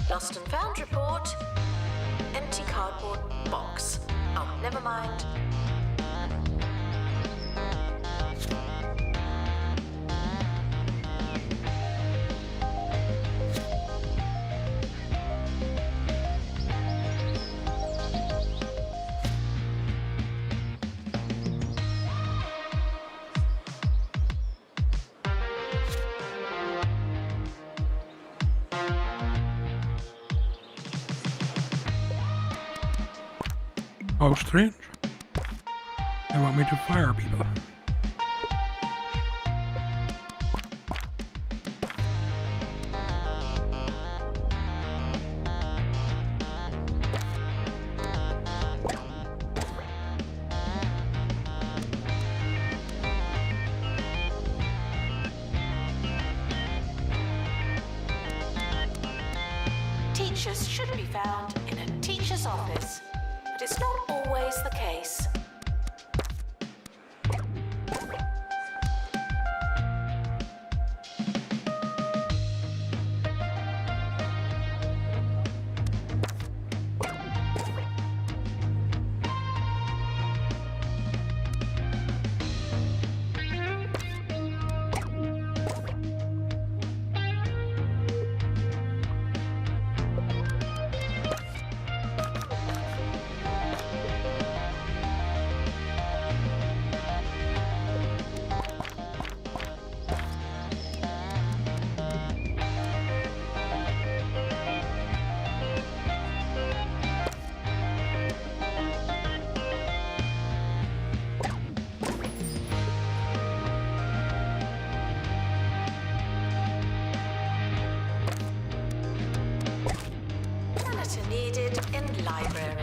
Lost and found report. Empty cardboard box. Oh, never mind. Oh, strange. They want me to fire people. Teachers should be found in a teacher's office, but it's not always the case. Janitor needed in library.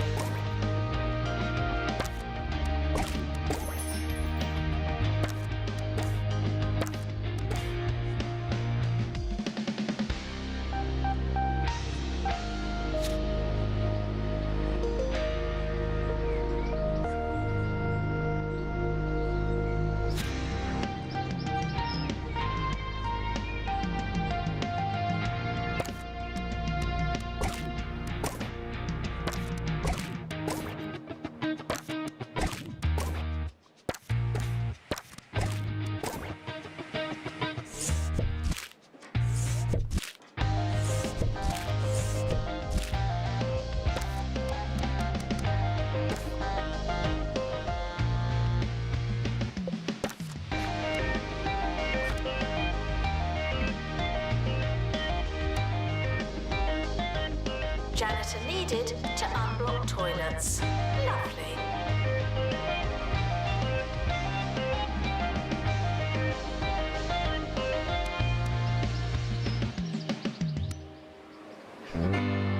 Janitor needed to unblock toilets. Lovely.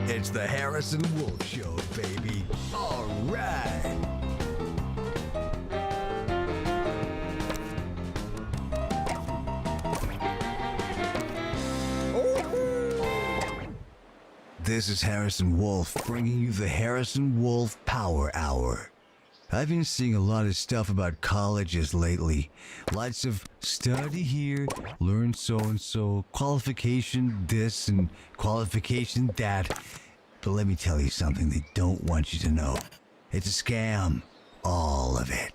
It's the Harrison Wolf Show, baby. All right. This is Harrison Wolf bringing you the Harrison Wolf Power Hour. I've been seeing a lot of stuff about colleges lately. Lots of study here, learn so-and-so, qualification this and qualification that. But let me tell you something they don't want you to know. It's a scam. All of it.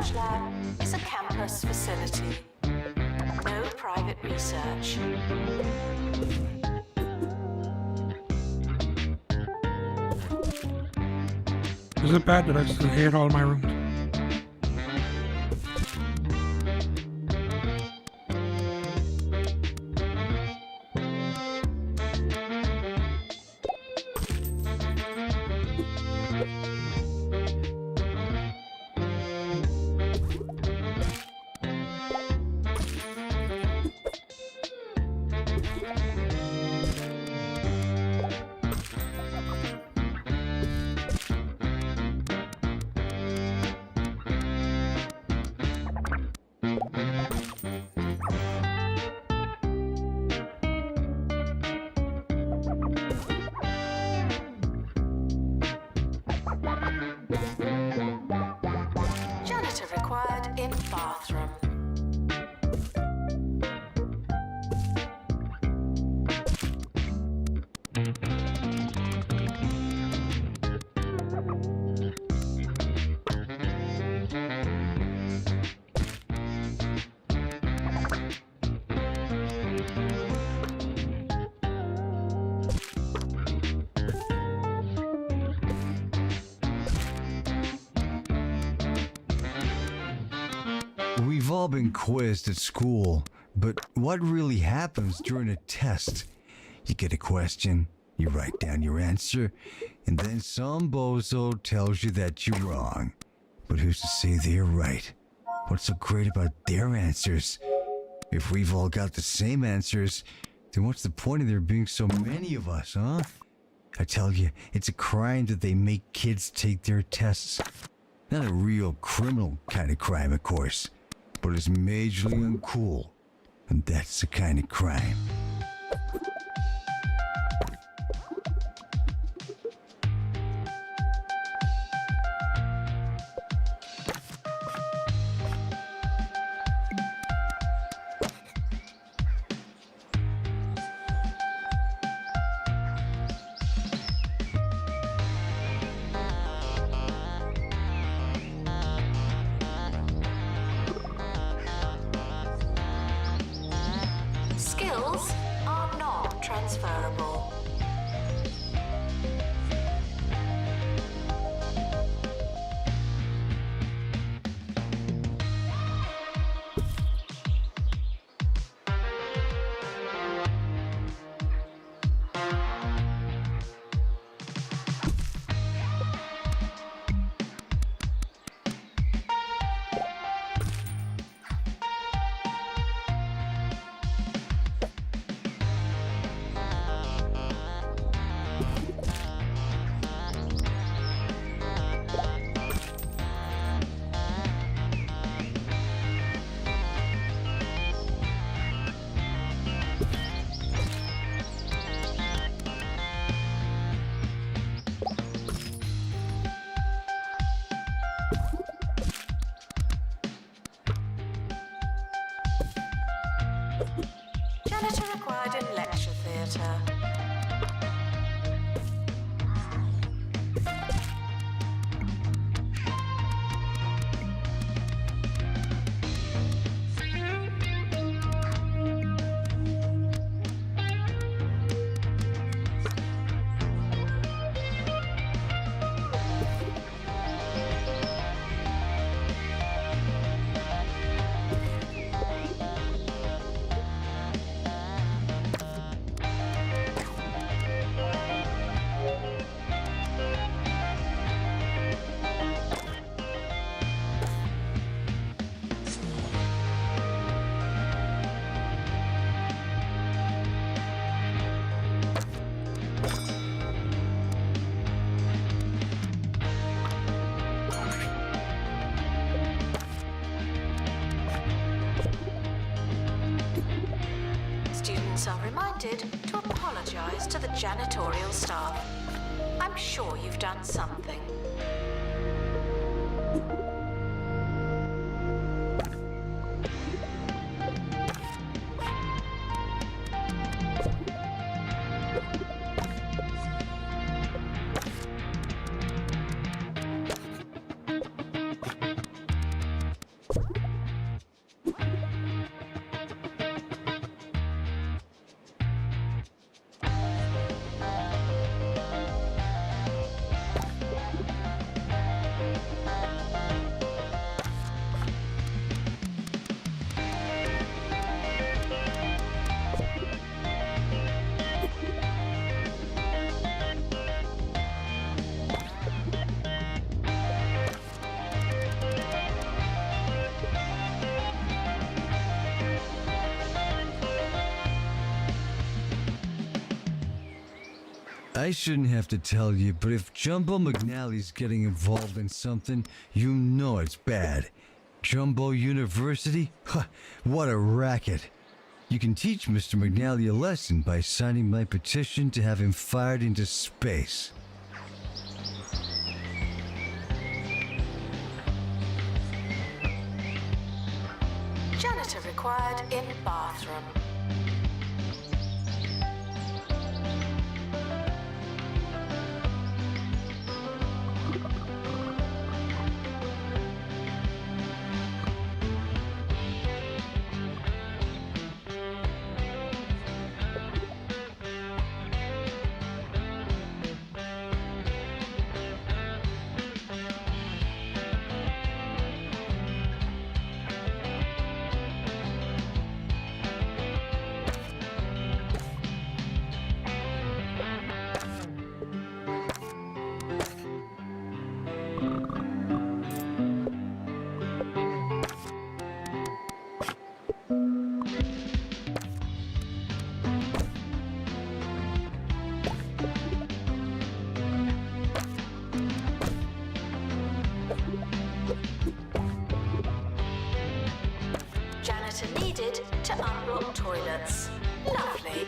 research lab is a campus facility. No private research. Is it bad that I still hate all my rooms? Janitor required in bathroom. We've all been quizzed at school, but what really happens during a test? You get a question, you write down your answer, and then some bozo tells you that you're wrong. But who's to say they're right? What's so great about their answers? If we've all got the same answers, then what's the point of there being so many of us, huh? I tell you, it's a crime that they make kids take their tests. Not a real criminal kind of crime, of course, but it's majorly uncool, and that's the kind of crime. Skills are not transferable. Janitor required in lecture theatre. Students are reminded to apologize to the janitorial staff. I'm sure you've done something. I shouldn't have to tell you, but if Jumbo McNally's getting involved in something, you know it's bad. Jumbo University? Huh, what a racket. You can teach Mr. McNally a lesson by signing my petition to have him fired into space. Janitor required in bathroom. Janitor needed to unblock toilets. Lovely.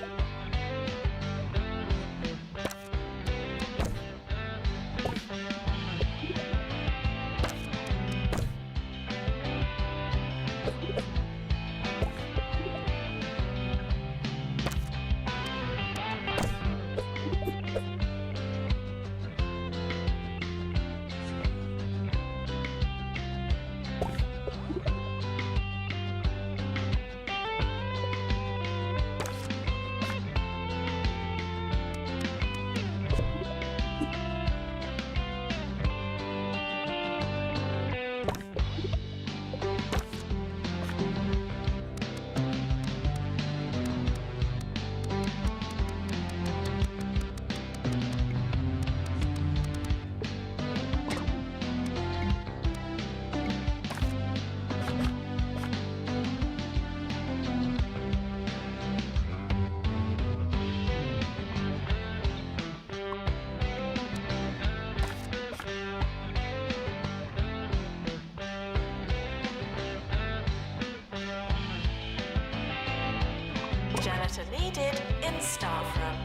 Janitor needed in staff room.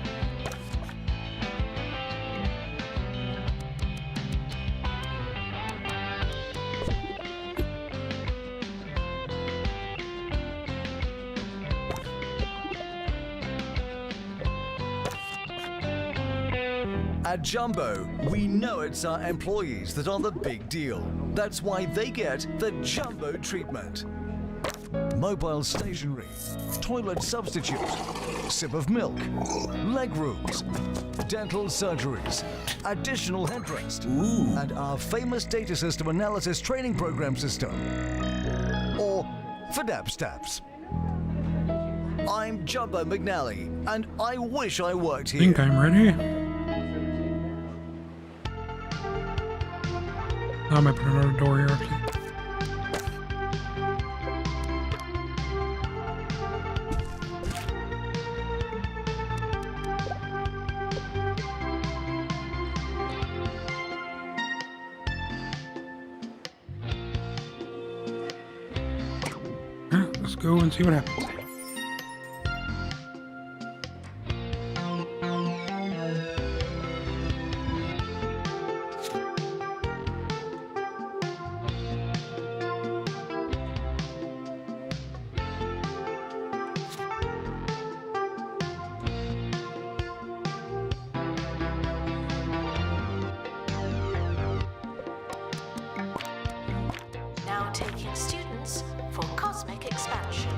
At Jumbo, we know it's our employees that are the big deal. That's why they get the Jumbo treatment. Mobile stationery, toilet substitute, sip of milk, leg rooms, dental surgeries, additional headrest, and our famous data system analysis training program system. Or FDAP-STAPS. I'm Jumbo McNally, and I wish I worked I here. think I'm ready. I might put another door here actually. Let's go and see what happens. Now taking students for cosmic expansion.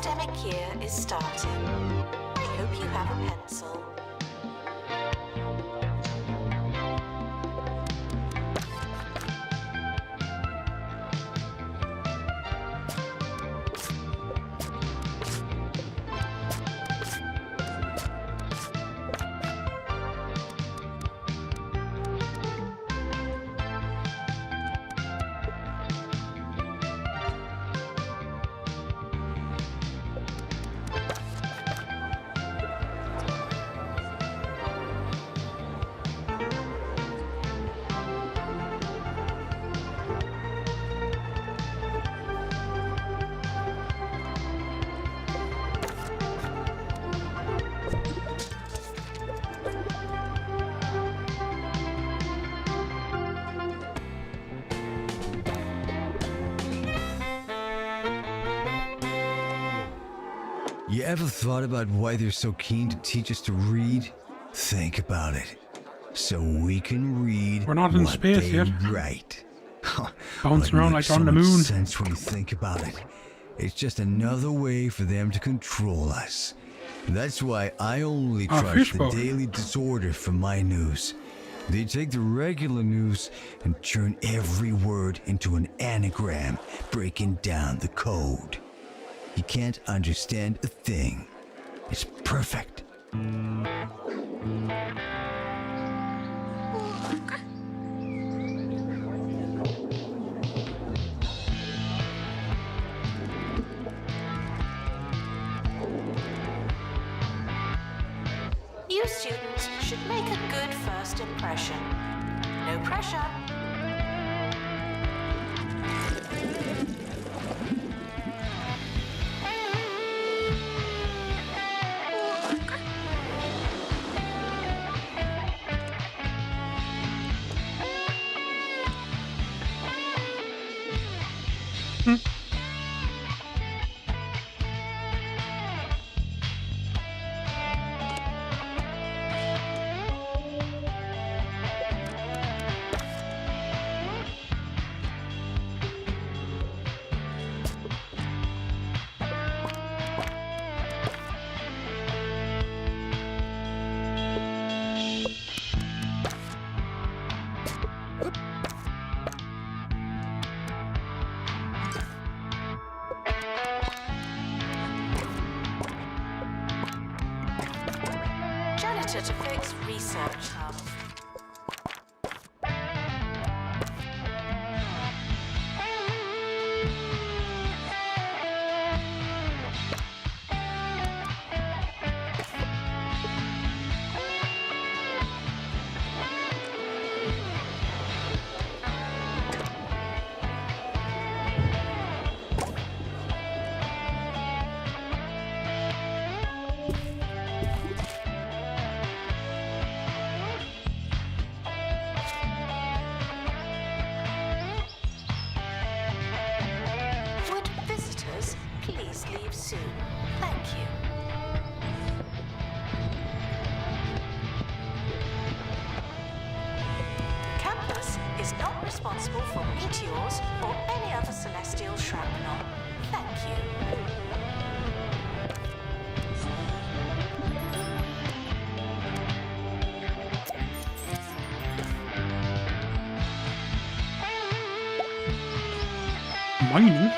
academic year is starting. I hope you have a pencil. You ever thought about why they're so keen to teach us to read? Think about it. So we can read We're not in what space they yet. write. Bouncing But around makes like on so the much moon. sense when you think about it. It's just another way for them to control us. That's why I only Ah, trust the fishbowl. Daily Disorder for my news. They take the regular news and turn every word into an anagram, breaking down the code. You can't understand a thing. It's perfect. New students should make a good first impression. No pressure. Janitor to fix research hub. Would visitors please leave soon? Thank you. The campus is not responsible for meteors or any other celestial shrapnel. Thank you. Mining?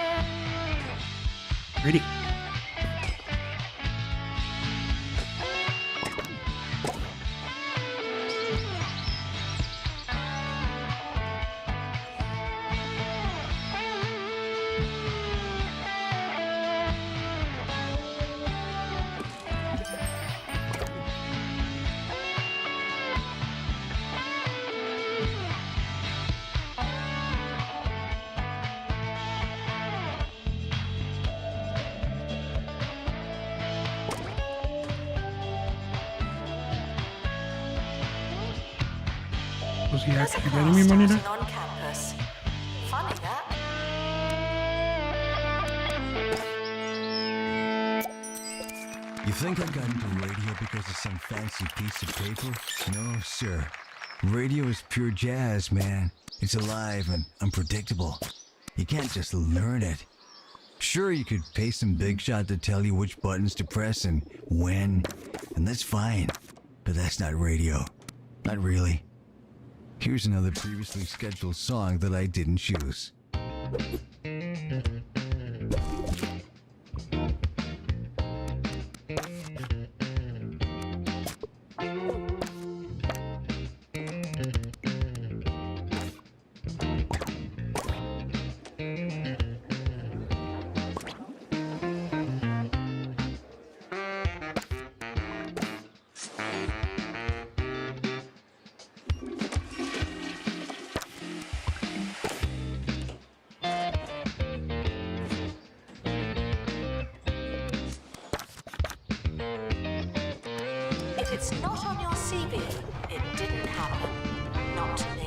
Ready. Was he There's a actually class getting me money starting there? on campus. Funny that. You think I got into radio because of some fancy piece of paper? No, sir. Radio is pure jazz, man. It's alive and unpredictable. You can't just learn it. Sure, you could pay some big shot to tell you which buttons to press and when, and that's fine. But that's not radio. Not really. Here's another previously scheduled song that I didn't choose. If it's not on your CV, it didn't happen. Not to me.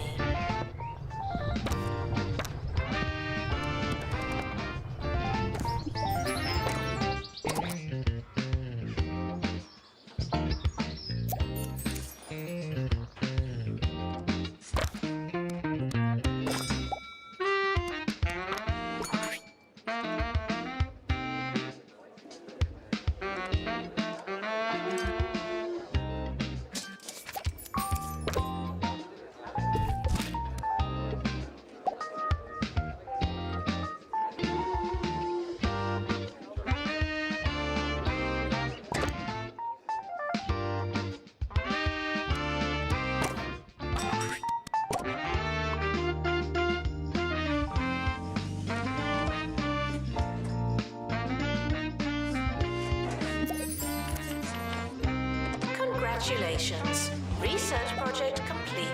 Congratulations. Research project complete.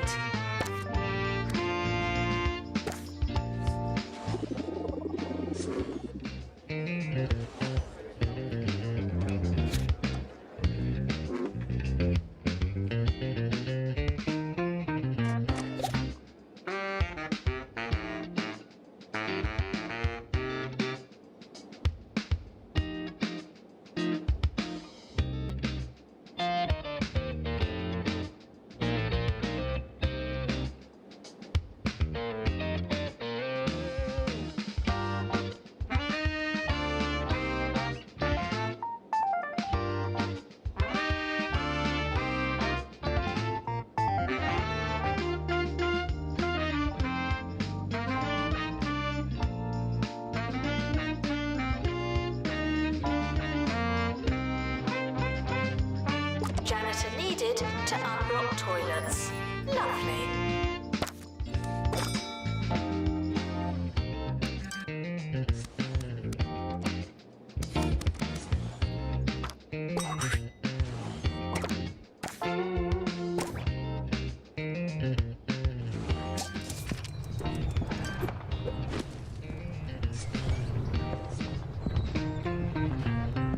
Janitor needed to unblock toilets. Lovely.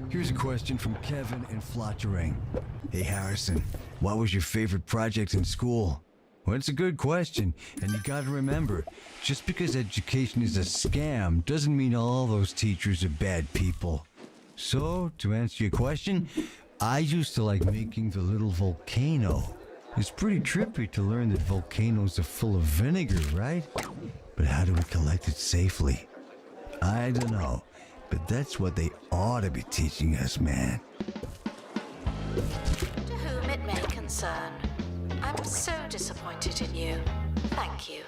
Here's a question from Kevin in Flottering. Hey Harrison, what was your favorite project in school? Well, it's a good question, and you gotta remember, just because education is a scam doesn't mean all those teachers are bad people. So, to answer your question, I used to like making the little volcano. It's pretty trippy to learn that volcanoes are full of vinegar, right? But how do we collect it safely? I don't know, but that's what they ought to be teaching us, man. To whom it may concern. I'm so disappointed in you. Thank you.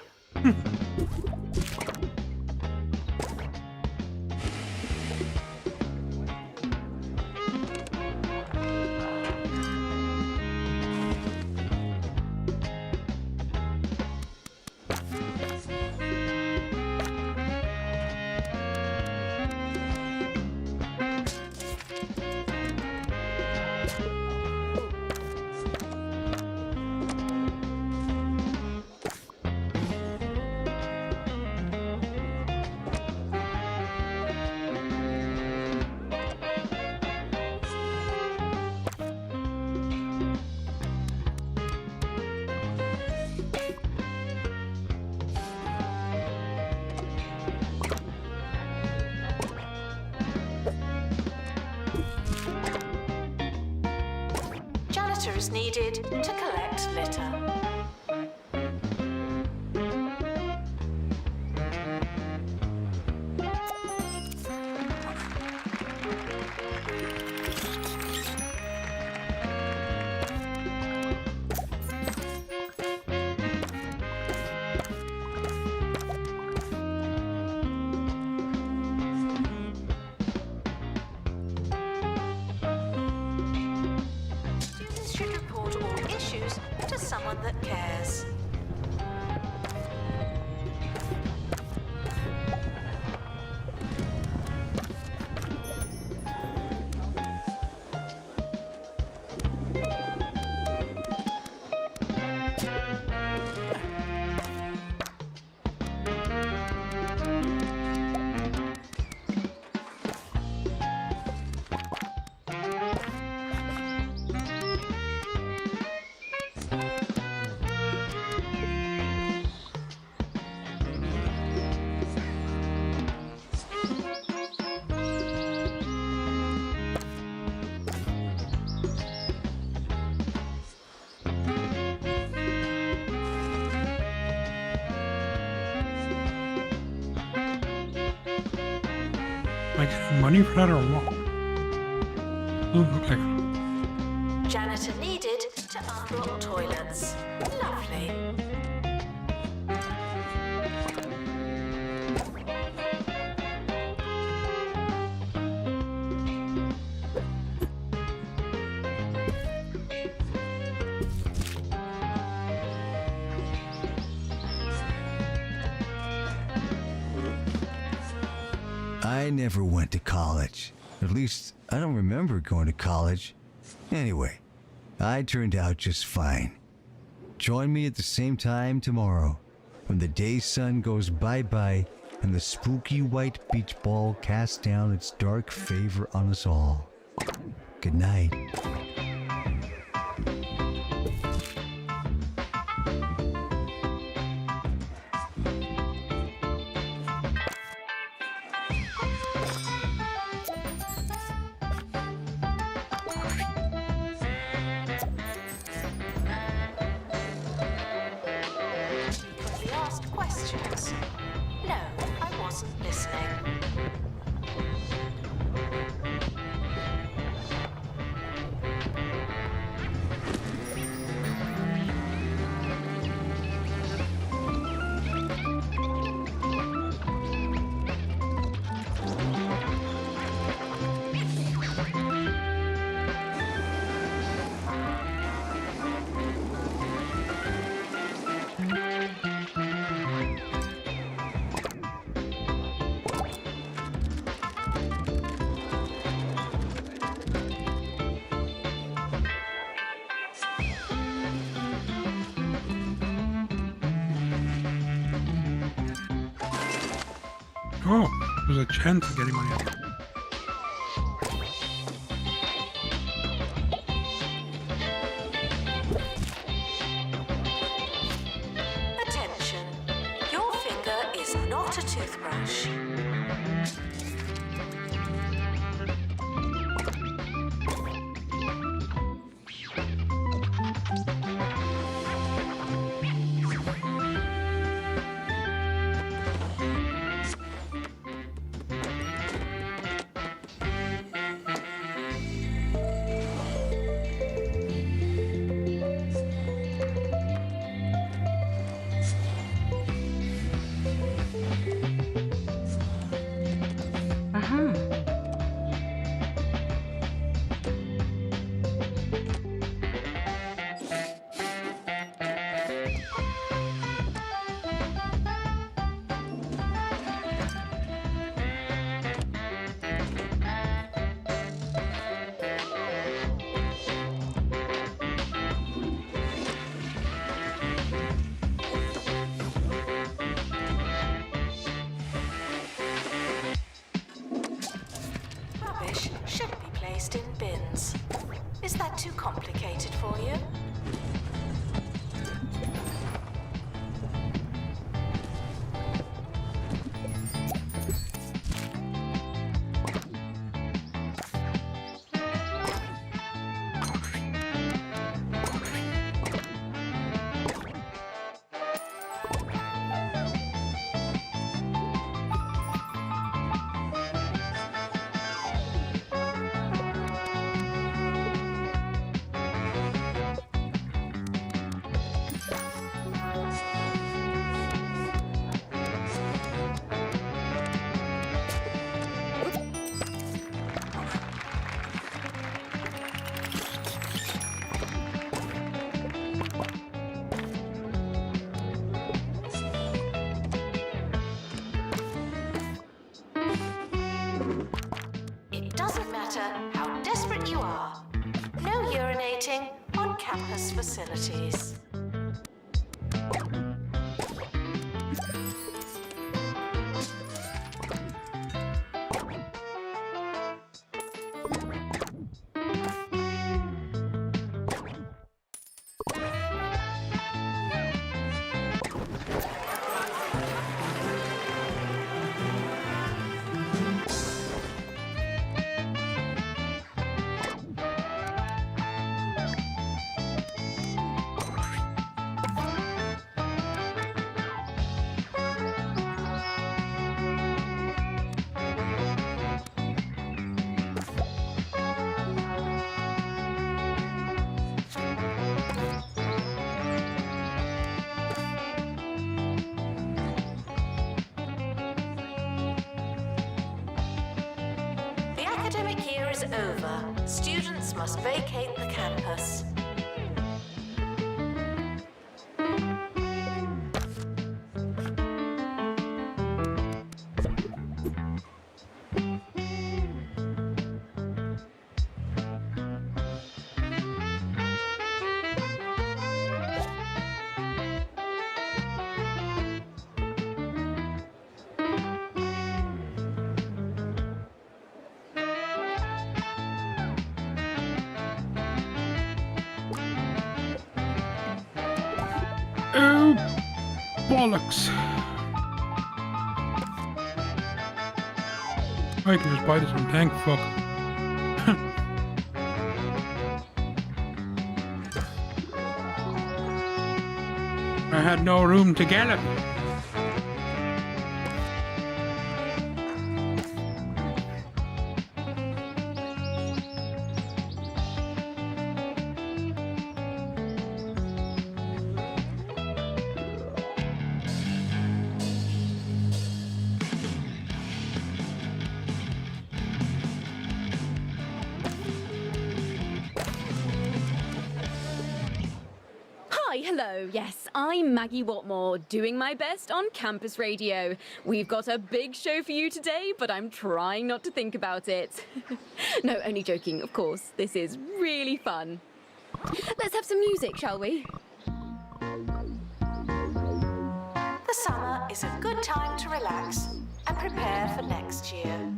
Janitor is needed to collect litter. Am I getting money for that or what? Doesn't look like it. Janitor needed to unblock toilets. Lovely. I never went to college. At least, I don't remember going to college. Anyway, I turned out just fine. Join me at the same time tomorrow, when the day sun goes bye-bye and the spooky white beach ball casts down its dark favor on us all. Good night. Frequently asked questions. No, I wasn't listening. Oh, there's a chance of getting money out. Attention. Your finger is not a toothbrush. Rubbish should be placed in bins. Is that too complicated for you? It doesn't matter how desperate you are. No urinating on campus facilities. academic year is over. Students must vacate the campus. Oh, bollocks. I can just buy this one, thank fuck. I had no room to get it. Hello, yes, I'm Maggie Watmore, doing my best on campus radio. We've got a big show for you today, but I'm trying not to think about it. No, only joking, of course. This is really fun. Let's have some music, shall we? The summer is a good time to relax and prepare for next year.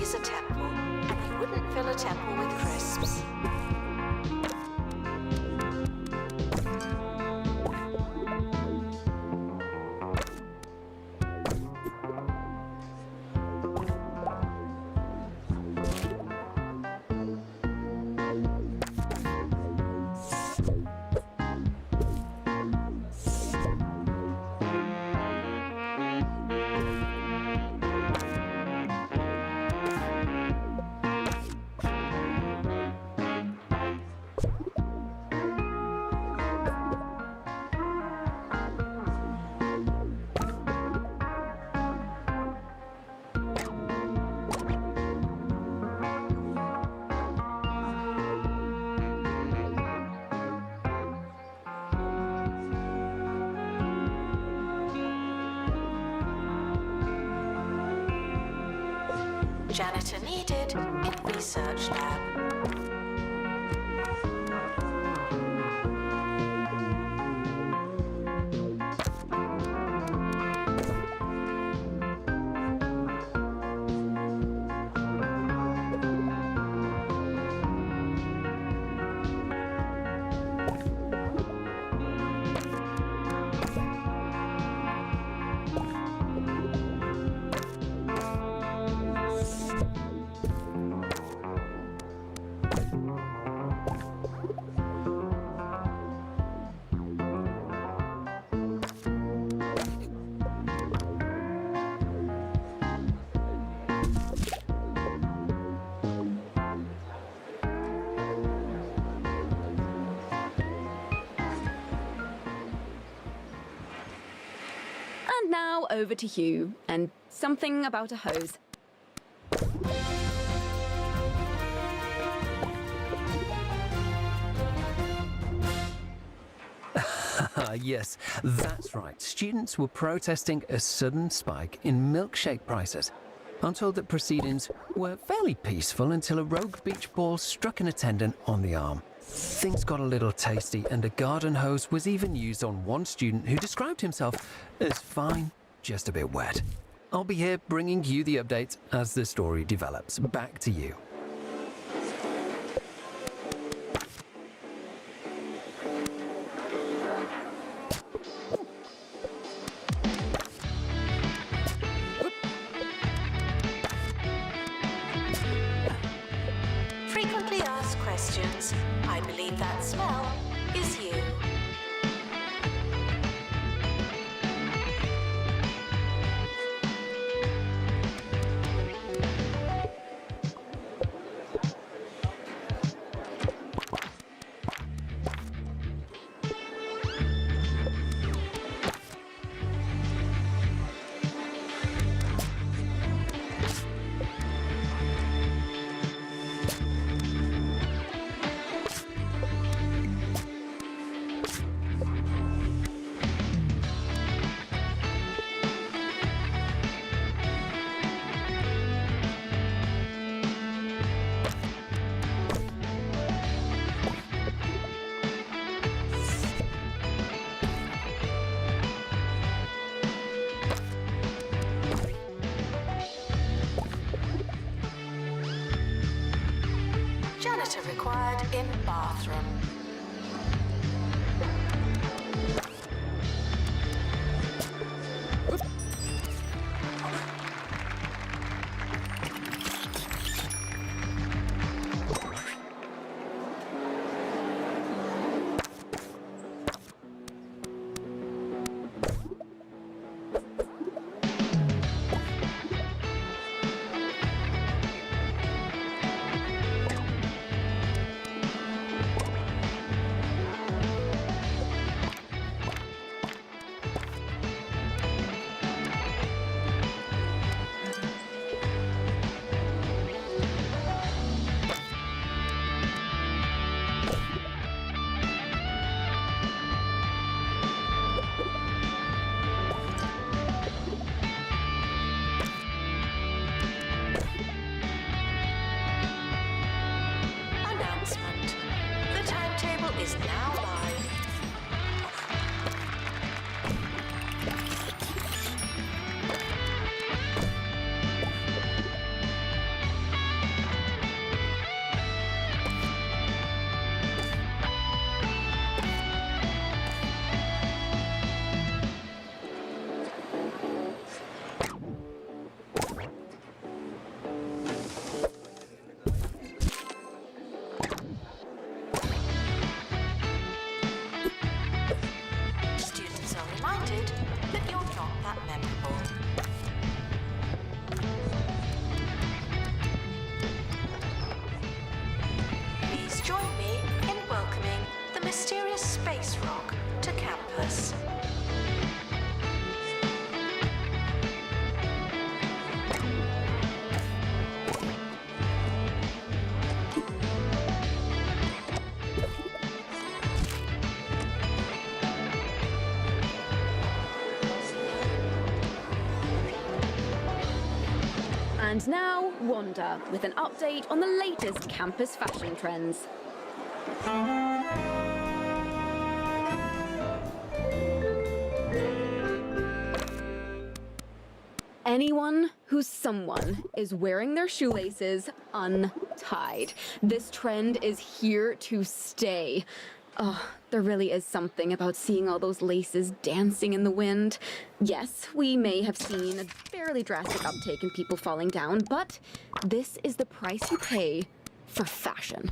Is a temple, and you wouldn't fill a temple with crisps. Janitor needed in research lab. And now over to Hugh, and something about a hose. Yes, that's right. Students were protesting a sudden spike in milkshake prices. I'm told that proceedings were fairly peaceful until a rogue beach ball struck an attendant on the arm. Things got a little tasty, and a garden hose was even used on one student who described himself as fine, just a bit wet. I'll be here bringing you the updates as the story develops. Back to you. Frequently asked questions. I believe that smell is you. Janitor required in bathroom. Announcement. The timetable is now live. Students are reminded that you're not that memorable. Please join me in welcoming the mysterious space rock to campus. And now, Wanda, with an update on the latest campus fashion trends. Anyone who's someone is wearing their shoelaces untied. This trend is here to stay. Oh, there really is something about seeing all those laces dancing in the wind. Yes, we may have seen a fairly drastic uptake in people falling down, but this is the price you pay for fashion.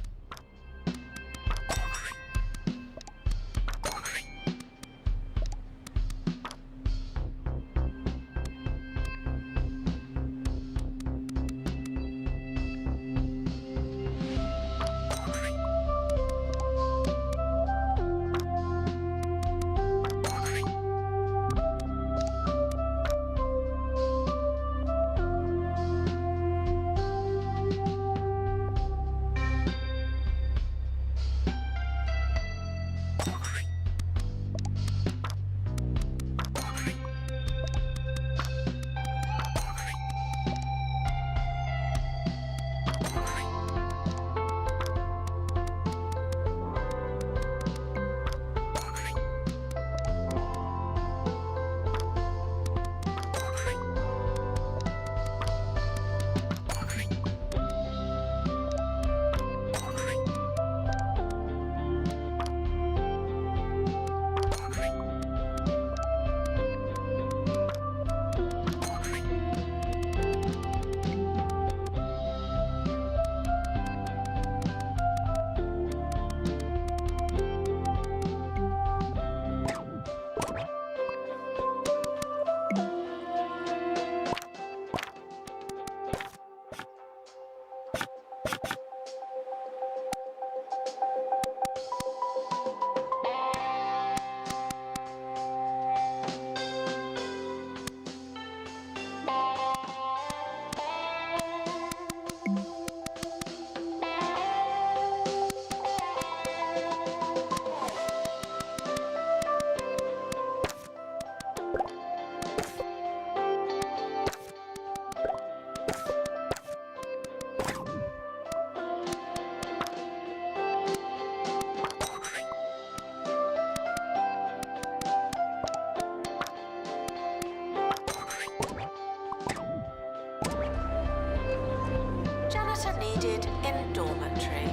Janitor needed in dormitory.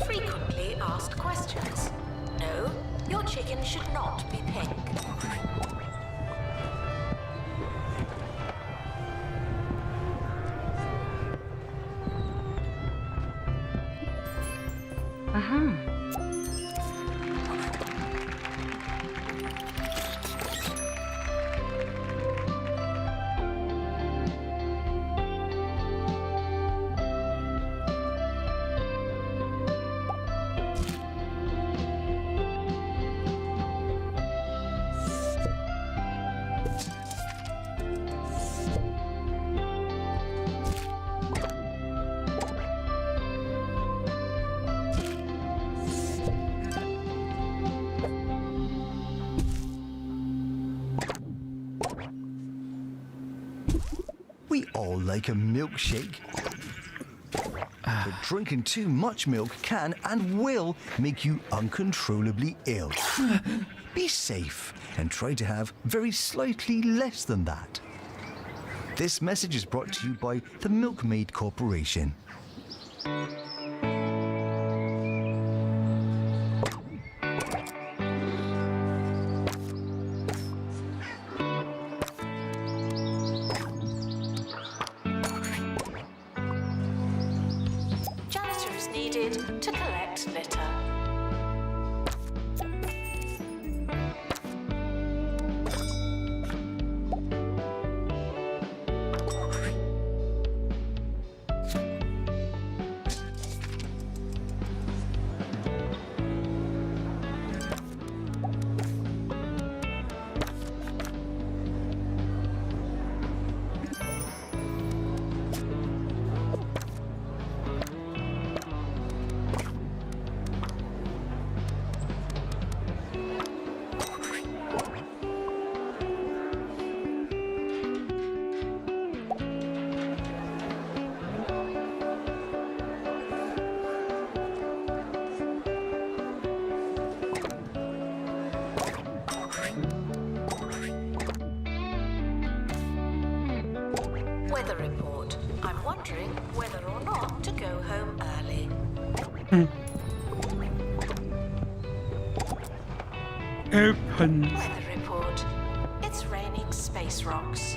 Frequently asked questions. No, your chicken should not be pink. We all like a milkshake. But drinking too much milk can and will make you uncontrollably ill. Be safe and try to have very slightly less than that. This message is brought to you by the Milkmaid Corporation. Janitor is needed to collect litter. Weather report. I'm wondering whether or not to go home early. Open. Weather report. It's raining space rocks.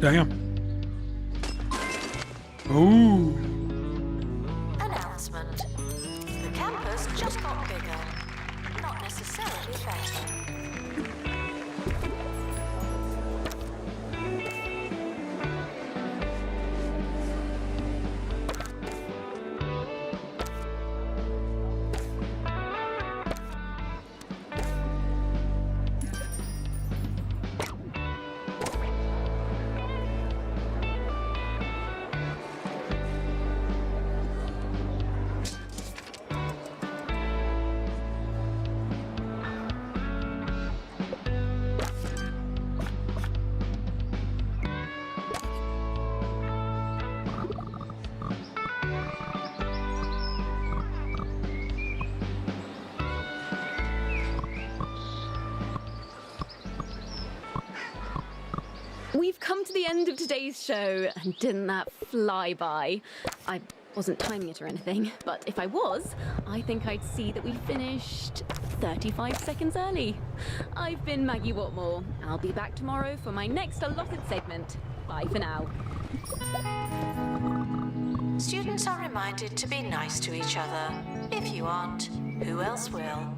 Damn. Ooh. Announcement. The campus just got bigger. Not necessarily better. we've come to the end of today's show, and didn't that fly by? I wasn't timing it or anything, but if I was, I think I'd see that we finished 35 seconds early. I've been Maggie Watmore. I'll be back tomorrow for my next allotted segment. Bye for now. Students are reminded to be nice to each other. If you aren't, who else will?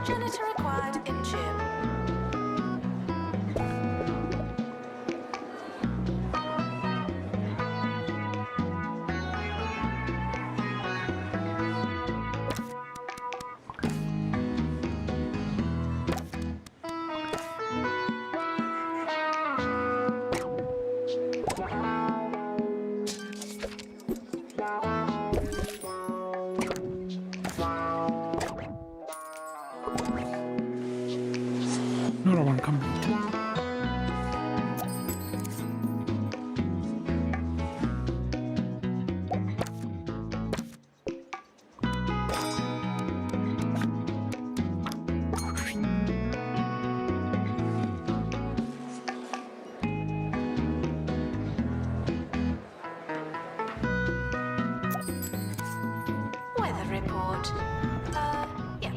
Janitor required in gym. Another one coming. Weather report. Yeah.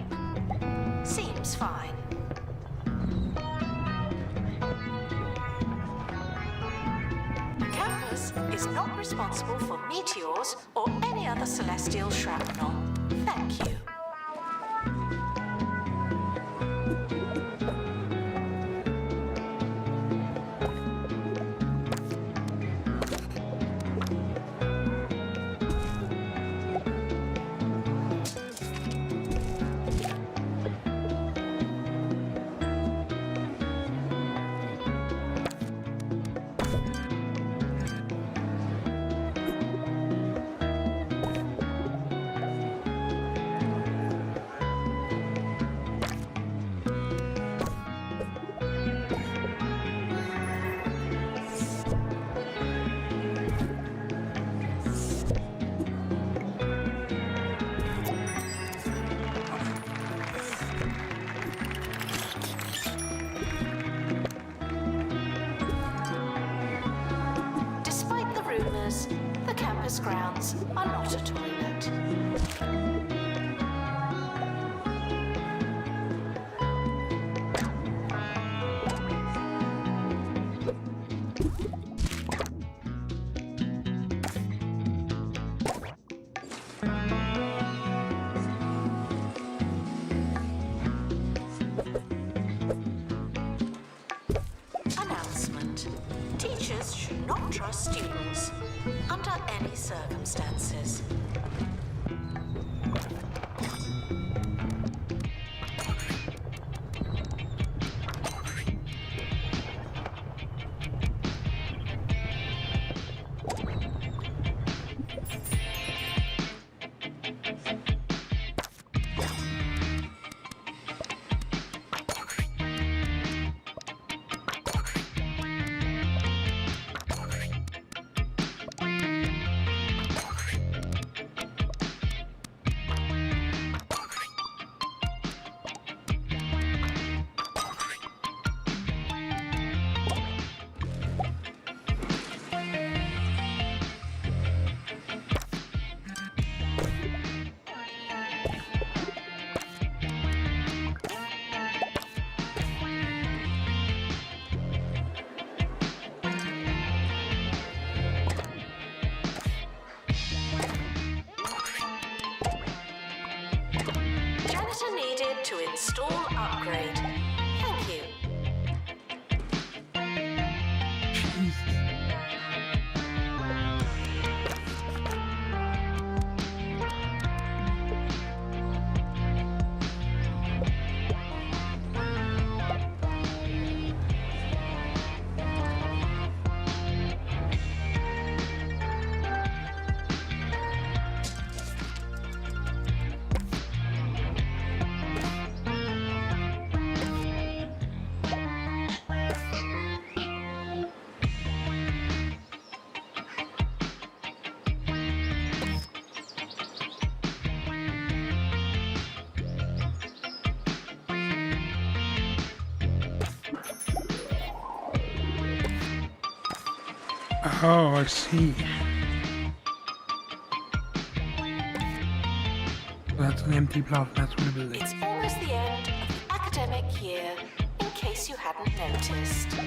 Seems fine. The campus is not responsible for meteors or any other celestial shrapnel. Thank you. Despite the rumors, the campus grounds are not a toilet. Announcement. Teachers should not trust students under any circumstances. upgrade. Thank you. Jesus. Oh, I see. That's an empty plot, that's what it is. It's almost the end of the academic year, in case you hadn't noticed.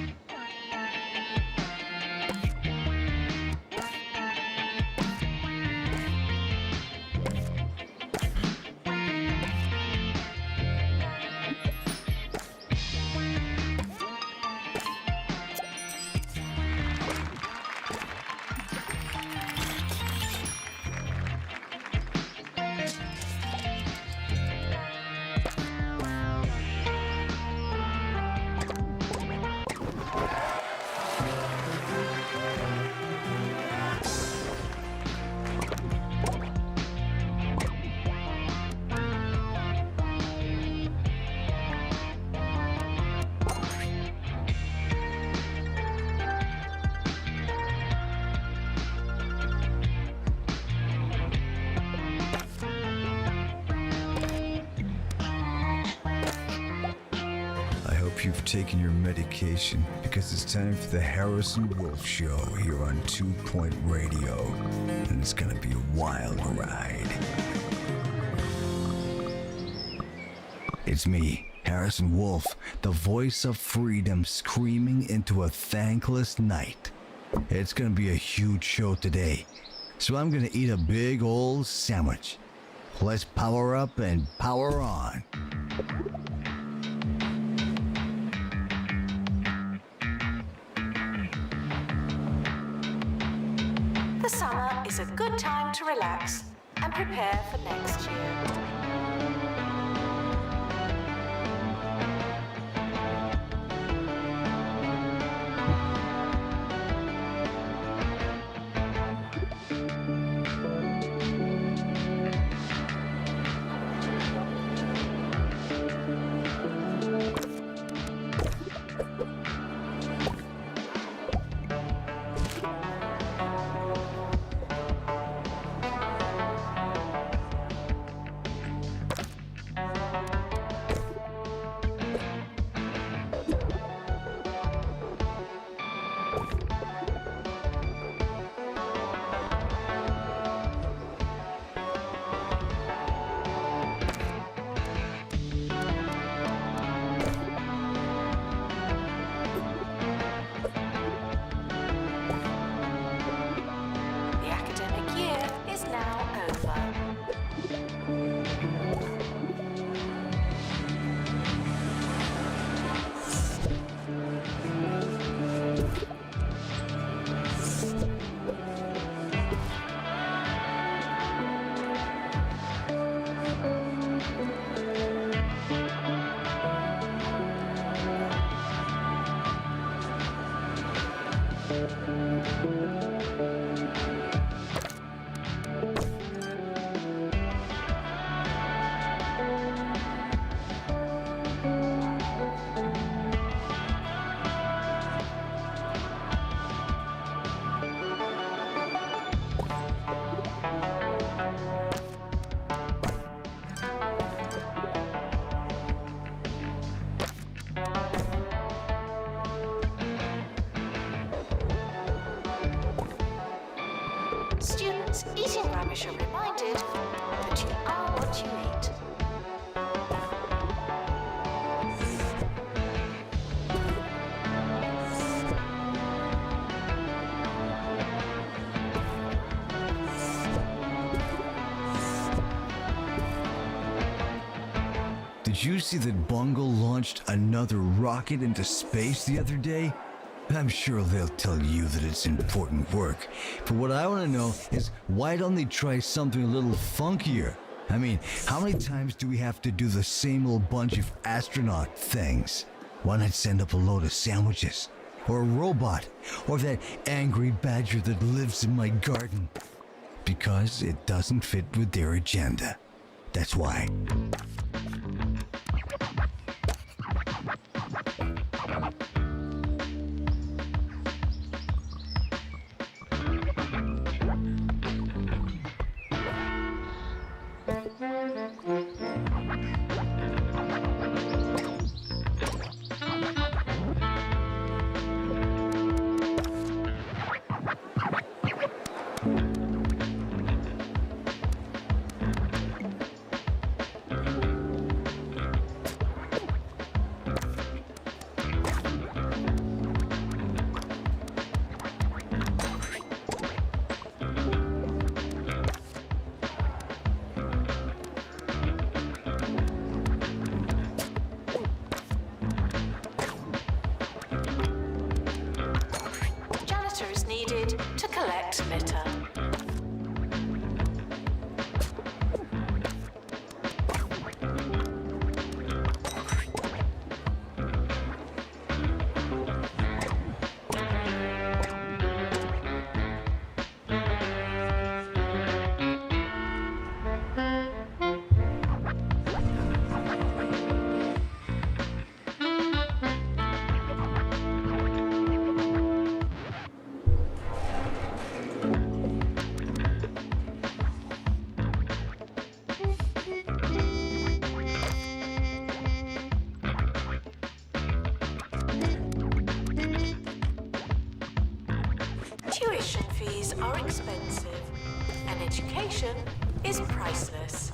You've taken your medication because it's time for the Harrison Wolf Show here on 2 Point Radio, and it's gonna be a wild ride. It's me, Harrison Wolf, the voice of freedom screaming into a thankless night. It's gonna be a huge show today, so I'm gonna eat a big old sandwich. Let's power up and power on. The summer is a good time to relax and prepare for next year. Did you see that Bungle launched another rocket into space the other day? I'm sure they'll tell you that it's important work. But what I want to know is why don't they try something a little funkier? I mean, how many times do we have to do the same old bunch of astronaut things? Why not send up a load of sandwiches? Or a robot? Or that angry badger that lives in my garden? Because it doesn't fit with their agenda. That's why. Janitor is needed to collect litter. Tuition fees are expensive, and education is priceless.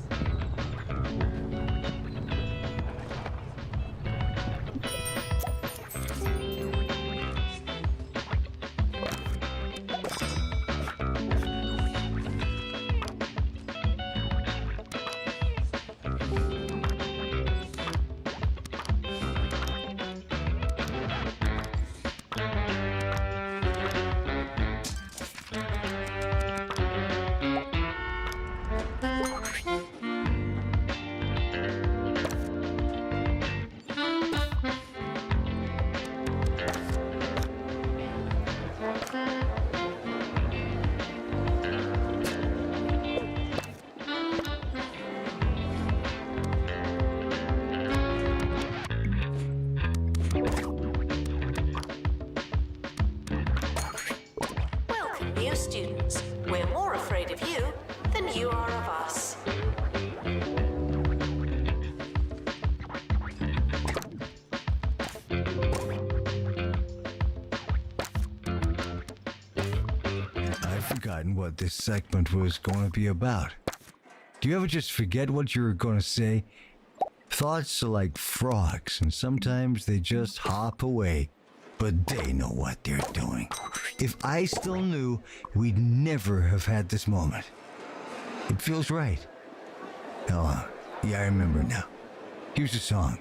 Welcome, new students. We're more afraid of you than you are of us. I've forgotten what this segment was going to be about. Do you ever just forget what you were going to say? Thoughts are like frogs, and sometimes they just hop away. But they know what they're doing. If I still knew, we'd never have had this moment. It feels right. Oh, yeah, I remember now. Here's a song.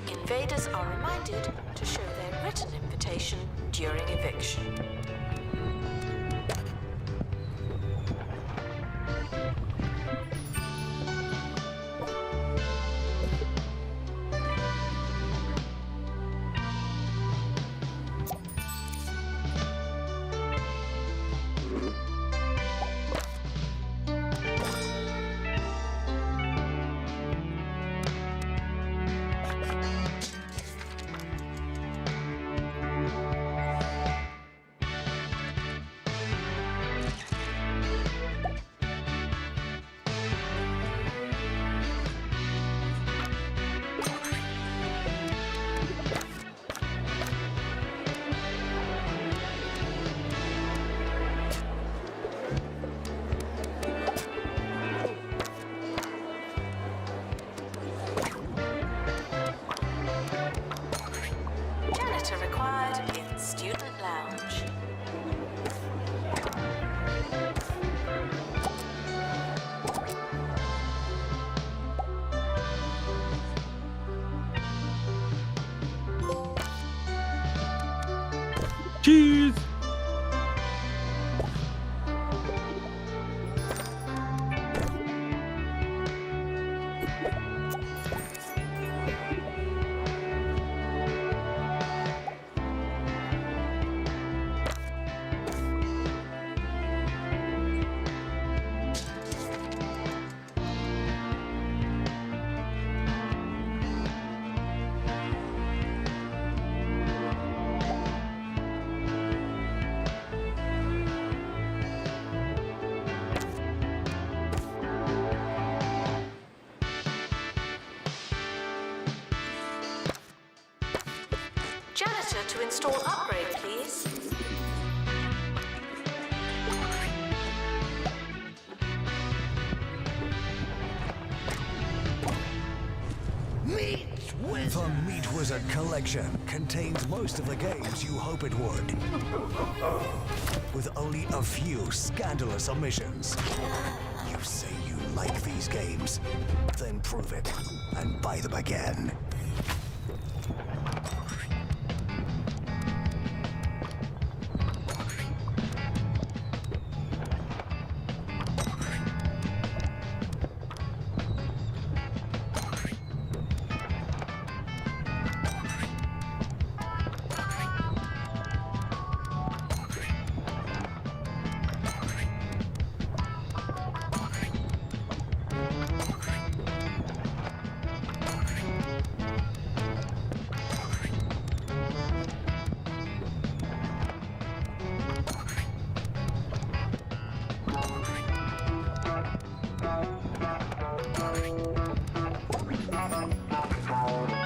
Invaders are reminded to show their written invitation during eviction. Cheese! Janitor to install upgrade, please. The Meat Wizard collection contains most of the games you hope it would, with only a few scandalous omissions. You say you like these games, then prove it and buy them again.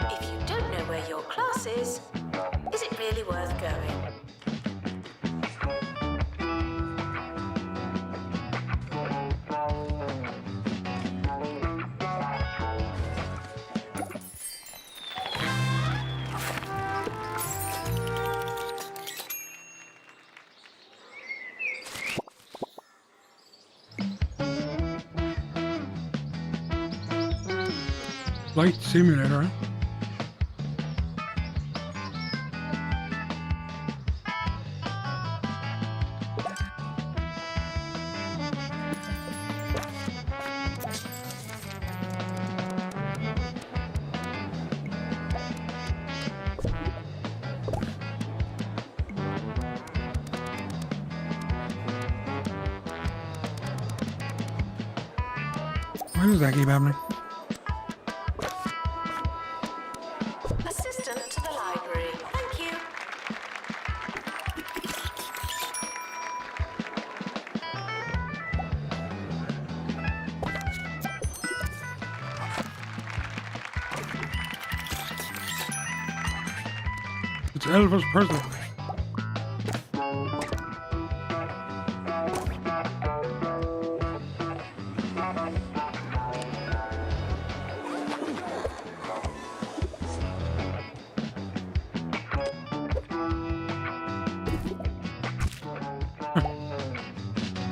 If you don't know where your class is it really worth going? Flight simulator, huh? Why does that keep happening? Assistant to the library. Thank you. It's Elvis Presley.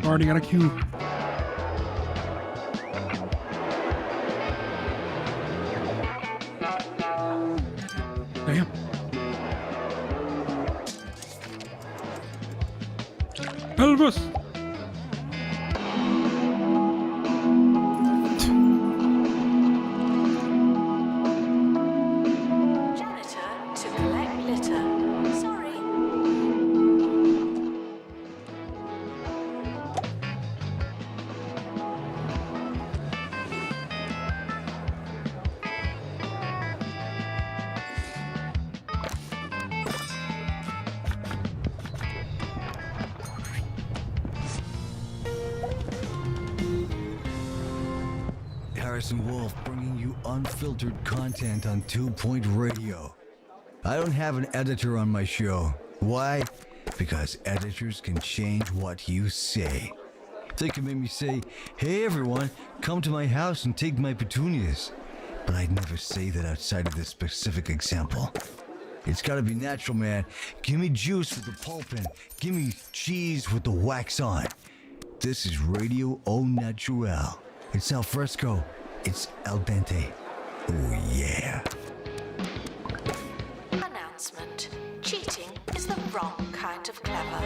Already got a queue. Damn. Elvis! Janitor to collect litter. Sorry. Harrison Wolf bringing you unfiltered content on 2 Point Radio. I don't have an editor on my show. Why? Because editors can change what you say. They can make me say, "Hey everyone, come to my house and take my petunias." But I'd never say that outside of this specific example. It's gotta be natural, man. Give me juice with the pulp in. Give me cheese with the wax on. This is Radio Au Natural. It's al fresco. It's al dente. Oh yeah. Announcement. Cheating is the wrong kind kind of clever.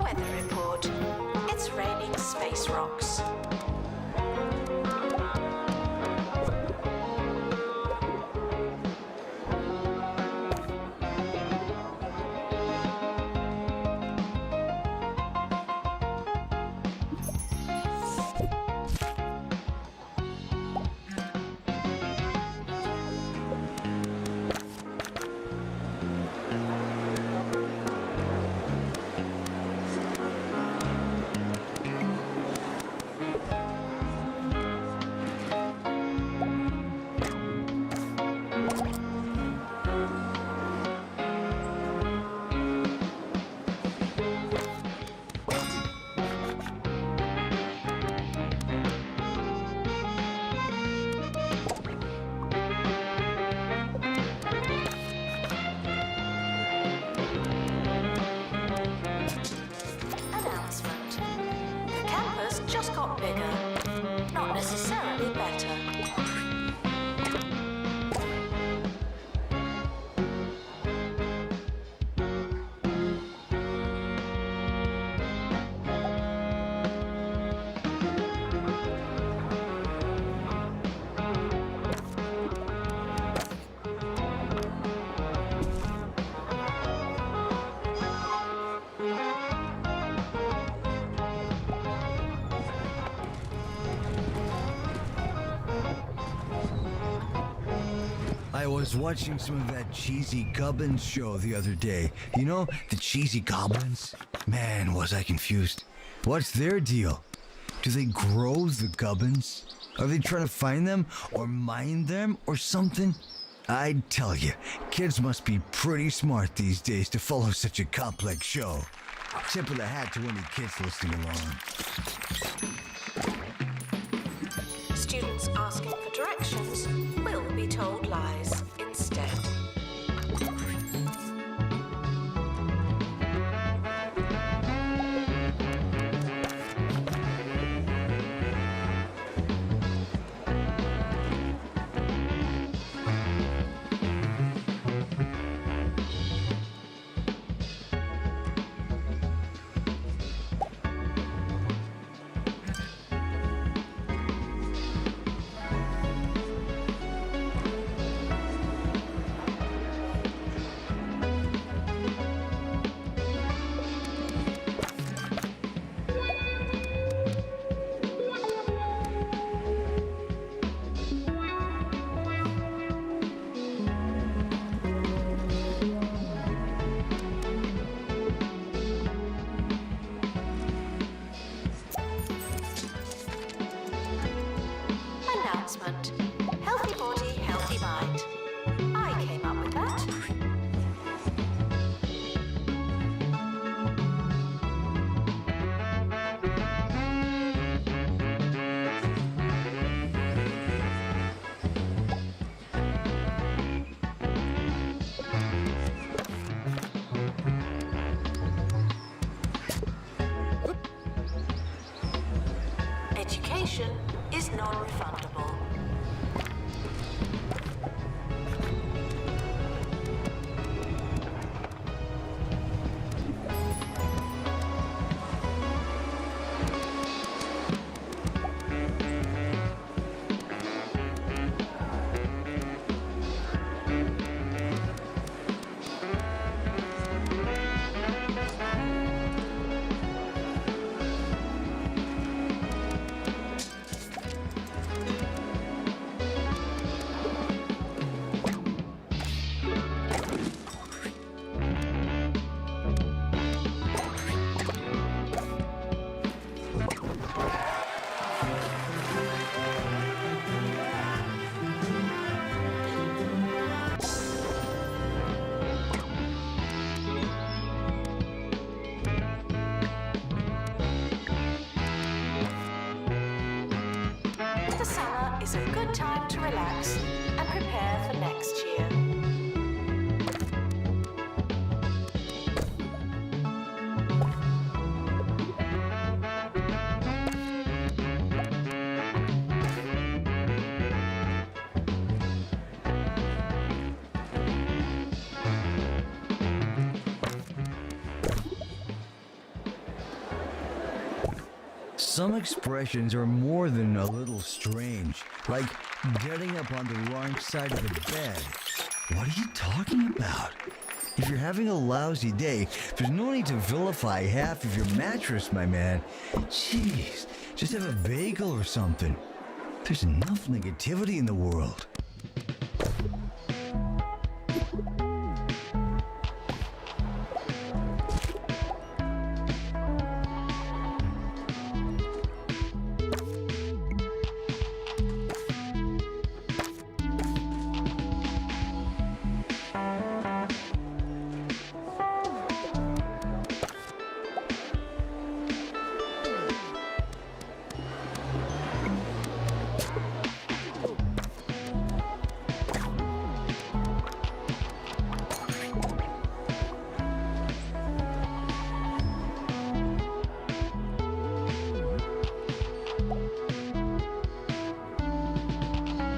Weather report. It's raining space rocks. Announcement. The campus just got bigger, not necessarily better. I was watching some of that cheesy Gubbins show the other day. You know, the cheesy goblins? Man, was I confused. What's their deal? Do they grow the Gubbins? Are they trying to find them or mine them or something? I'd tell you, kids must be pretty smart these days to follow such a complex show. Tip of the hat to any kids listening along. Students asking for directions will be told lies instead. Announcement. Healthy body, healthy mind. I came up with that. Education is non-refundable. is a good time to relax and prepare for next year. Some expressions are more than a little strange, like getting up on the wrong side of the bed. What are you talking about? If you're having a lousy day, there's no need to vilify half of your mattress, my man. Jeez, just have a bagel or something. There's enough negativity in the world.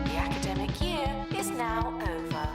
The academic year is now over.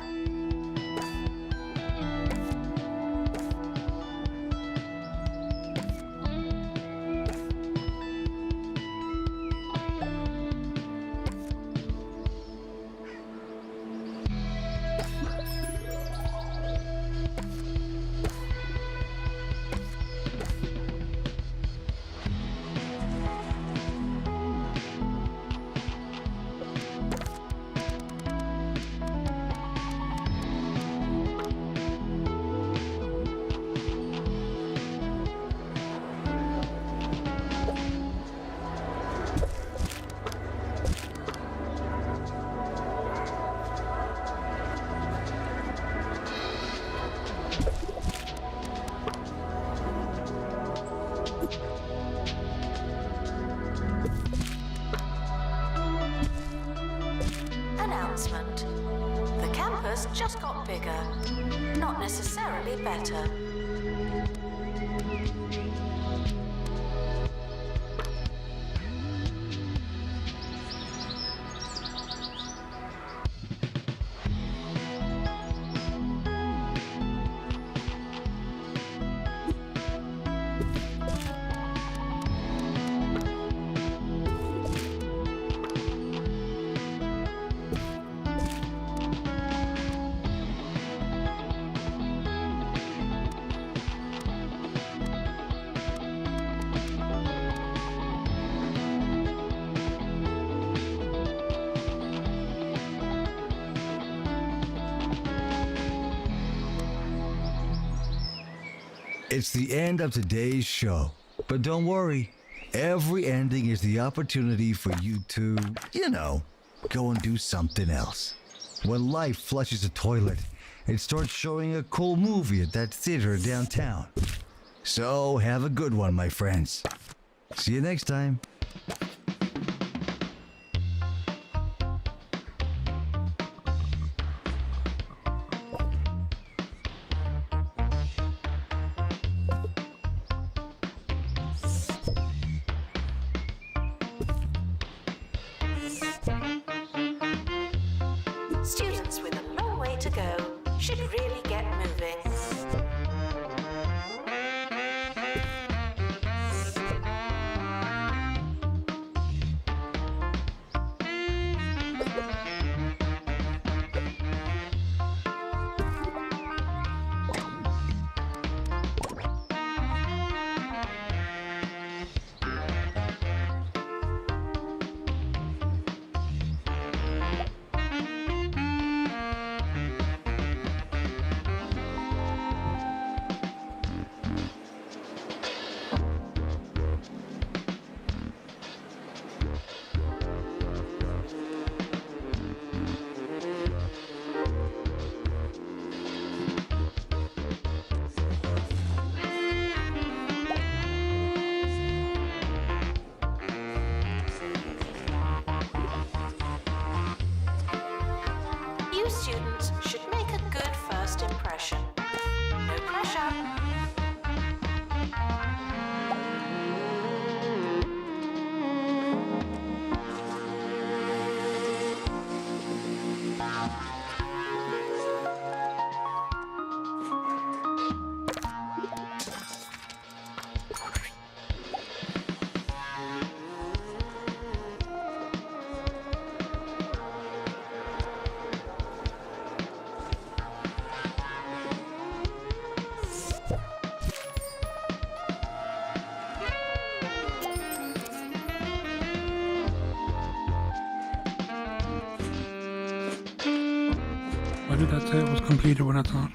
Announcement. The campus just got bigger, not necessarily better. It's the end of today's show. But don't worry, every ending is the opportunity for you to, go and do something else. When life flushes a toilet, it starts showing a cool movie at that theater downtown. So have a good one, my friends. See you next time. Students with a long way to go should really get moving. students should make a good first impression. No pressure. Why did that say it was completed when I thought?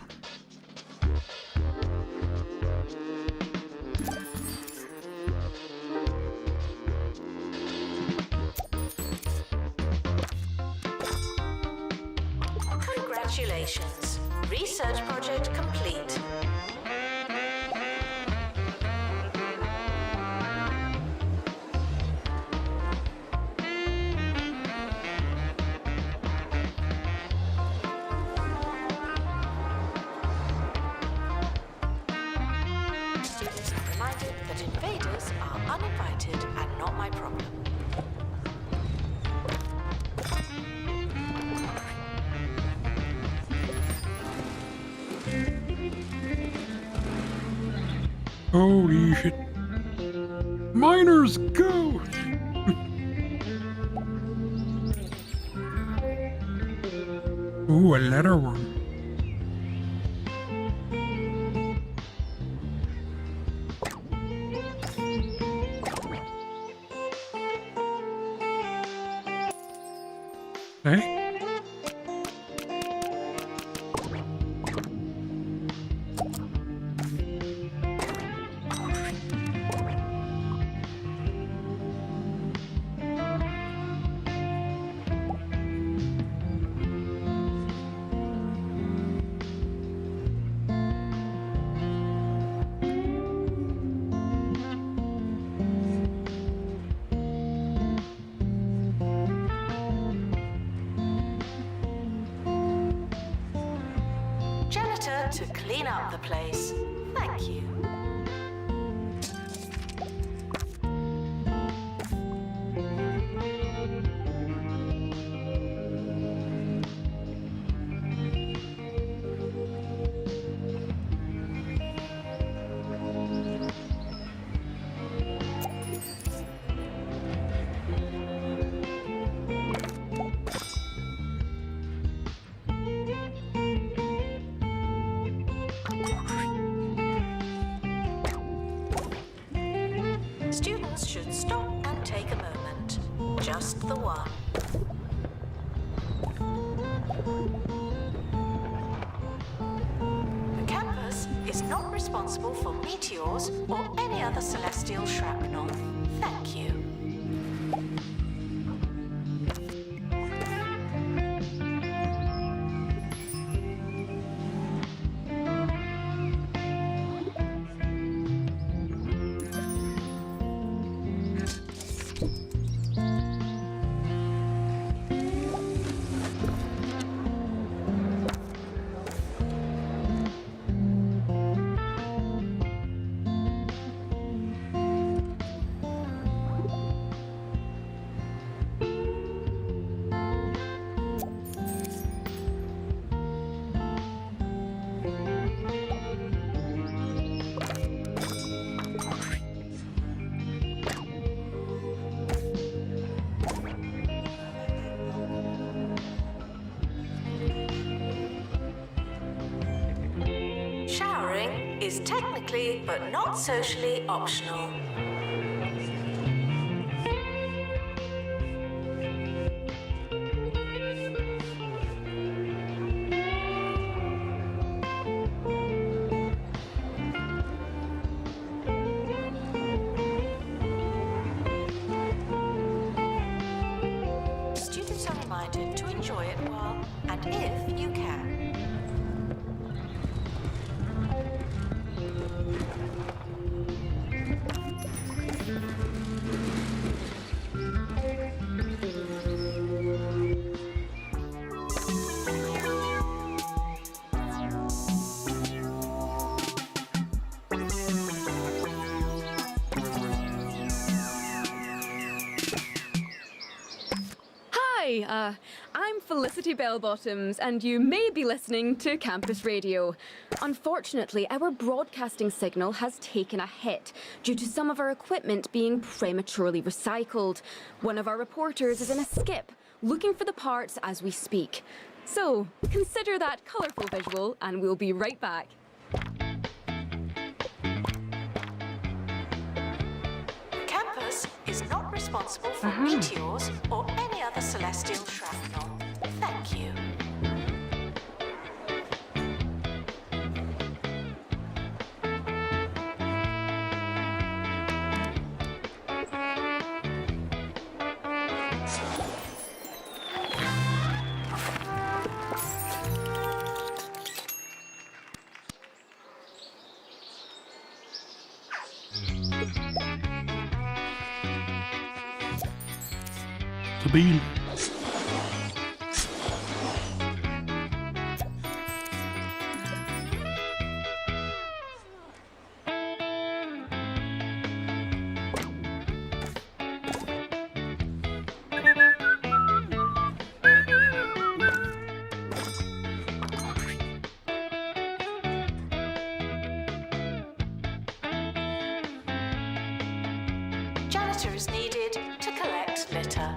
Congratulations. Research project complete. Students are reminded that invaders are uninvited and not my problem. Holy shit. Miners, go! Ooh, a letter worm. Hey? Janitor to clean up the place. Thank you. Students should stop and take a moment. Just the one. The campus is not responsible for meteors or any other celestial shrapnel. Thank you. Showering is technically but not socially optional. Students are reminded to enjoy it while and if you can. I'm Felicity Bellbottoms, and you may be listening to Campus Radio. Unfortunately, our broadcasting signal has taken a hit due to some of our equipment being prematurely recycled. One of our reporters is in a skip, looking for the parts as we speak. So, consider that colourful visual, and we'll be right back. Campus is not responsible for meteors or any other celestial shrapnel. Thank you. Sabine. Janitor is needed to collect litter.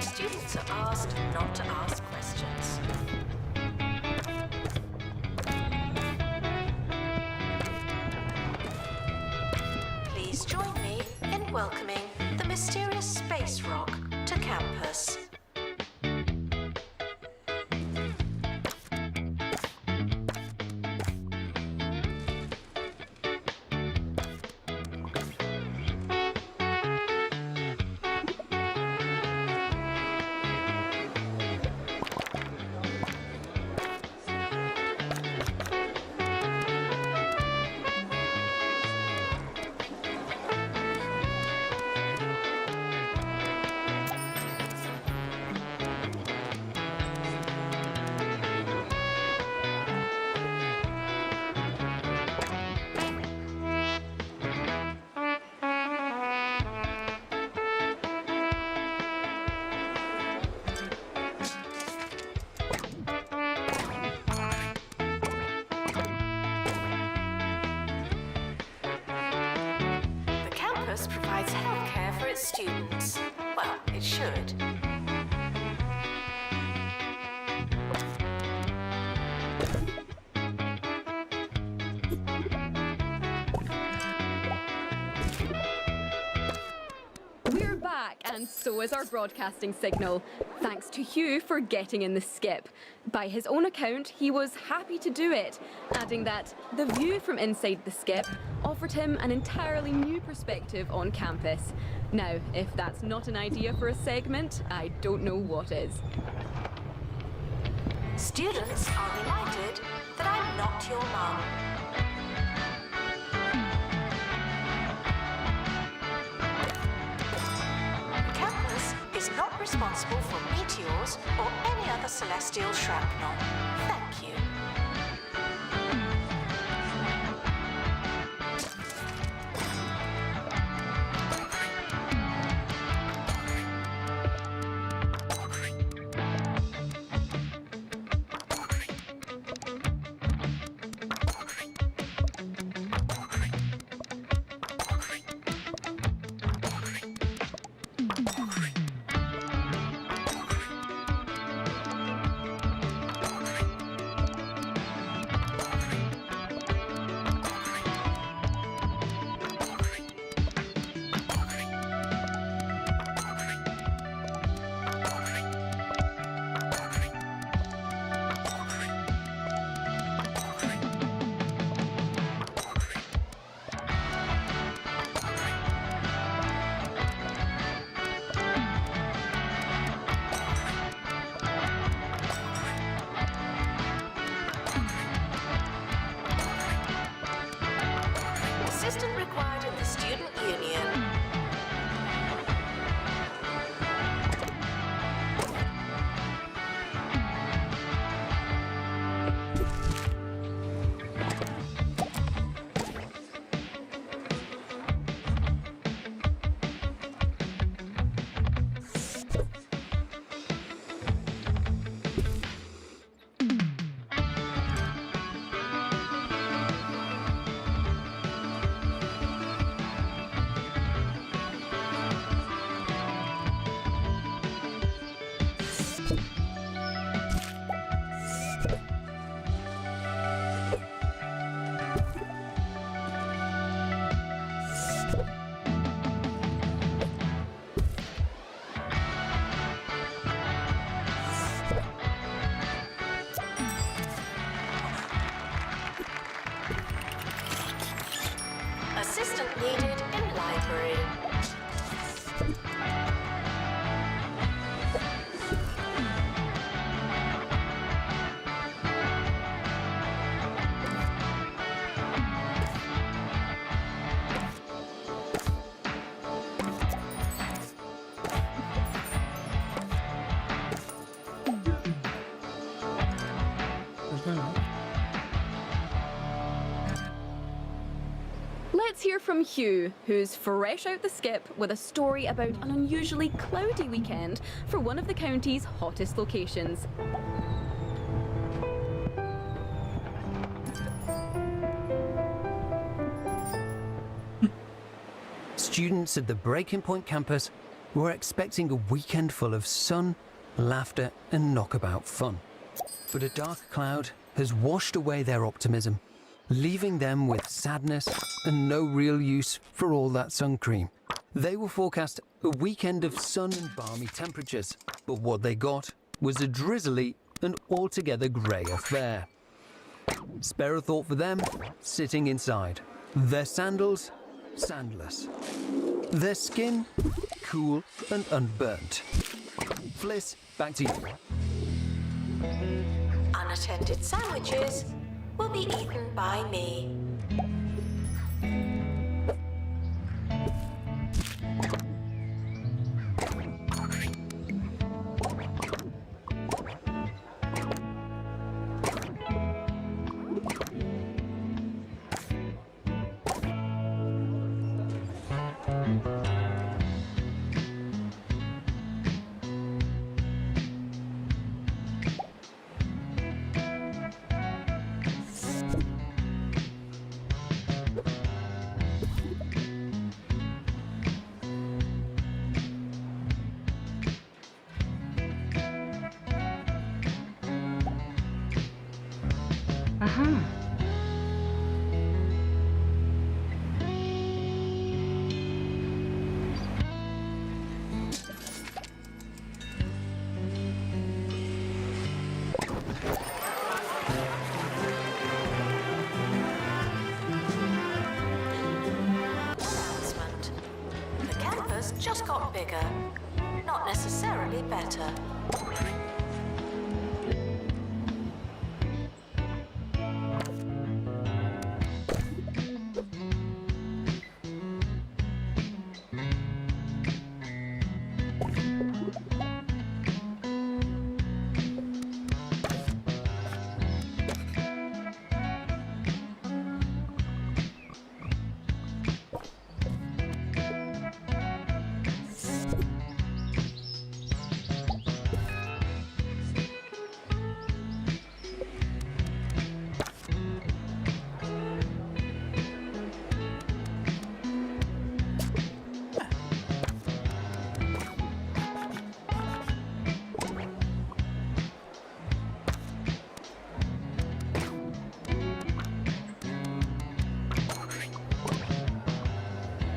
Students are asked not to ask questions. Please join me in welcoming the mysterious space rock to campus. The campus provides healthcare for its students. Well, it should. We're back, and so is our broadcasting signal. Thanks to Hugh for getting in the skip. By his own account, he was happy to do it, adding that the view from inside the skip offered him an entirely new perspective on campus. Now, if that's not an idea for a segment, I don't know what is. Students are reminded that I'm not your mum. Campus is not responsible for meteors or any other celestial shrapnel. Thank you. Assistant required in the student union. Assistant needed in library. Where's that? Let's hear from Hugh, who's fresh out the skip with a story about an unusually cloudy weekend for one of the county's hottest locations. Students at the Breaking Point campus were expecting a weekend full of sun, laughter, and knockabout fun. But a dark cloud has washed away their optimism, leaving them with sadness and no real use for all that sun cream. They were forecast a weekend of sun and balmy temperatures, but what they got was a drizzly and altogether grey affair. Spare a thought for them, sitting inside. Their sandals, sandless. Their skin, cool and unburnt. Fliss, back to you. Unattended sandwiches will be eaten by me. Announcement. The campus just got bigger, not necessarily better.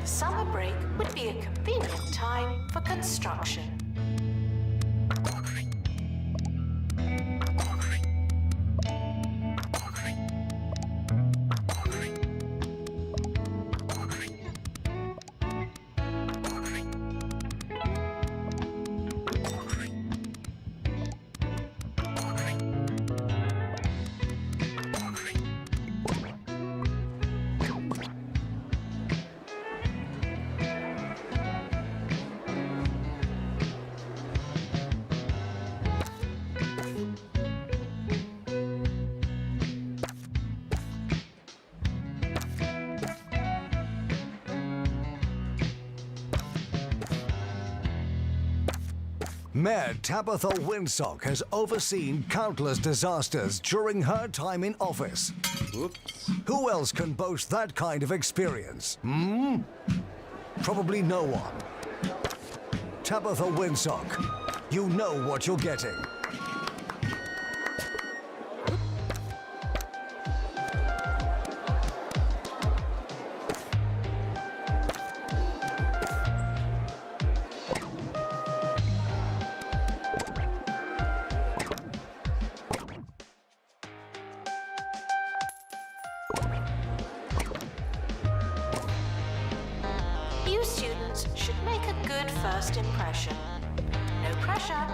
Summer break would be a convenient time for construction. Mayor Tabitha Winsock has overseen countless disasters during her time in office. Oops. Who else can boast that kind of experience? Probably no one. Tabitha Winsock, you know what you're getting. You students should make a good first impression. No pressure.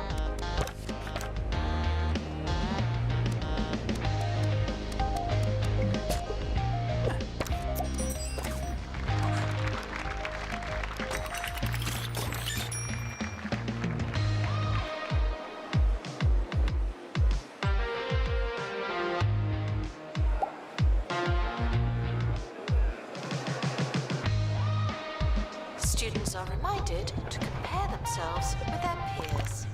Students are reminded to compare themselves with their peers.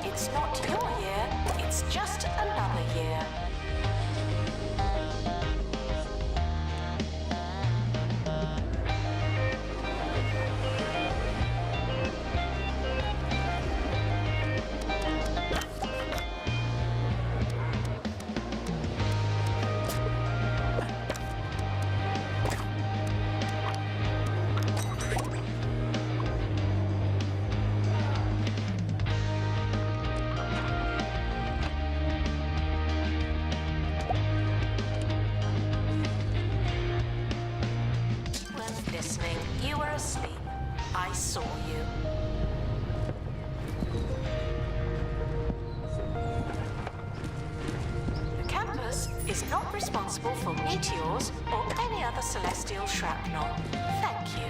It's not your year, it's just another year. Weren't listening, you were asleep. I saw you. The campus is not responsible for meteors or any other celestial shrapnel. Thank you.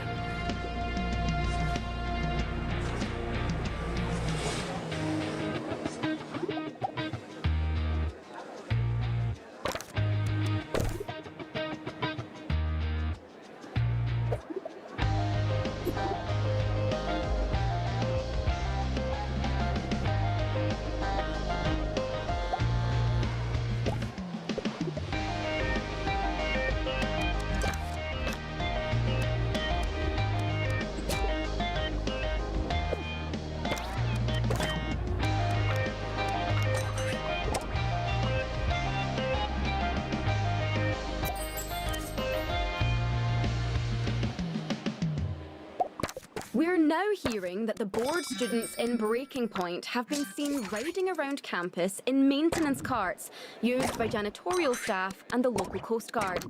We're now hearing that the bored students in Breaking Point have been seen riding around campus in maintenance carts used by janitorial staff and the local Coast Guard.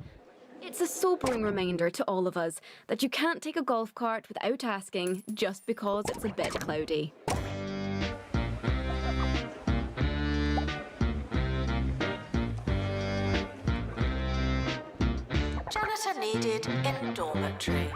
It's a sobering reminder to all of us that you can't take a golf cart without asking just because it's a bit cloudy. Janitor needed in dormitory.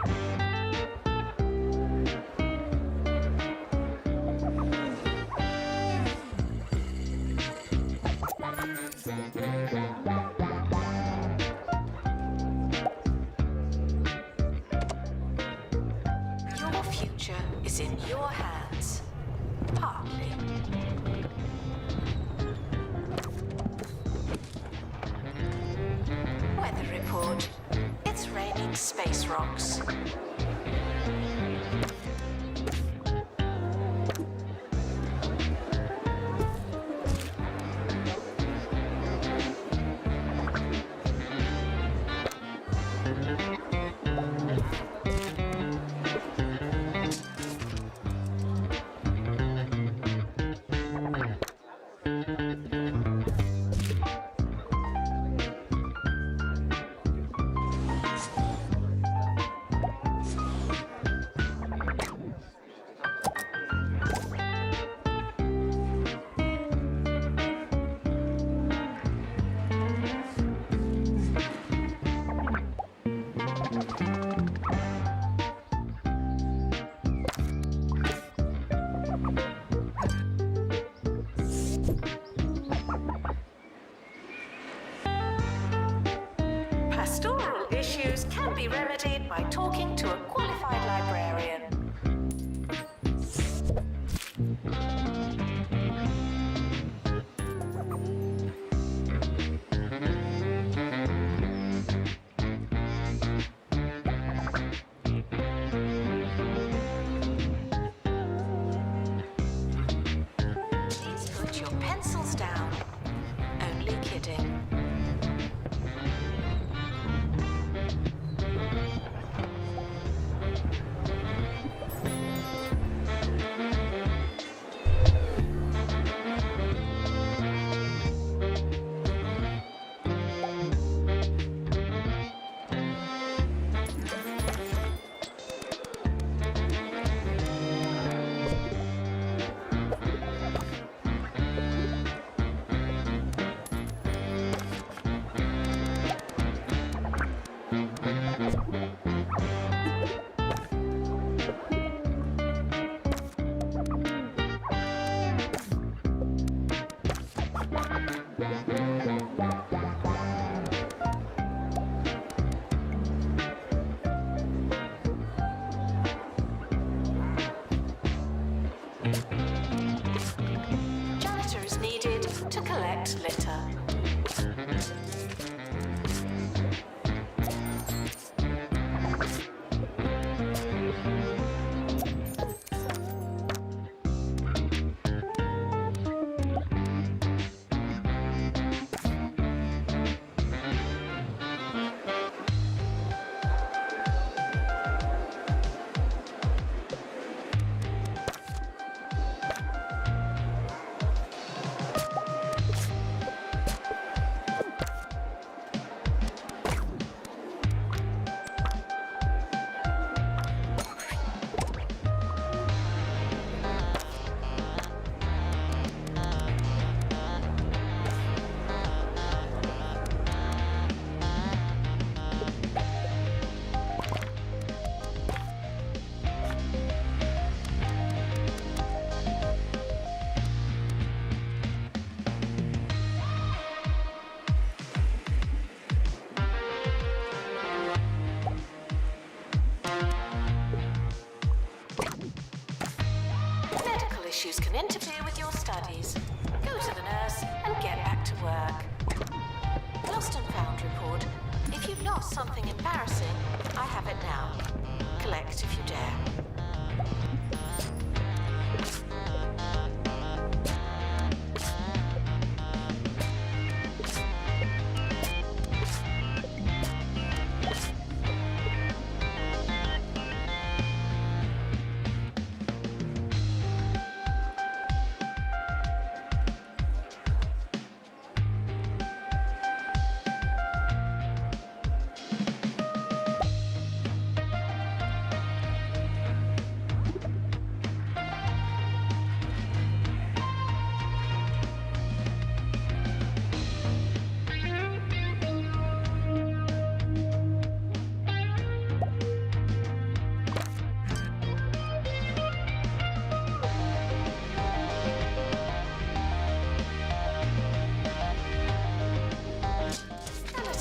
Your future is in your hands. Partly. Weather report. It's raining space rocks. Pastoral issues can be remedied by talking to a qualified librarian. Please put your pencils down. Only kidding. Janitor is needed to collect litter. Medical issues can interfere with your studies. Go to the nurse and get back to work. Lost and found report. If you've lost something embarrassing, I have it now. Collect if you dare.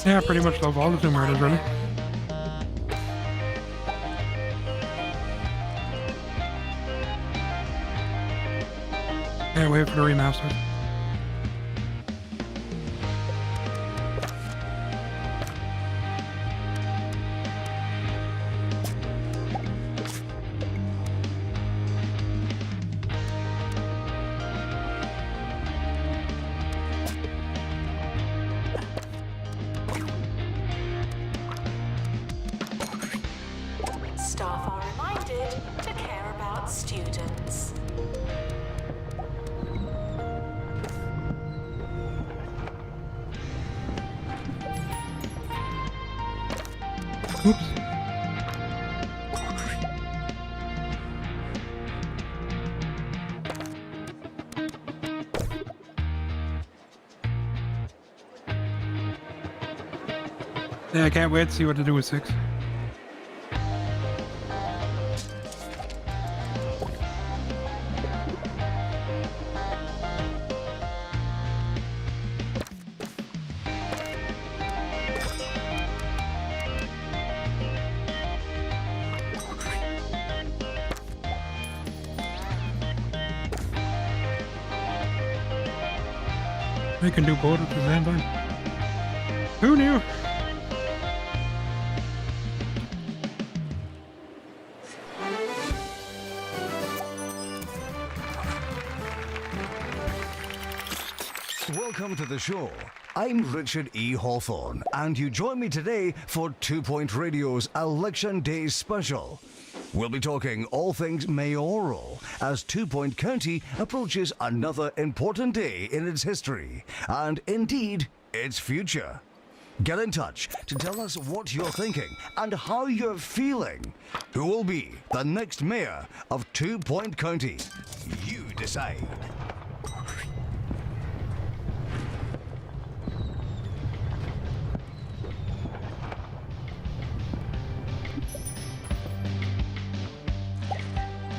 Yeah, pretty much love all the Tomb Raiders, really. Can't wait for the remaster. Staff are reminded to care about students. Oops. Yeah, I can't wait to see what to do with 6. They can do both at the same time. Who knew? Welcome to the show. I'm Richard E. Hawthorne, and you join me today for 2 Point Radio's Election Day special. We'll be talking all things mayoral as 2 Point County approaches another important day in its history, and indeed, its future. Get in touch to tell us what you're thinking and how you're feeling. Who will be the next mayor of 2 Point County? You decide.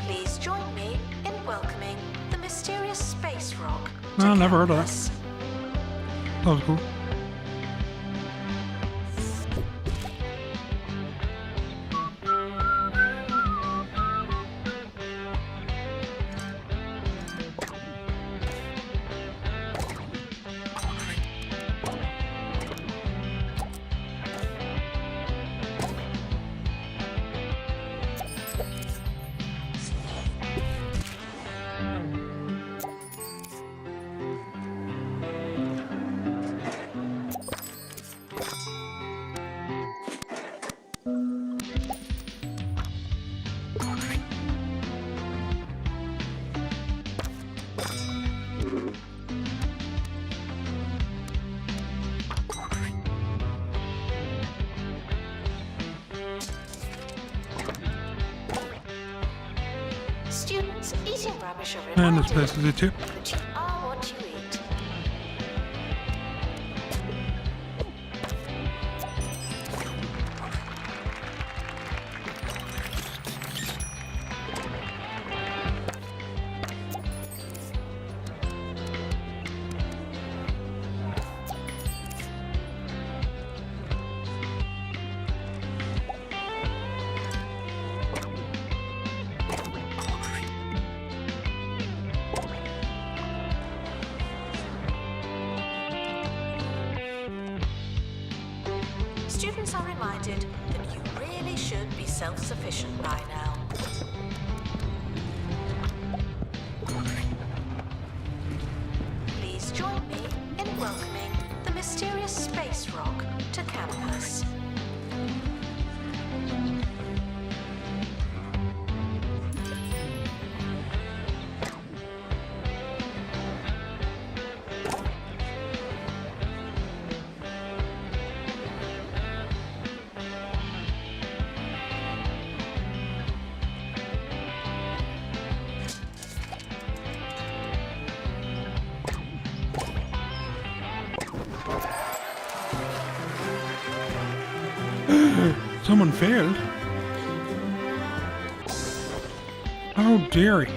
Please join me in welcoming the mysterious space rock. No, to never heard of campus. That was cool. Students eating rubbish are And this reminded place is it too. that you are what you eat. Students are reminded that you really should be self-sufficient by now. Please join me in welcoming the mysterious space rock to campus. Someone failed. How dare he?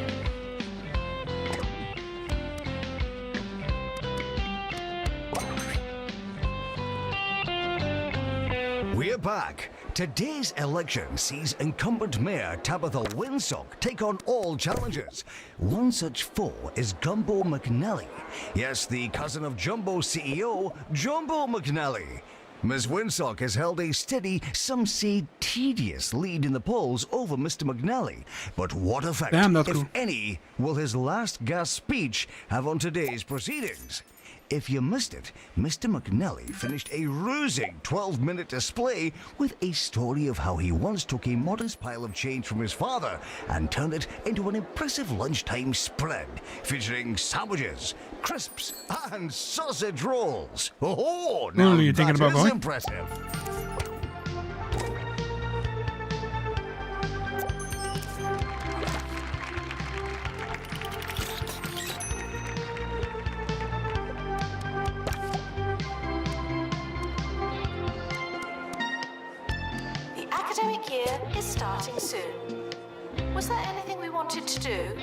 We're back. Today's election sees incumbent Mayor Tabitha Winsock take on all challenges. One such foe is Gumbo McNally. Yes, the cousin of Jumbo CEO, Jumbo McNally. Ms. Winsock has held a steady, some say tedious lead in the polls over Mr. McNally. But what effect, Damn, that's if cool. any, will his last gasp speech have on today's proceedings? If you missed it, Mr. McNally finished a rousing 12-minute display with a story of how he once took a modest pile of change from his father and turned it into an impressive lunchtime spread featuring sandwiches, crisps, and sausage rolls. Oh, now Really, you thinking that about is going? impressive. The academic year is starting soon. Was there anything we wanted to do?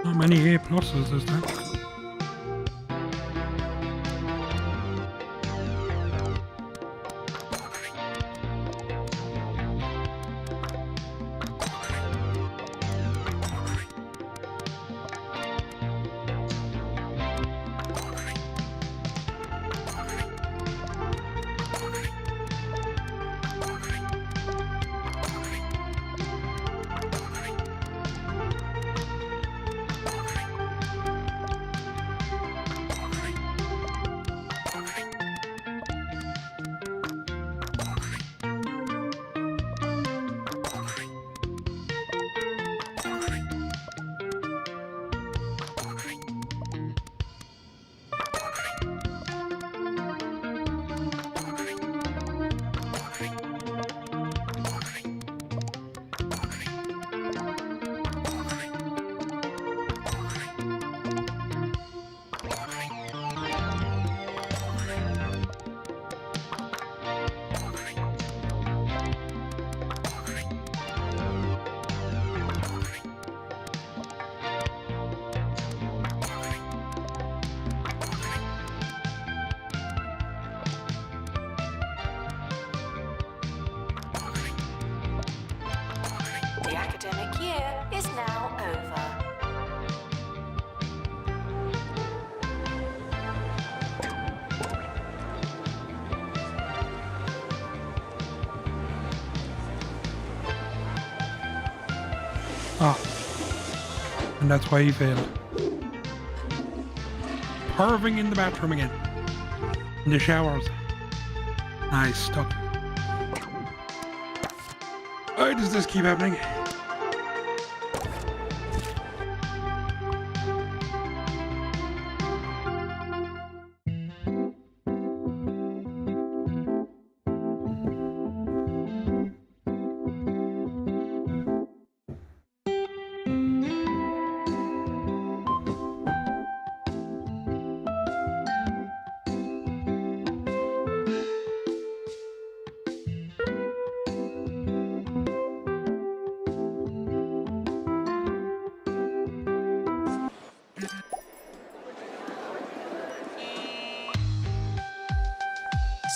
How many A pluses is there? is now over. Ah. And that's why he failed. Perving in the bathroom again. In the showers. Nice stuff. Why does this keep happening?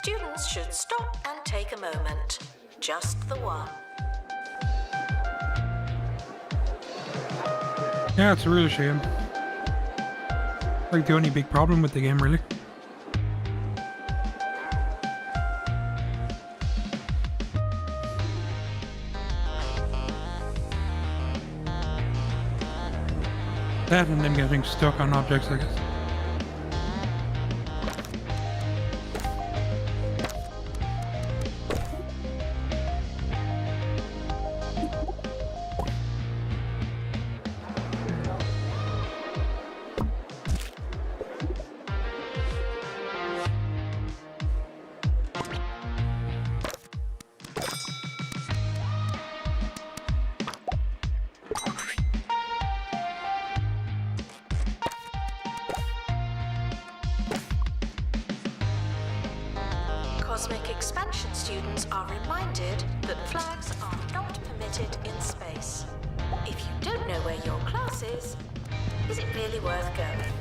Students should stop and take a moment. Just the one. Yeah, it's a real shame. Like the only big problem with the game, really. That and them getting stuck on objects, I guess. Cosmic expansion students are reminded that flags are not permitted in space. If you don't know where your class is it really worth going?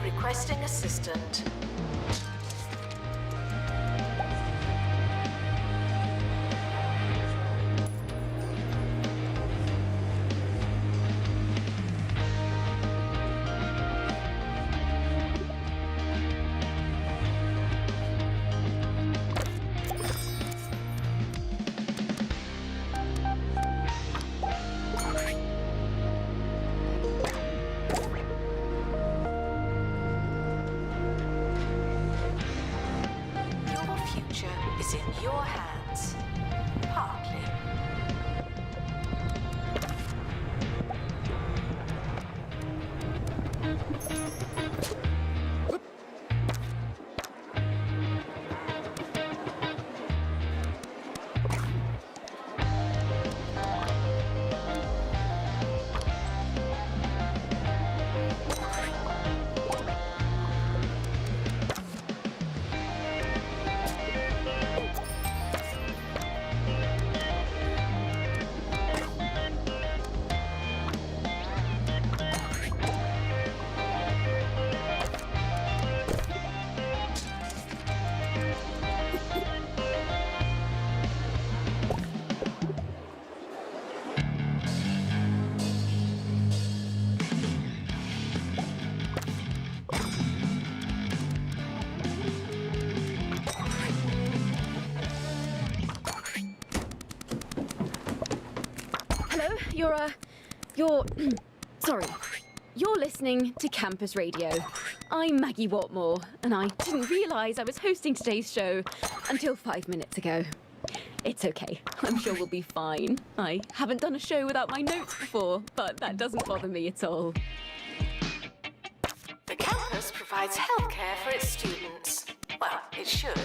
Requesting assistant. Is in your hands. Partly. You're, sorry. You're listening to Campus Radio. I'm Maggie Watmore, and I didn't realise I was hosting today's show until 5 minutes ago. It's okay. I'm sure we'll be fine. I haven't done a show without my notes before, but that doesn't bother me at all. The campus provides healthcare for its students. Well, it should.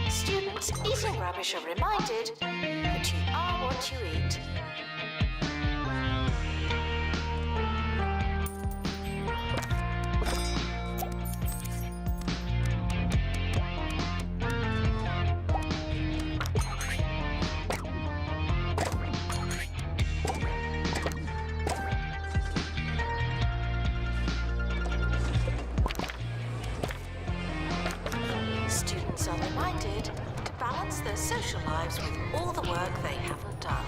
Students eating rubbish are reminded that you are what you eat. Students are reminded to balance their social lives with all the work they haven't done.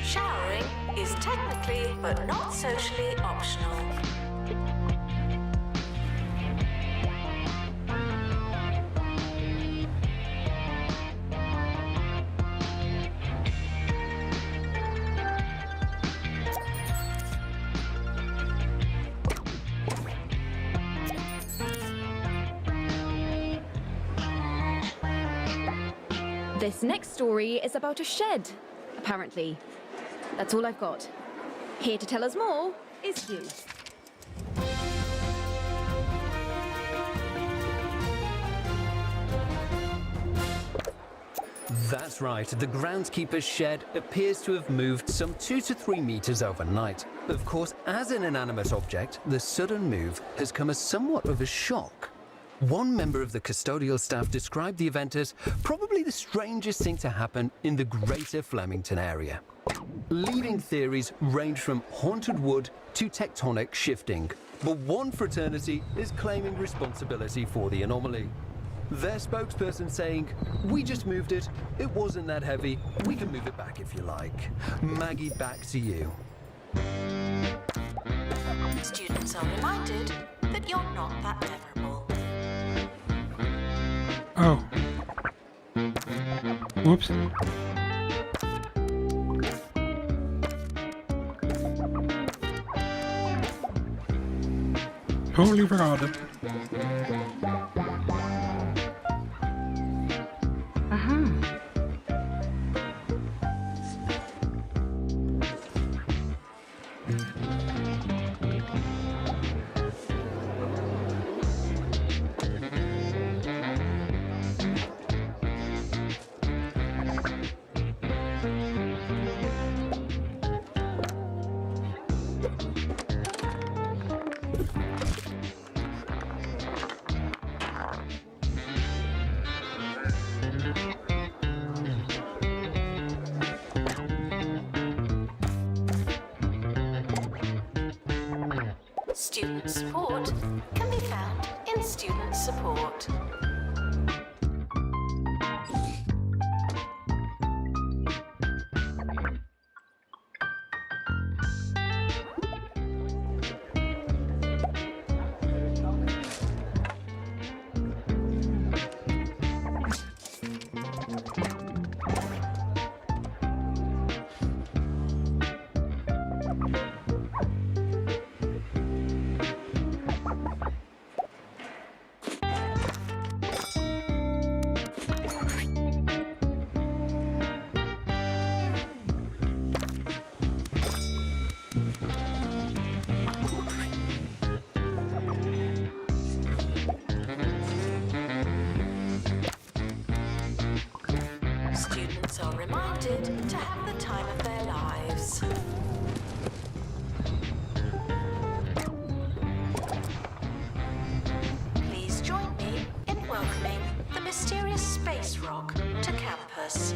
Showering is technically but not socially optional. This next story is about a shed, apparently. That's all I've got. Here to tell us more is Hugh. That's right, the groundskeeper's shed appears to have moved some 2 to 3 meters overnight. Of course, as an inanimate object, the sudden move has come as somewhat of a shock. One member of the custodial staff described the event as probably the strangest thing to happen in the greater Flemington area. Leading theories range from haunted wood to tectonic shifting, but one fraternity is claiming responsibility for the anomaly. Their spokesperson saying, "We just moved it. It wasn't that heavy. We can move it back if you like." Maggie, back to you. Students are reminded that you're not that memorable. Oh. Whoops. Totally forgot it. Student support can be found in student support. Students are reminded to have the time of their lives. Please join me in welcoming the mysterious space rock to campus.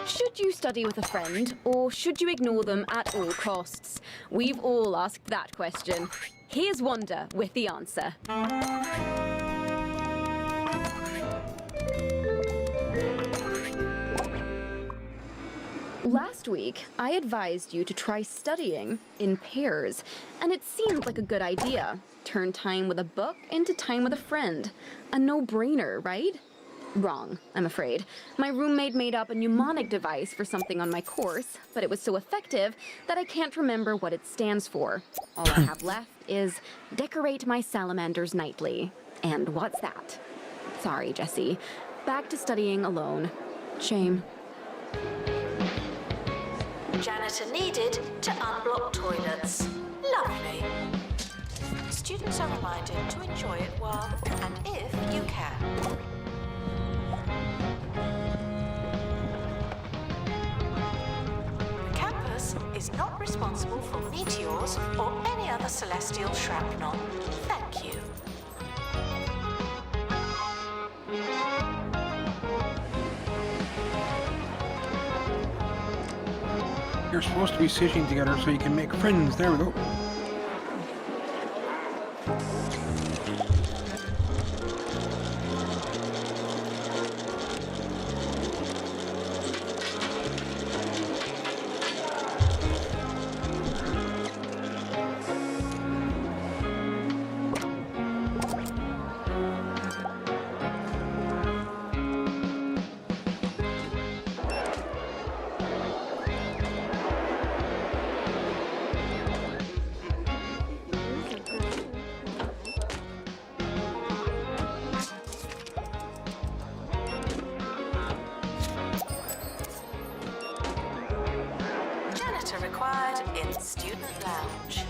Should you study with a friend, or should you ignore them at all costs? We've all asked that question. Here's Wanda with the answer. Last week, I advised you to try studying in pairs, and it seemed like a good idea. Turn time with a book into time with a friend. A no-brainer, right? Wrong, I'm afraid. My roommate made up a mnemonic device for something on my course, but it was so effective that I can't remember what it stands for. All I have left is decorate my salamanders nightly. And what's that? Sorry, Jessie. Back to studying alone. Shame. Janitor needed to unblock toilets. Lovely. Students are reminded to enjoy it while and if you can. The campus is not responsible for meteors or any other celestial shrapnel. Thank you. You're supposed to be sitting together so you can make friends. There we go. Required in student lounge.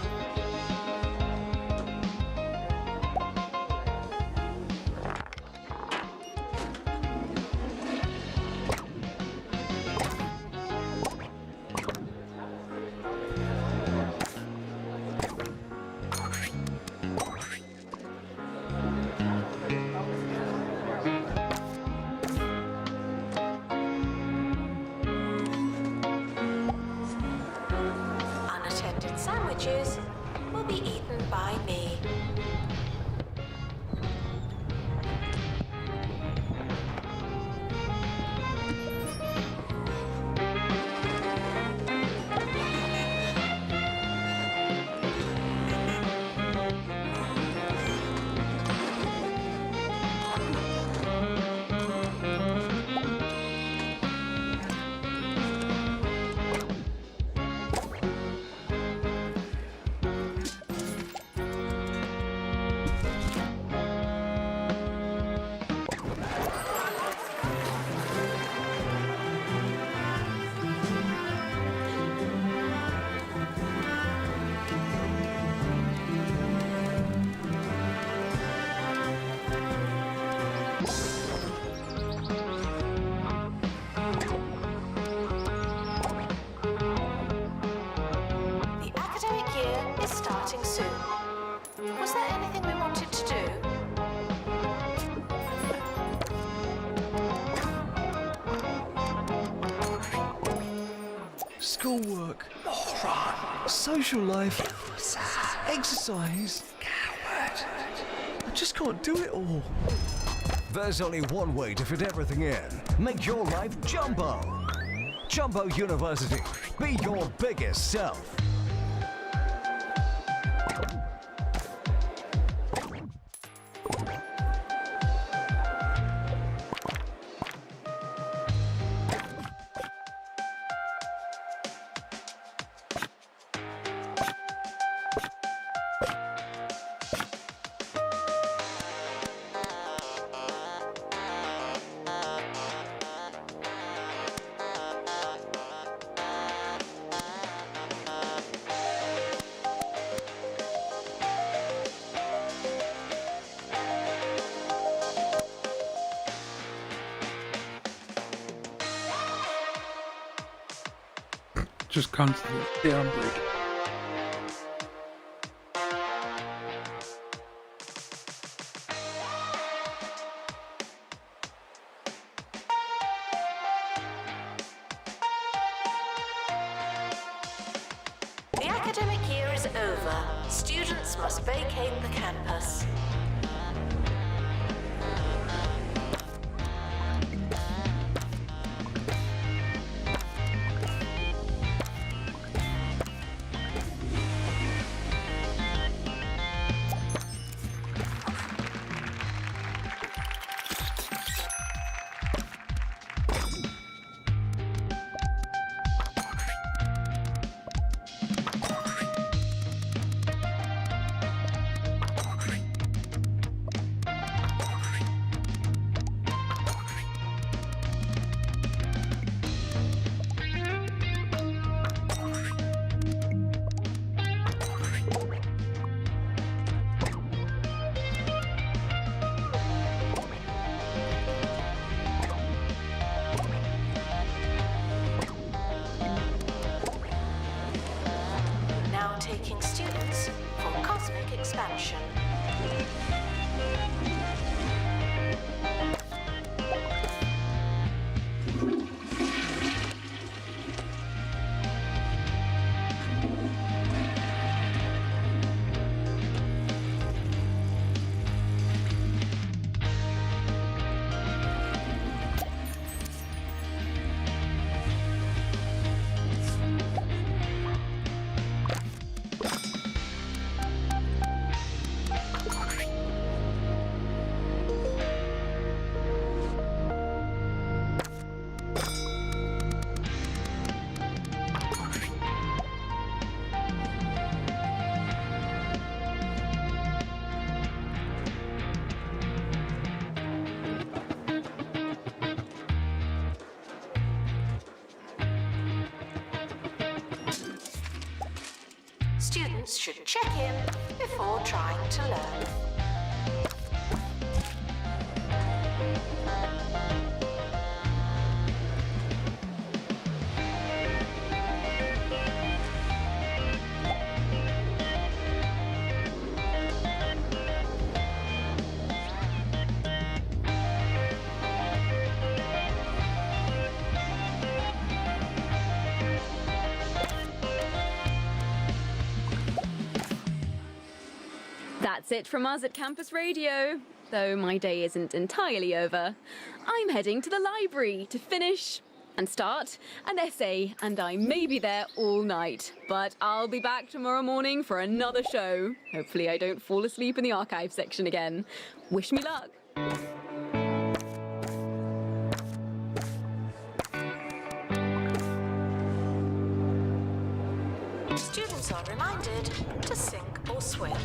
Sandwiches will be eaten by me. starting soon. Was there anything we wanted to do? Schoolwork, social life, exercise. I just can't do it all. There's only one way to fit everything in. Make your life Jumbo. Jumbo University. Be your biggest self. Just constantly stay on break. The academic year is over. Students must vacate the campus. Now taking students for cosmic expansion. Students should check in before trying to learn. That's it from us at Campus Radio, though my day isn't entirely over. I'm heading to the library to finish and start an essay, and I may be there all night. But I'll be back tomorrow morning for another show. Hopefully I don't fall asleep in the archive section again. Wish me luck. Students are reminded to sink or swim.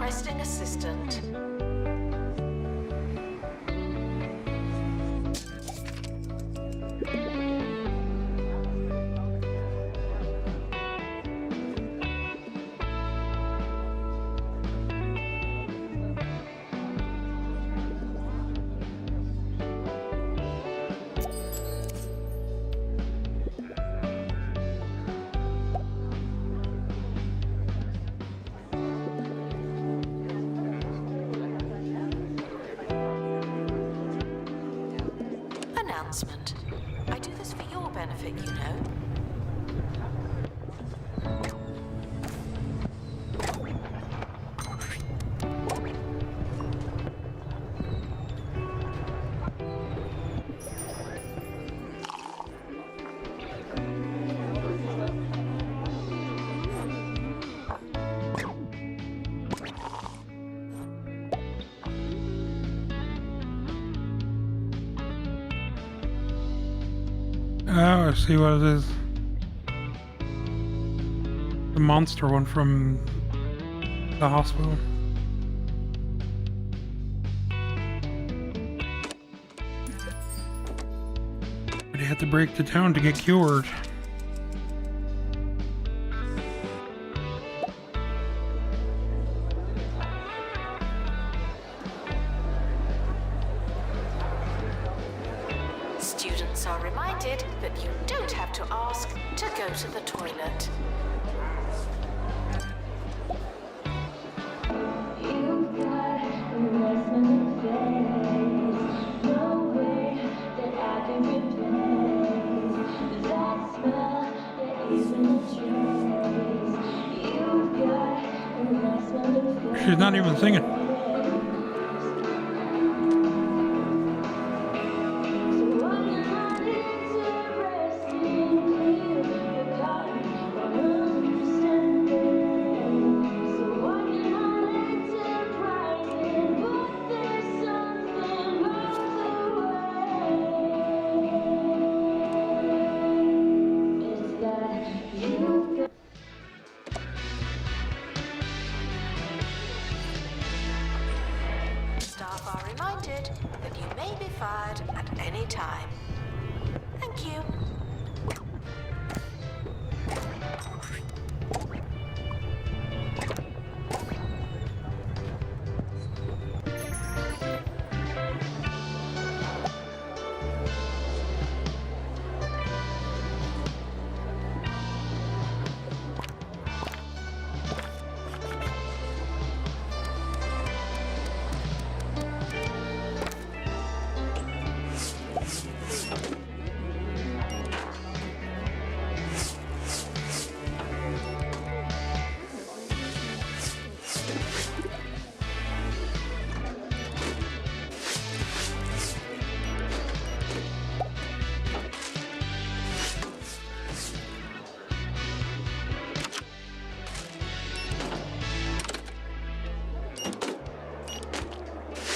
Requesting assistant. Announcement. I do this for your benefit, you know. Oh, I see what it is. The monster one from the hospital. But he had to break the town to get cured. Students are reminded that you don't have to ask to go to the toilet. She's not even singing. Staff are reminded that you may be fired at any time. Thank you.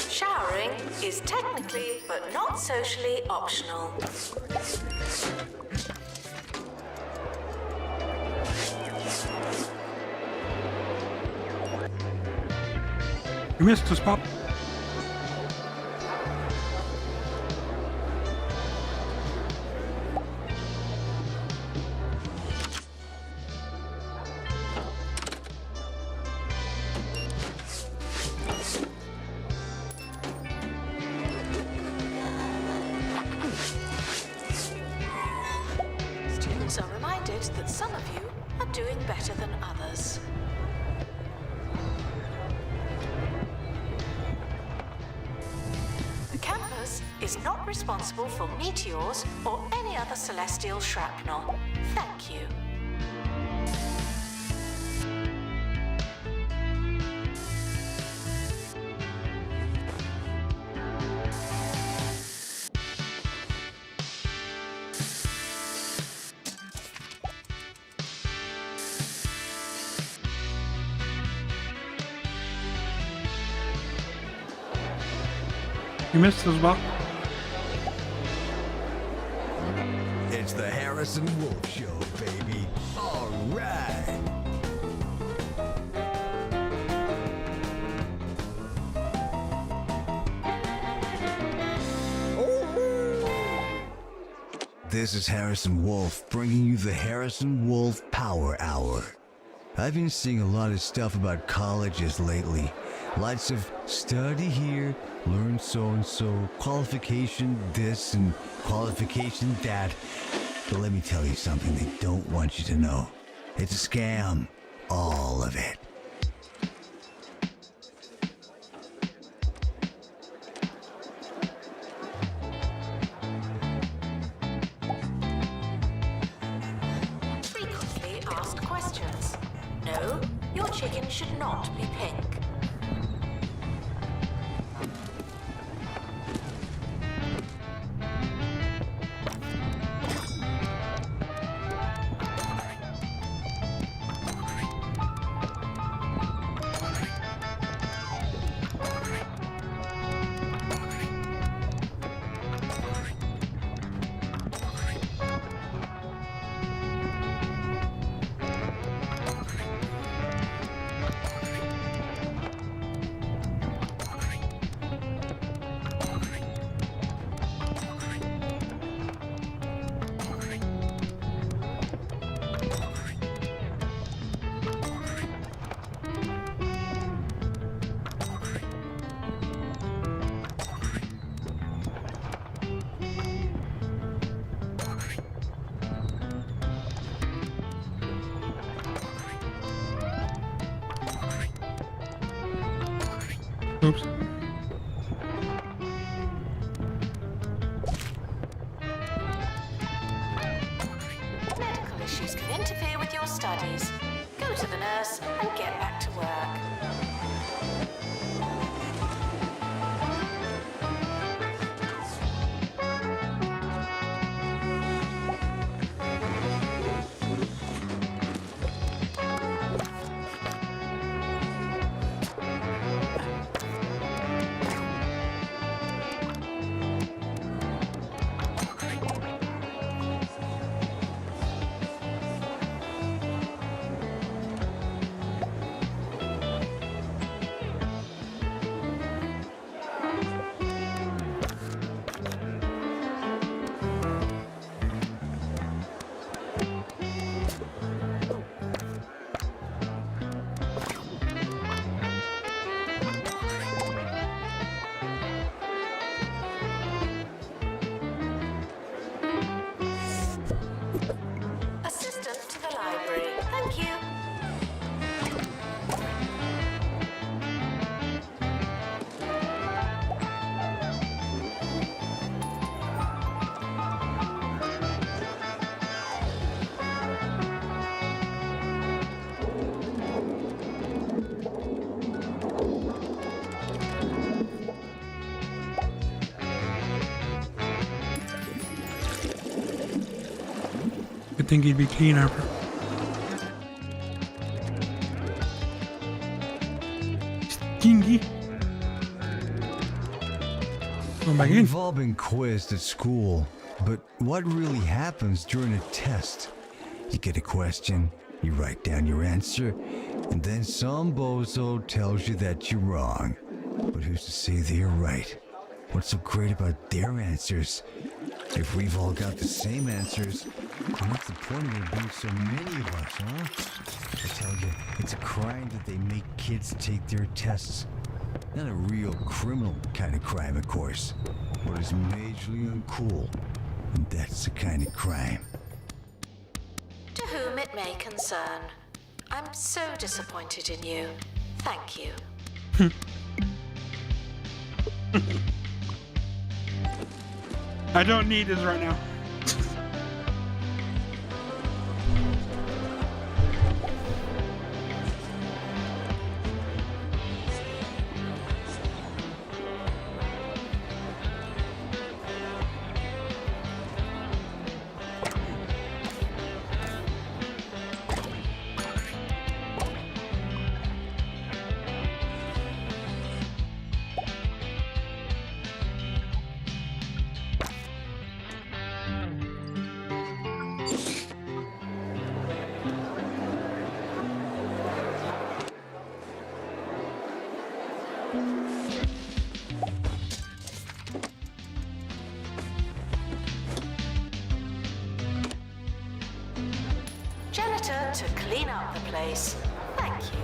Showering is technically but not socially optional. You missed the spot. Students are reminded that some of you are doing better than others. The campus is not responsible for meteors or any other celestial shrapnel. Thank you. You missed the spot. It's the Harrison Wolf Show, baby. All right. This is Harrison Wolf bringing you the Harrison Wolf Power Hour. I've been seeing a lot of stuff about colleges lately. Lots of study here, learn so-and-so, qualification this and qualification that. But let me tell you something they don't want you to know. It's a scam. All of it. Frequently asked questions. No, your chicken should not be pink. Oops. Medical issues can interfere with your studies. Go to the nurse and get back to work. Assistant to the library. Thank you. You'd think he'd be keen after. Stinky. Going back in. We've all been quizzed at school, but what really happens during a test? You get a question, you write down your answer, and then some bozo tells you that you're wrong. But who's to say they're right? What's so great about their answers? If we've all got the same answers, then what's the point of there being so many of us, huh? I tell you, it's a crime that they make kids take their tests. Not a real criminal kind of crime, of course, but it's majorly uncool. And that's the kind of crime. To whom it may concern. I'm so disappointed in you. Thank you. I don't need this right now. clean up the place. Thank you.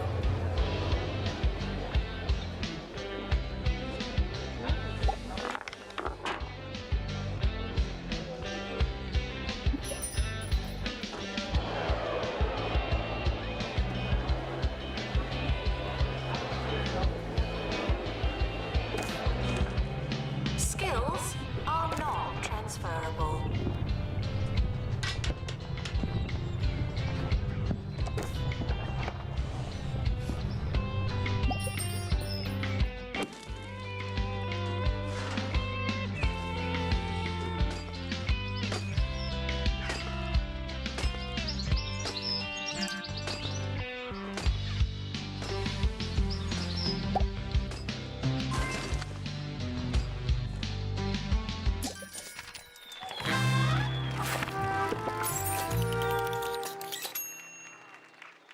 Skills are not transferable.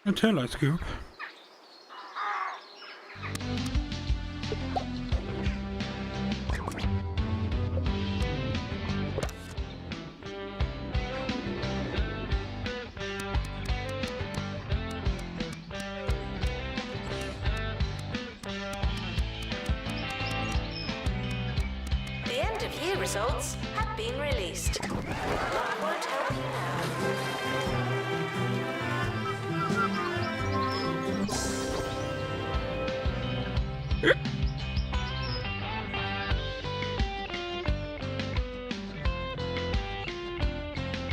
A telescope. The end of year results have been released. That won't help you now.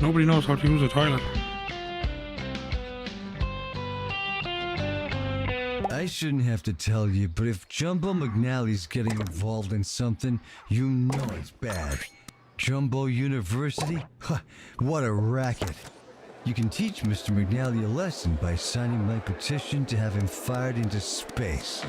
Nobody knows how to use a toilet. I shouldn't have to tell you, but if Jumbo McNally's getting involved in something, you know it's bad. Jumbo University? Huh, what a racket. You can teach Mr. McNally a lesson by signing my petition to have him fired into space.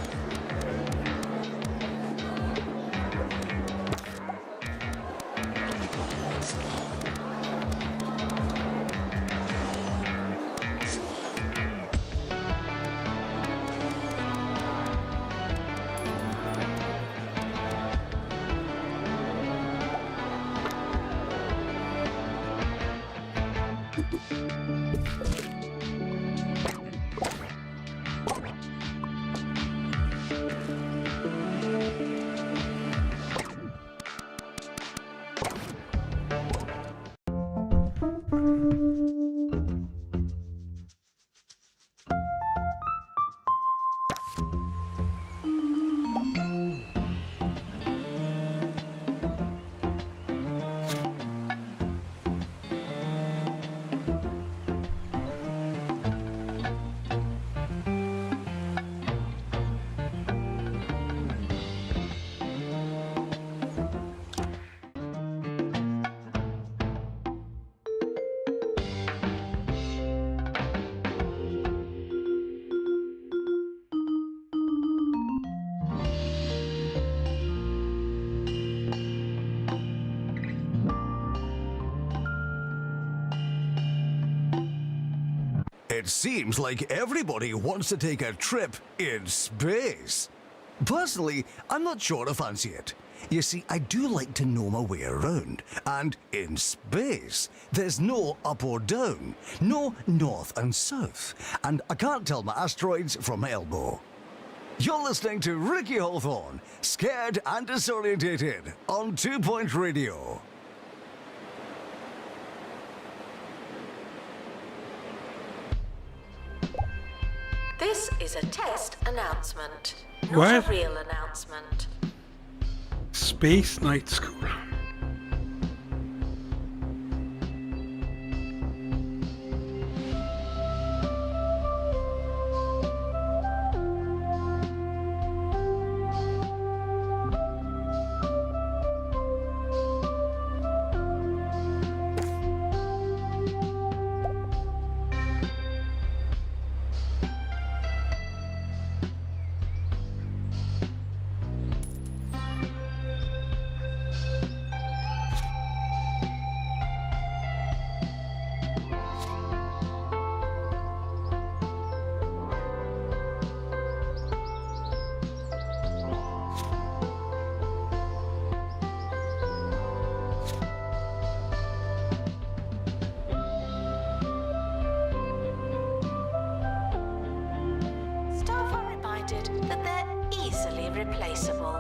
It seems like everybody wants to take a trip in space. Personally, I'm not sure I fancy it. You see, I do like to know my way around, and in space, there's no up or down, no north and south, and I can't tell my asteroids from my elbow. You're listening to Ricky Hawthorne, Scared and Disorientated, on 2 Point Radio. This is a test announcement, not What? a real announcement. Space Night School. irreplaceable.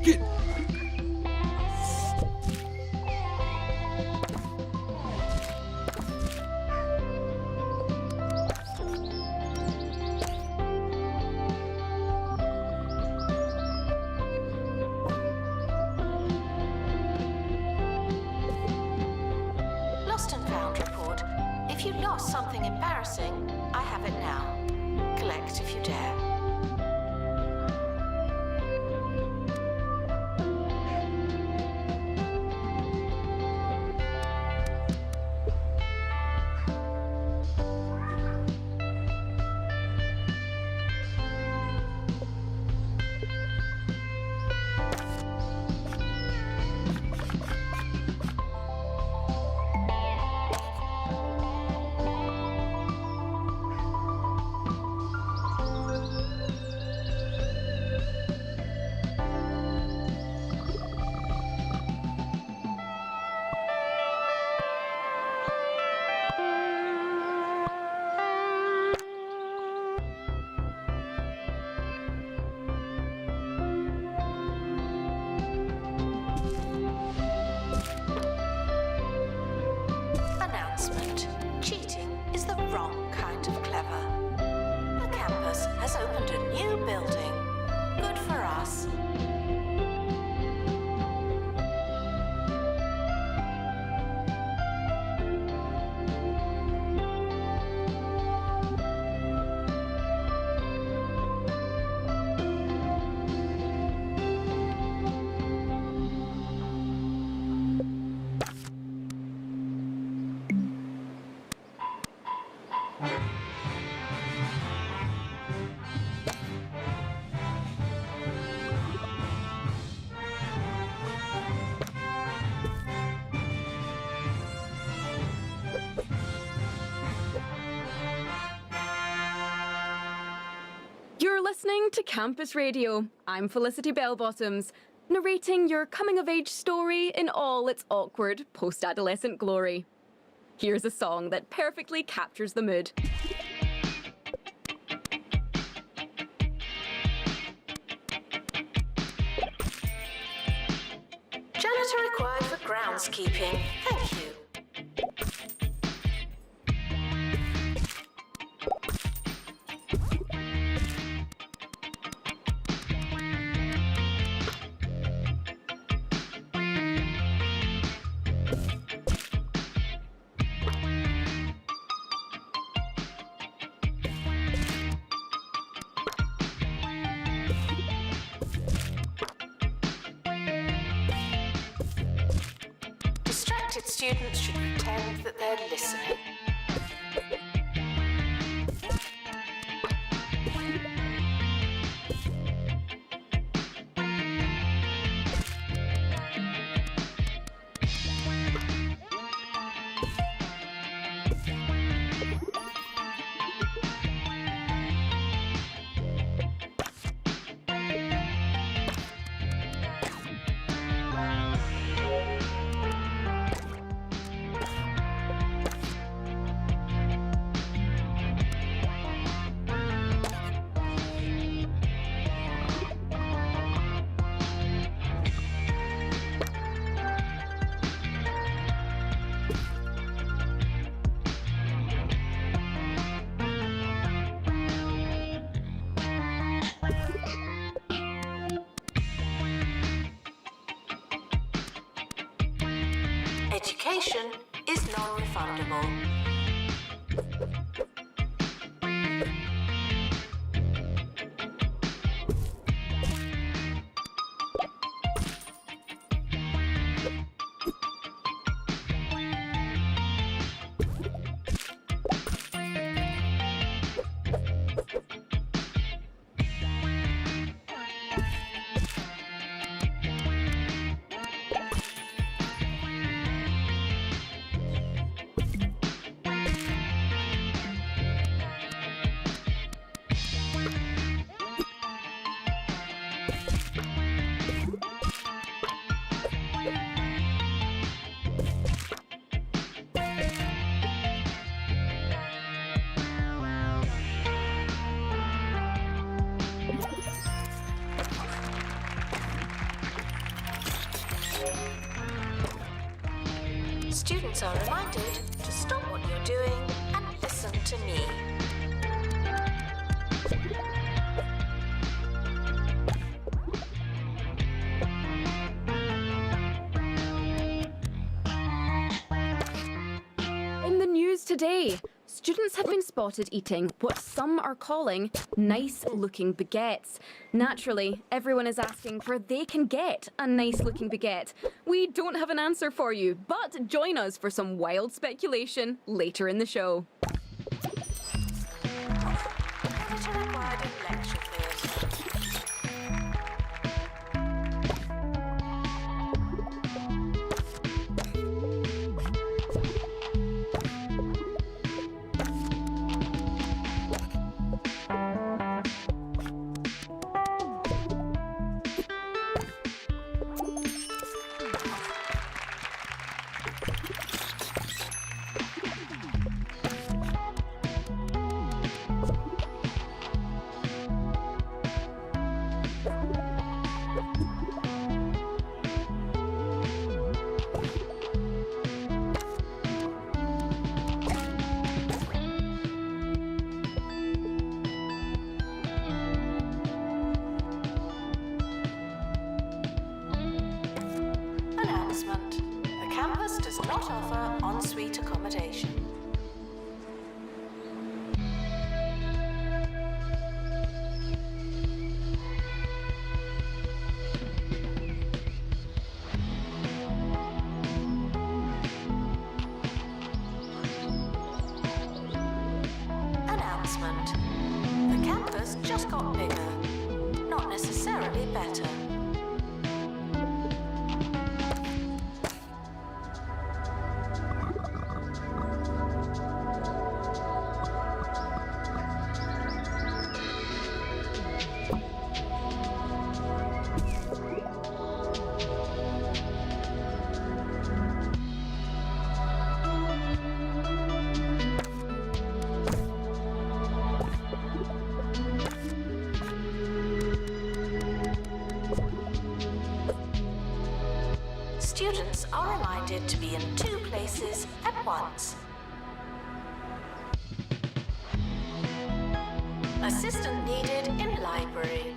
Get. Lost and found report. If you lost something embarrassing, I have it now. Collect if you dare. Announcement. Cheating is the wrong kind of clever. The campus has opened a new building. Good for us. You're listening to Campus Radio. I'm Felicity Bellbottoms, narrating your coming-of-age story in all its awkward post-adolescent glory. Here's a song that perfectly captures the mood. Janitor required for groundskeeping. Thank you. Distracted students should pretend that they're listening. Education is non-refundable. Students are reminded to stop what you're doing and listen to me. In the news today, students have been spotted eating what some are calling nice-looking baguettes. Naturally, everyone is asking where they can get a nice-looking baguette. We don't have an answer for you, but join us for some wild speculation later in the show. Furniture required in lecture theatre. Announcement. The campus does not offer en-suite accommodation. Announcement. The campus just got bigger, not necessarily better. Students are reminded to be in two places at once. Assistant needed in library.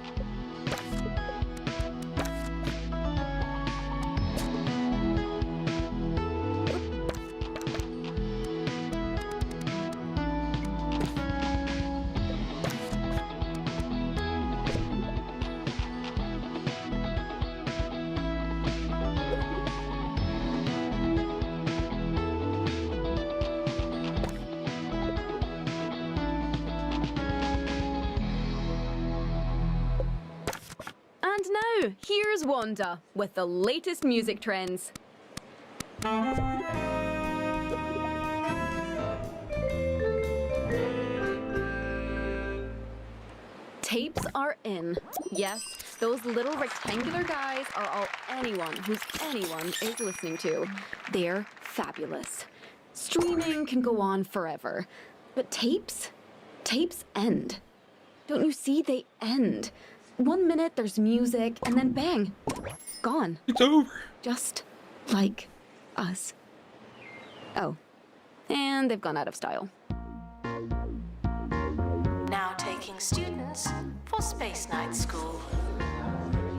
And now, here's Wanda with the latest music trends. Tapes are in. Yes, those little rectangular guys are all anyone is listening to. They're fabulous. Streaming can go on forever, but tapes end. Don't you see? They end. 1 minute there's music, and then bang, gone. It's over. Just like us. Oh, and they've gone out of style. Now taking students for Space Night School.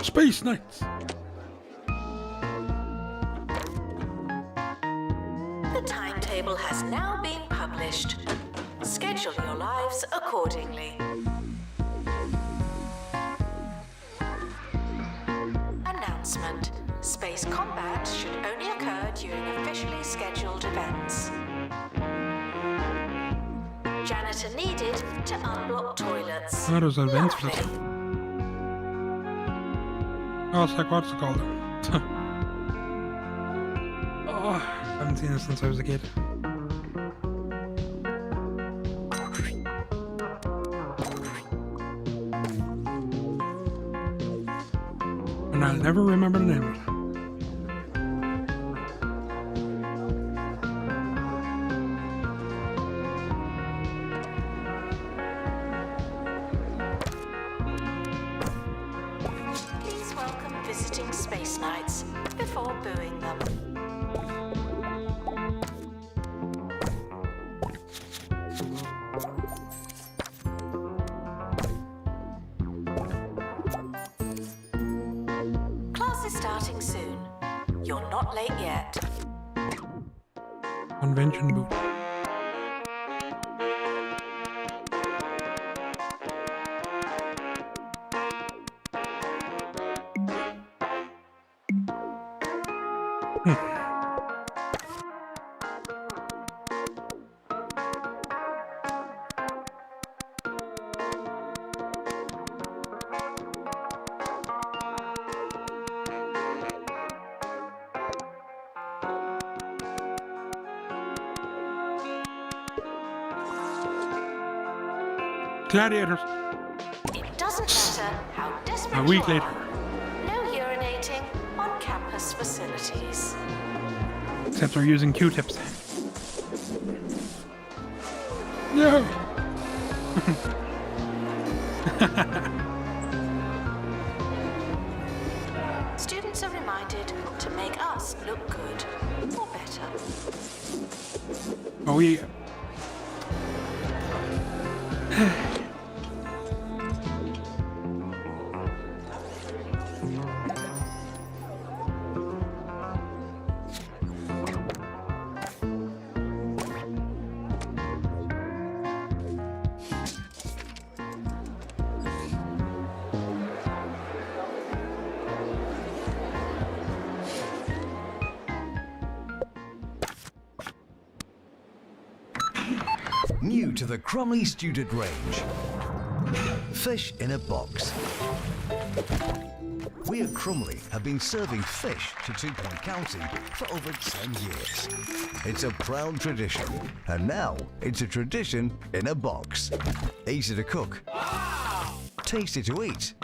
Space Nights. The timetable has now been published. Schedule your lives accordingly. Announcement. Space combat should only occur during officially scheduled events. Janitor needed to unblock toilets. Oh, there's events for Lovely. this. Oh, it's like, what's it called? Oh, I haven't seen this since I was a kid. And I'll never remember the name of it. Please welcome visiting Space Nights before booing them. Class is starting soon. You're not late yet. Convention booth. Gladiators. It doesn't matter how desperate A week you later. are. No urinating on campus facilities. Except we're using Q-tips. No! Students are reminded to make us look good or better. Oh yeah. New to the Crumley student range. Fish in a box. We at Crumley have been serving fish to 2 Point County for over 10 years. It's a proud tradition, and now it's a tradition in a box. Easy to cook. Tasty to eat.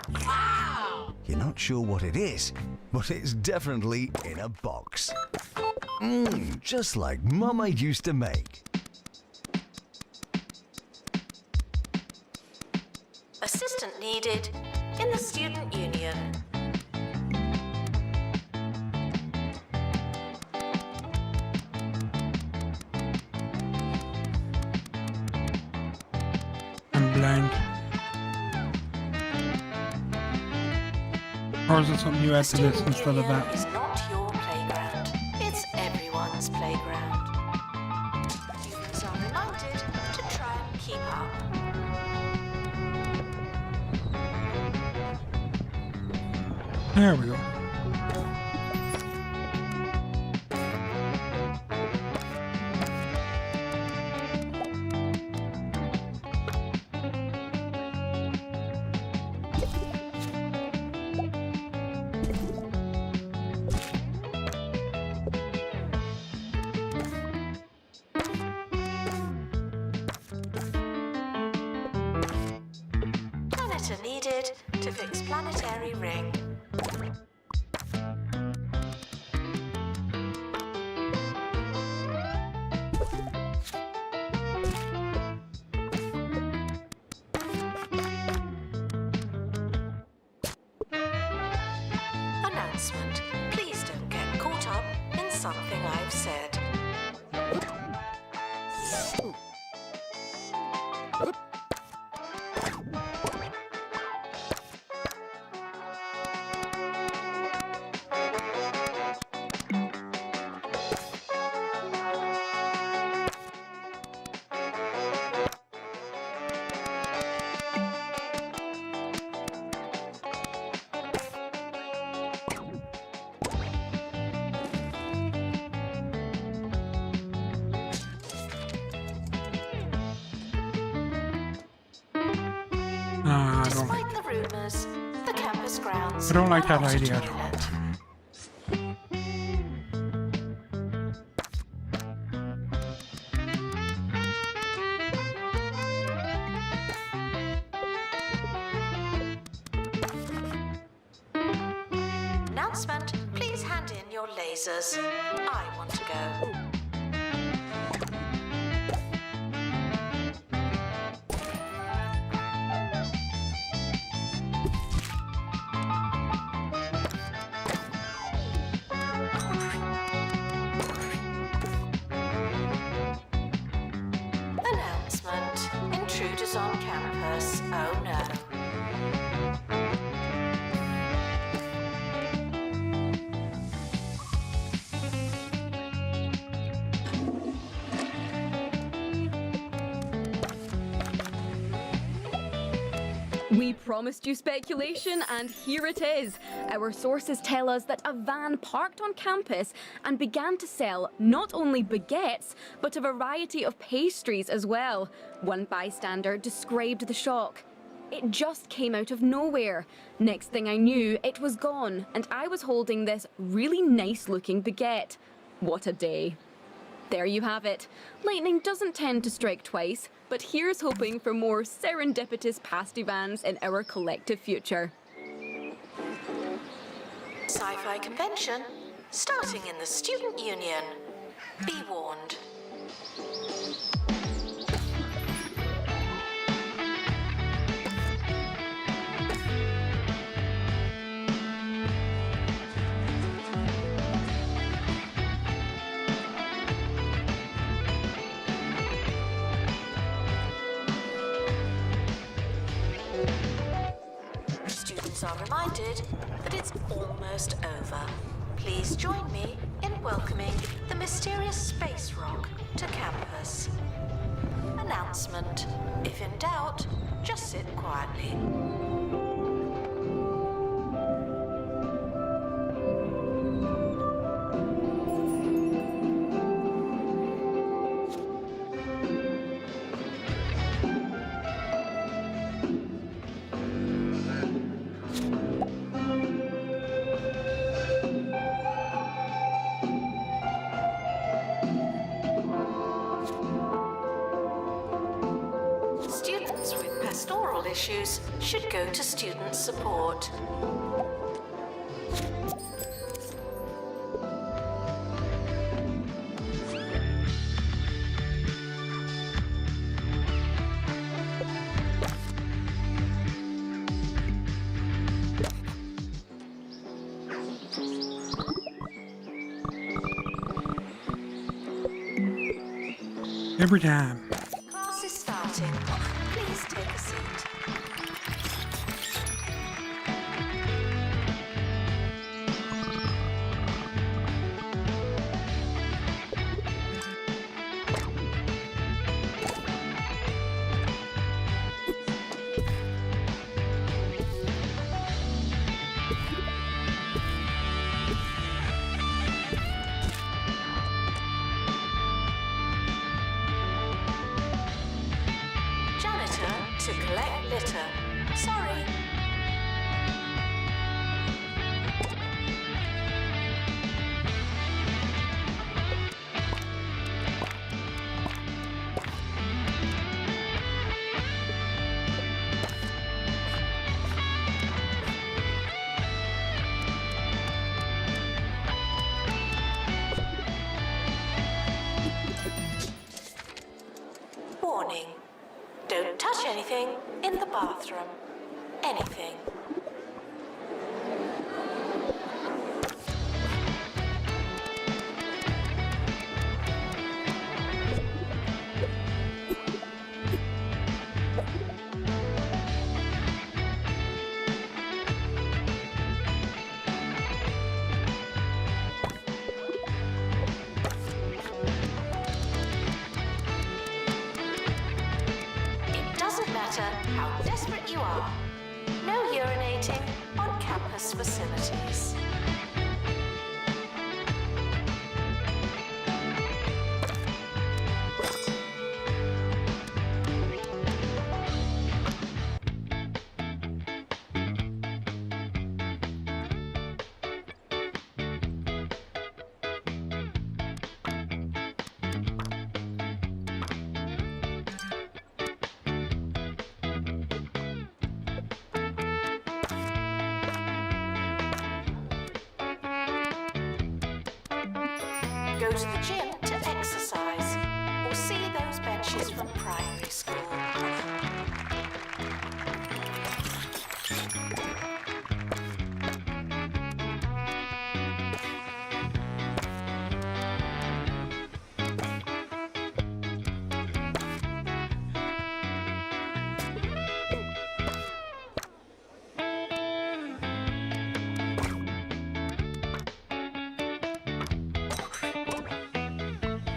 You're not sure what it is, but it's definitely in a box. Just like Mama used to make. Assistant needed in the student union. I'm blind. Or is it something you add to this Student instead of union that? is not your playground. It's everyone's playground. Students are reminded to try and keep up. There we go. Planets are needed to fix planetary ring. Announcement. Please don't get caught up in something I've said. I don't Despite like. the rumors, the campus grounds I don't like are that not a idea at all. toilet. Announcement, please hand in your lasers. I want to go. We promised you speculation, and here it is. Our sources tell us that a van parked on campus and began to sell not only baguettes, but a variety of pastries as well. One bystander described the shock. It just came out of nowhere. Next thing I knew, it was gone, and I was holding this really nice-looking baguette. What a day. There you have it. Lightning doesn't tend to strike twice, but here's hoping for more serendipitous pasty vans in our collective future. Sci-fi convention, starting in the Student Union. Be warned. Are reminded that it's almost over. Please join me in welcoming the mysterious space rock to campus. Announcement. If in doubt, just sit quietly. Students with pastoral issues should go to student support. Every time. Class is starting. Please take a seat. Janitor to collect litter. Sorry. Warning. Don't touch anything in the bathroom. Anything. It doesn't matter how desperate you are. No urinating on campus facilities. Go to the gym to exercise, or see those benches from primary school.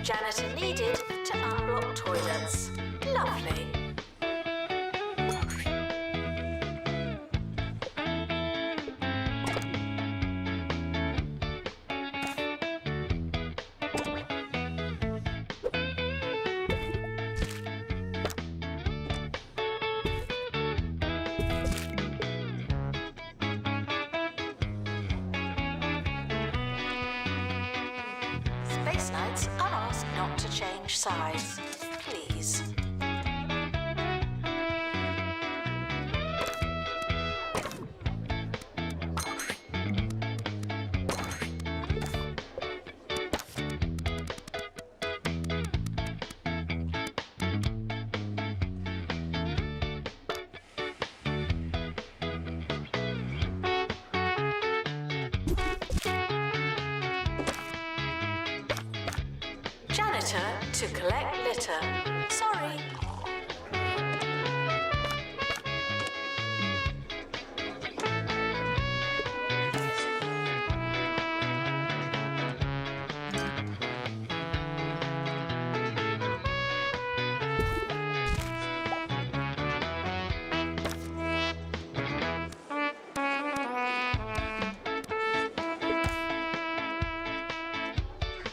Janitor needed to unblock toilets. Lovely. change size, please. Janitor to collect litter. Sorry.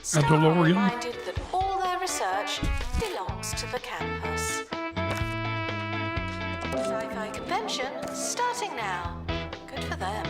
Staff are DeLorean. reminded that all their research belongs to the campus. Sci-fi convention starting now. Good for them.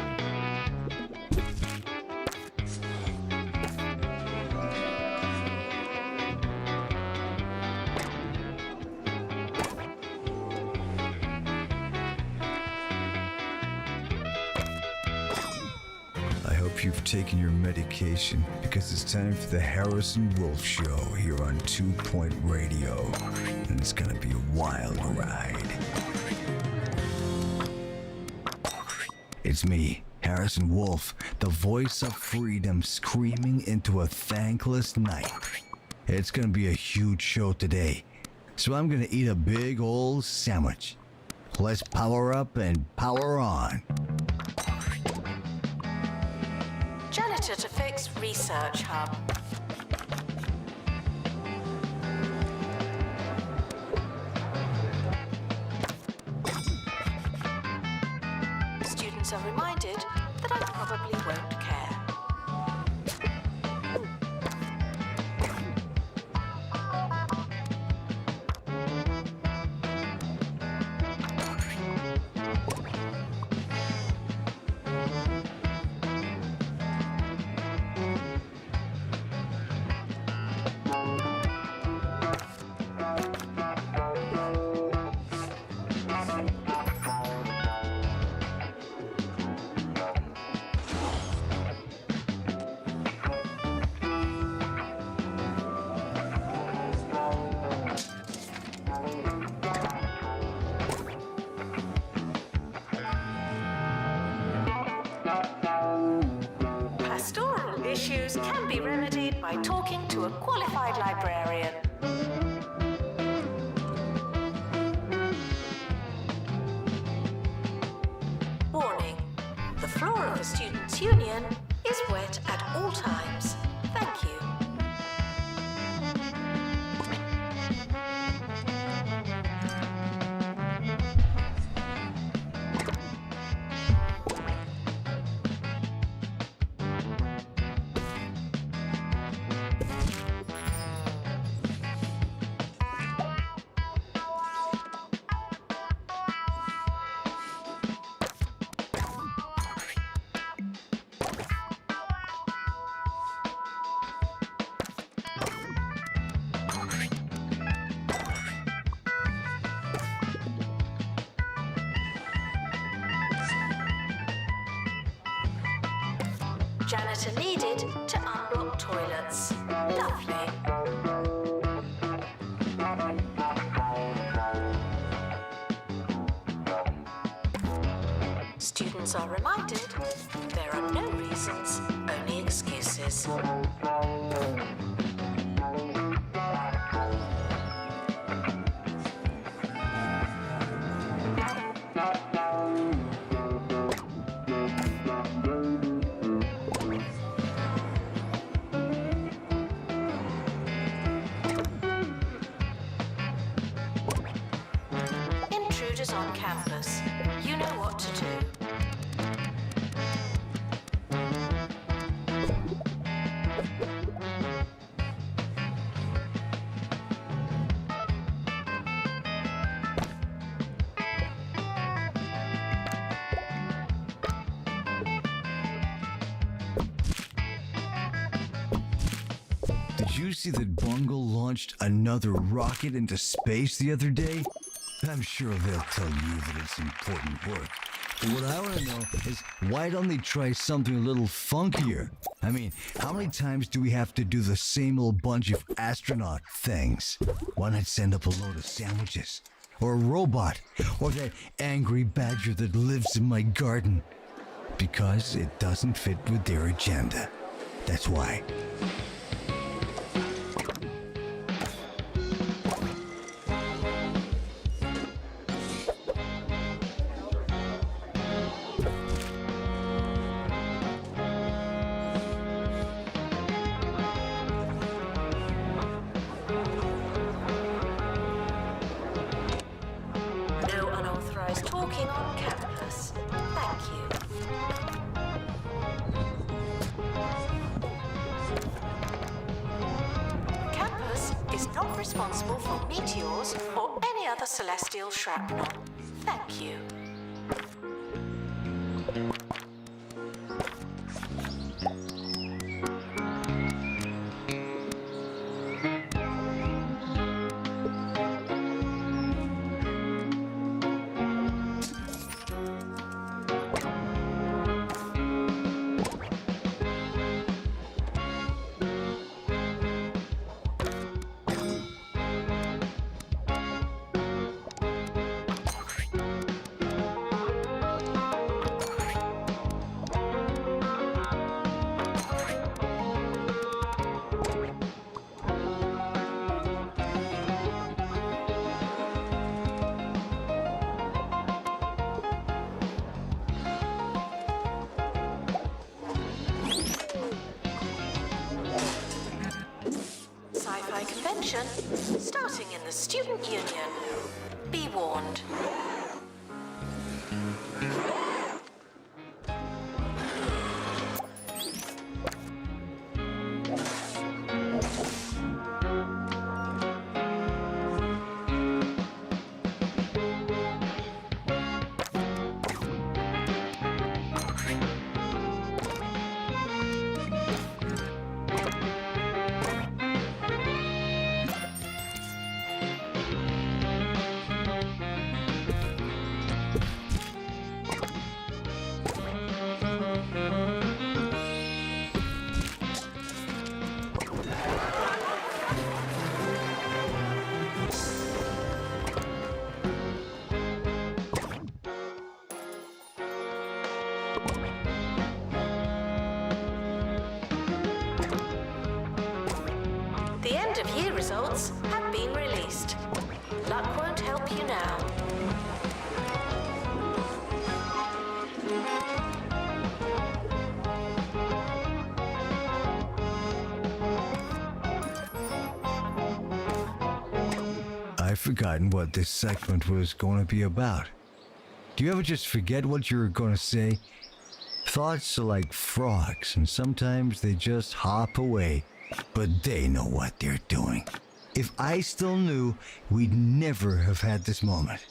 I hope you've taken your medication because it's time for the Harrison Wolf Show here on 2 Point Radio. And it's gonna be a wild ride. It's me, Harrison Wolf, the voice of freedom screaming into a thankless night. It's gonna be a huge show today, so I'm gonna eat a big old sandwich. Let's power up and power on. Janitor to fix research hub. Students are reminded that I probably won't care. Pastoral issues can be remedied by talking to a qualified librarian. Warning: the floor of the Students' Union is wet at all times. Thank you. Janitor needed to unblock toilets. Lovely. Students are reminded there are no reasons, only excuses. Intruders on campus. You know what to do. Did you see that Bungle launched another rocket into space the other day? I'm sure they'll tell you that it's important work. But what I want to know is, why don't they try something a little funkier? I mean, how many times do we have to do the same old bunch of astronaut things? Why not send up a load of sandwiches? Or a robot? Or that angry badger that lives in my garden? Because it doesn't fit with their agenda. That's why. No unauthorized talking on campus. Thank you. Campus is not responsible for meteors or any other celestial shrapnel. Thank you. Sci-fi convention starting in the Student Union. Be warned. The end of year results have been released. Luck won't help you now. I've forgotten what this segment was going to be about. Do you ever just forget what you were going to say? Thoughts are like frogs, and sometimes they just hop away. But they know what they're doing. If I still knew, we'd never have had this moment.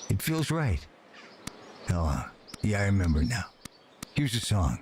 It feels right. Oh, yeah, I remember now. Here's a song.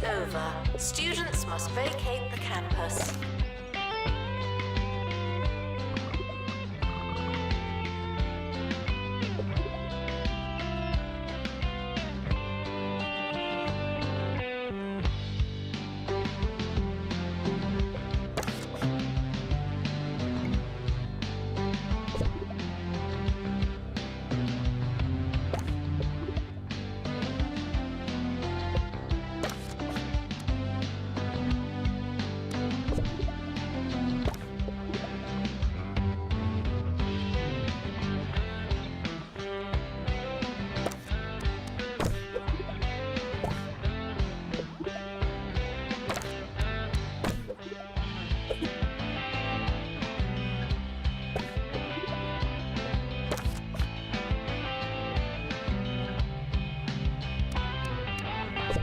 over. Students must vacate the campus.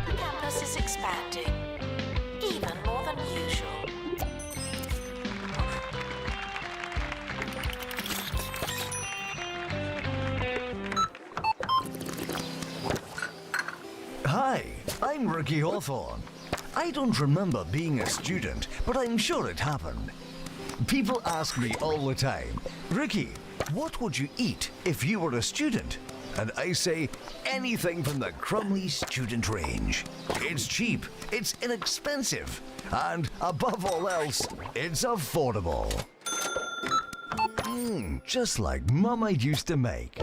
The campus is expanding, even more than usual. Hi, I'm Ricky Hawthorne. I don't remember being a student, but I'm sure it happened. People ask me all the time, Ricky, what would you eat if you were a student? And I say, anything from the Crumley student range. It's cheap, it's inexpensive, and above all else, it's affordable. Just like Mama used to make.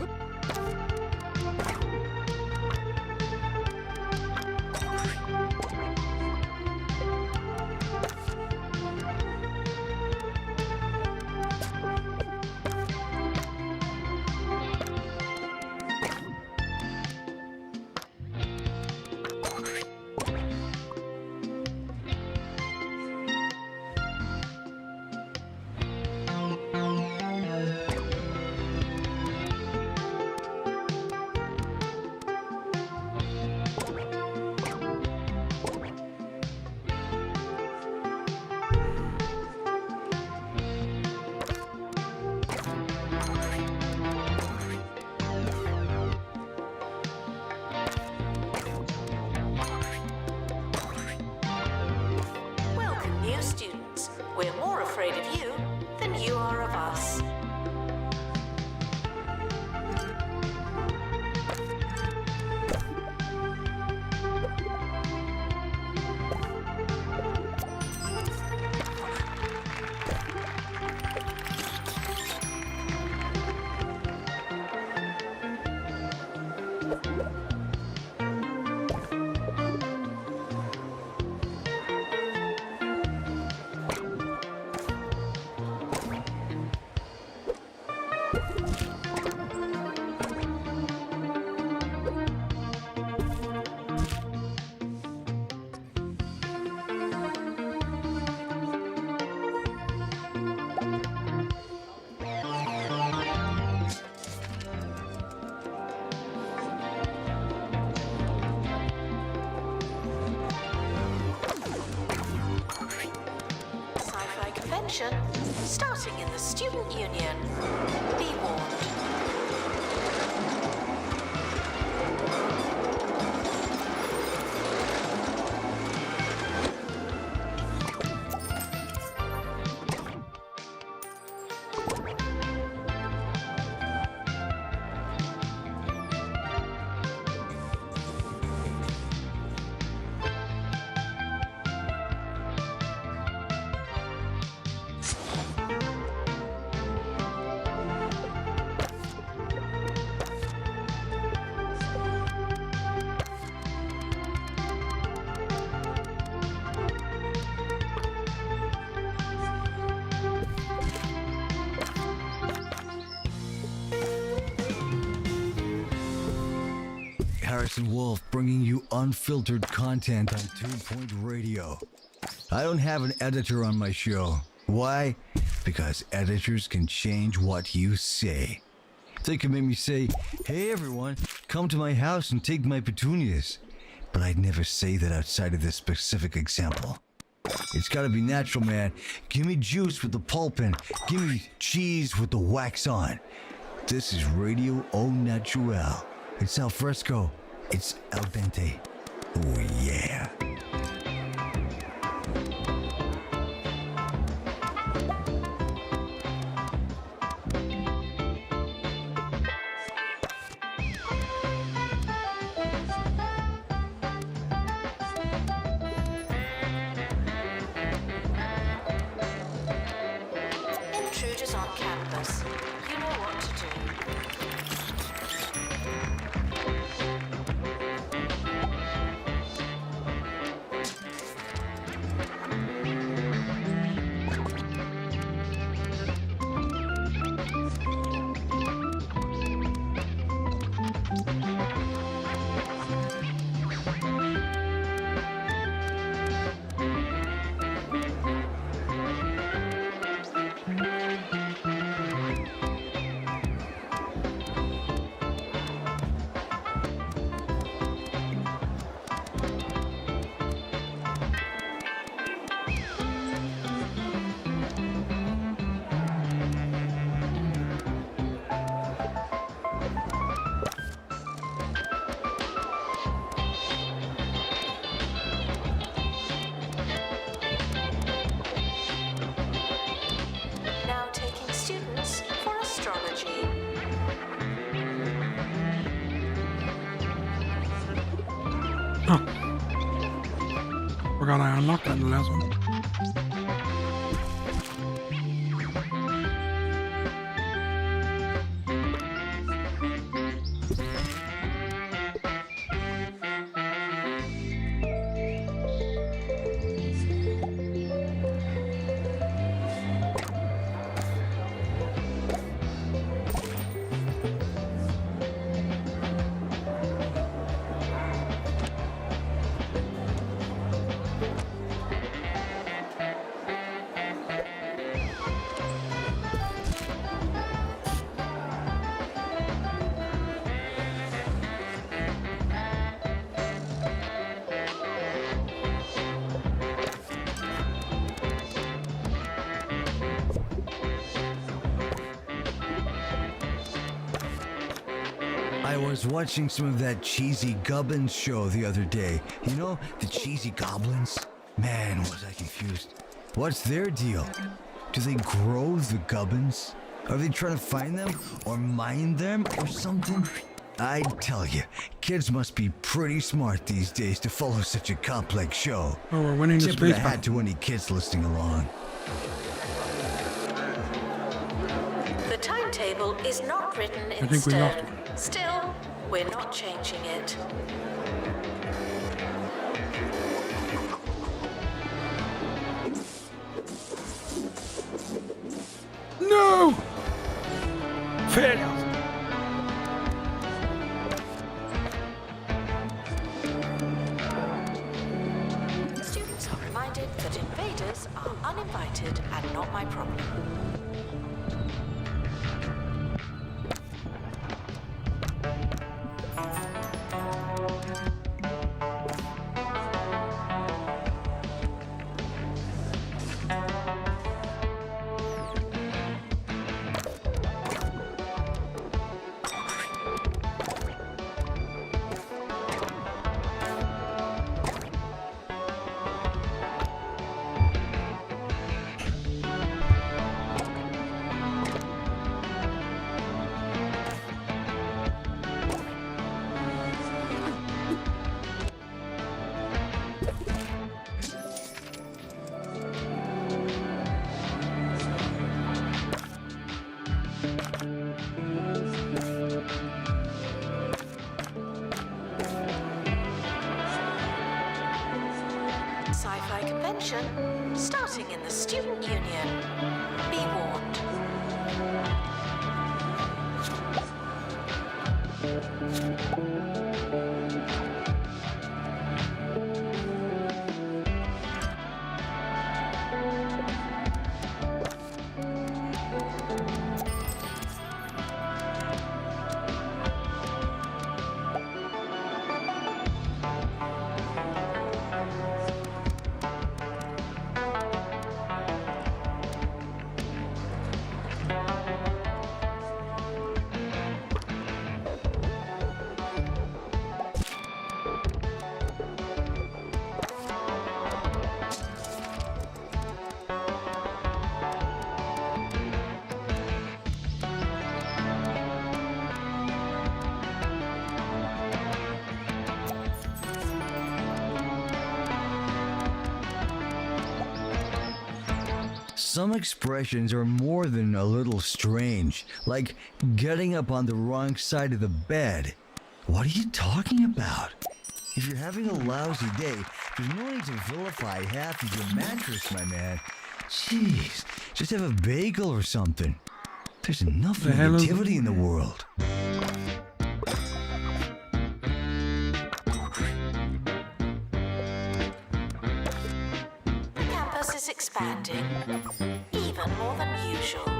Welcome, new students. We're more afraid of you than you are of us. Sci-fi convention starting in the Student Union. Be warned. Harrison Wolf bringing you unfiltered content on 2 Point Radio. I don't have an editor on my show. Why? Because editors can change what you say. They can make me say, hey everyone, come to my house and take my petunias. But I'd never say that outside of this specific example. It's gotta be natural, man. Give me juice with the pulp in. Give me cheese with the wax on. This is Radio Au Natural. It's al fresco. It's al dente. Oh yeah. Forgot I unlocked that in the last one. I was watching some of that cheesy Gubbins show the other day. You know, the cheesy goblins? Man, was I confused. What's their deal? Do they grow the Gubbins? Are they trying to find them or mine them or something? I tell you, kids must be pretty smart these days to follow such a complex show. Oh, we're winning the Tip of the space hat battle. to any kids listening along. The timetable is not written in I think we lost stone. Still, we're not changing it. No! Failures! Students are reminded that invaders are uninvited and not my problem. Sci-fi convention starting in the Student Union. Be warned. Some expressions are more than a little strange, like getting up on the wrong side of the bed. What are you talking about? If you're having a lousy day, there's no need to vilify half of your mattress, my man. Jeez, just have a bagel or something. There's enough The hell is- negativity in the world. The campus is expanding, even more than usual.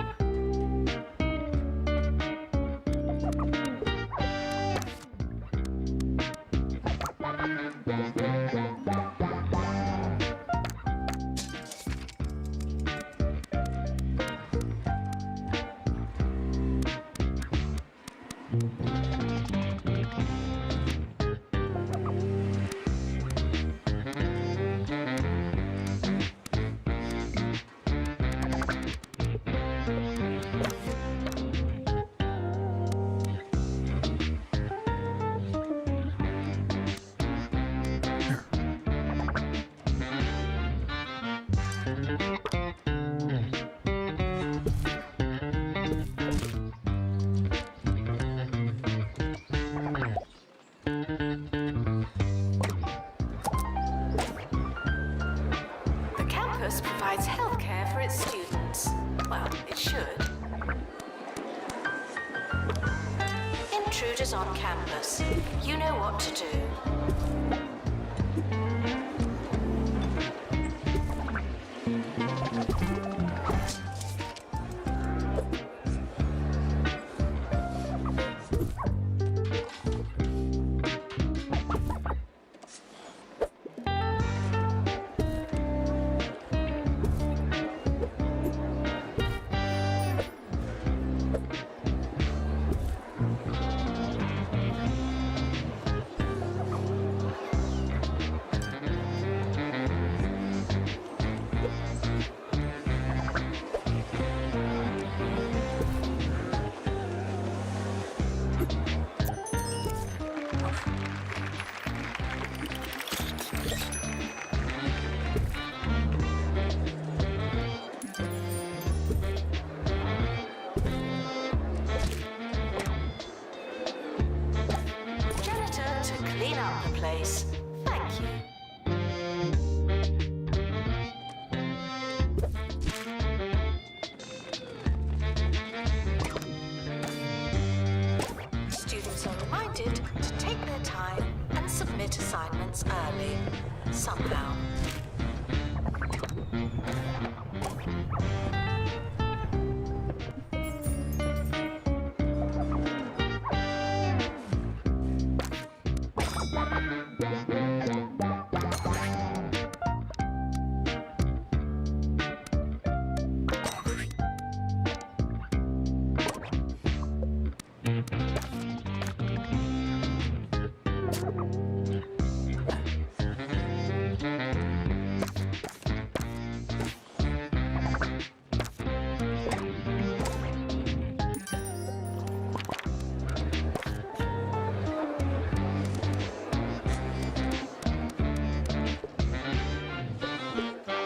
provides healthcare for its students. Well, it should. Intruders on campus. You know what to do. Janitor to clean up the place. Thank you. Students are reminded to take their time and submit assignments early. Somehow.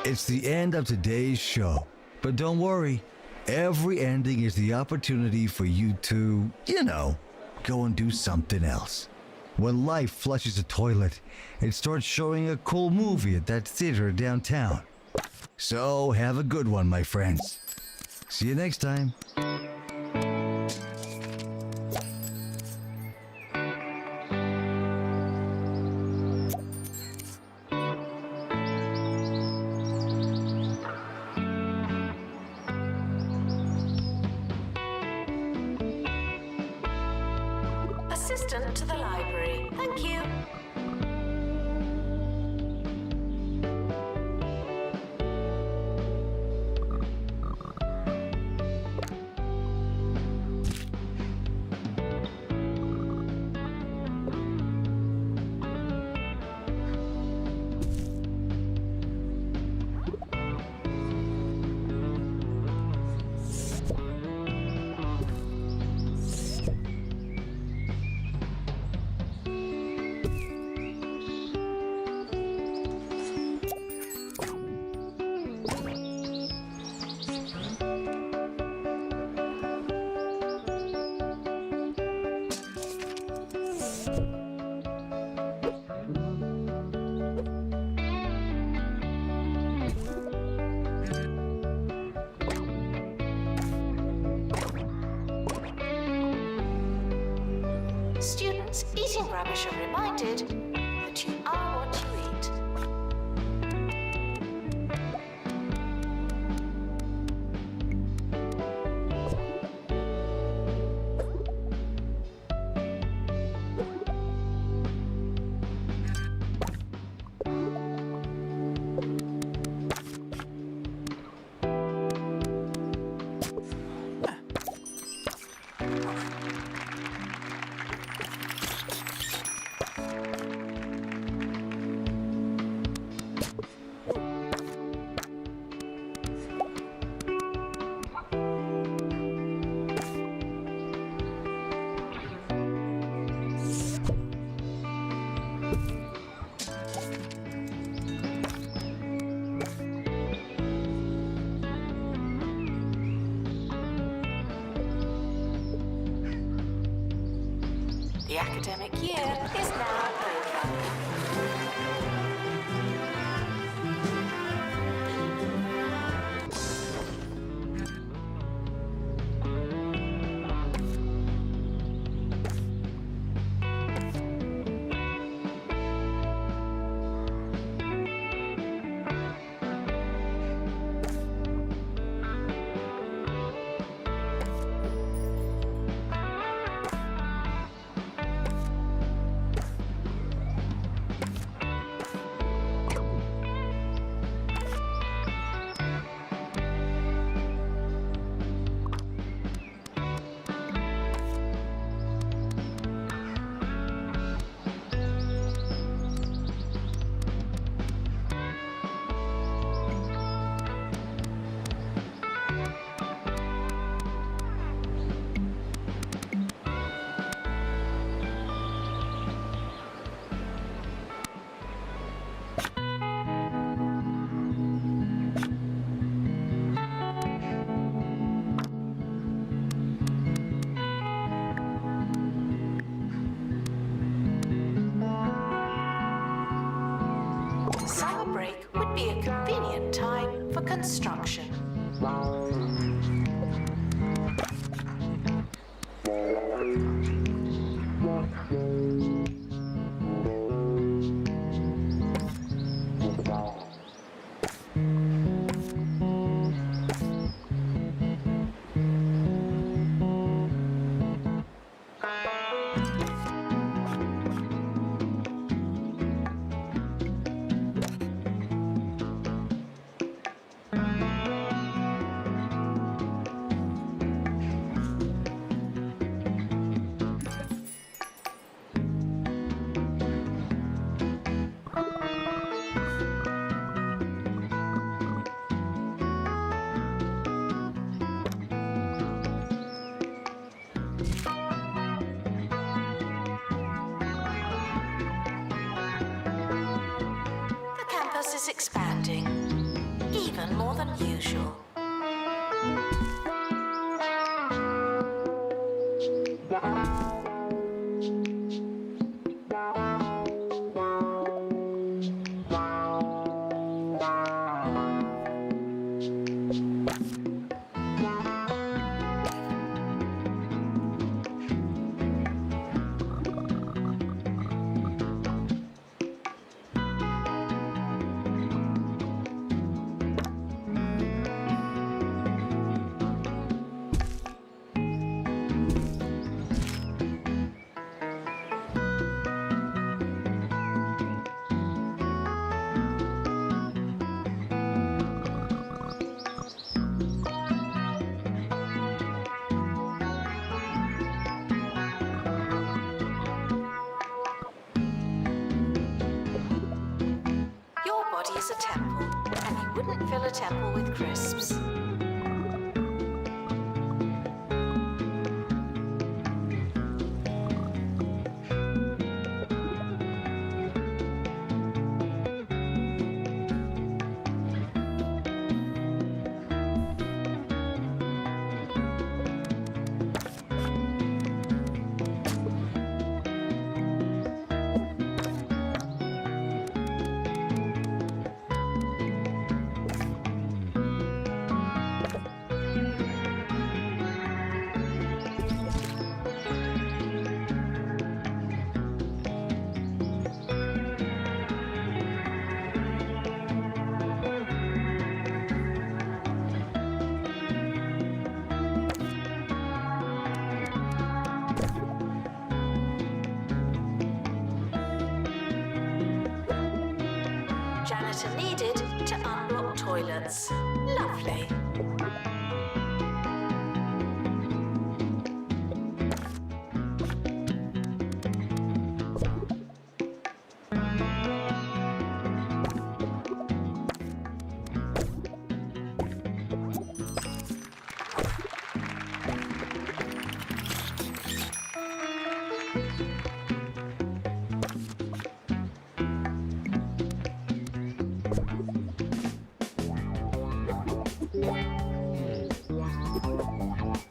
It's the end of today's show. But don't worry, every ending is the opportunity for you to, go and do something else. When life flushes a toilet, it starts showing a cool movie at that theater downtown. So have a good one, my friends. See you next time. Assistant to the library. Thank you. Students eating rubbish are reminded that you are what you eat. The academic year is now over. construction. The campus is expanding, even more than usual. Your body is a temple, and you wouldn't fill a temple with crisps. Janitor needed to unblock toilets. Lovely.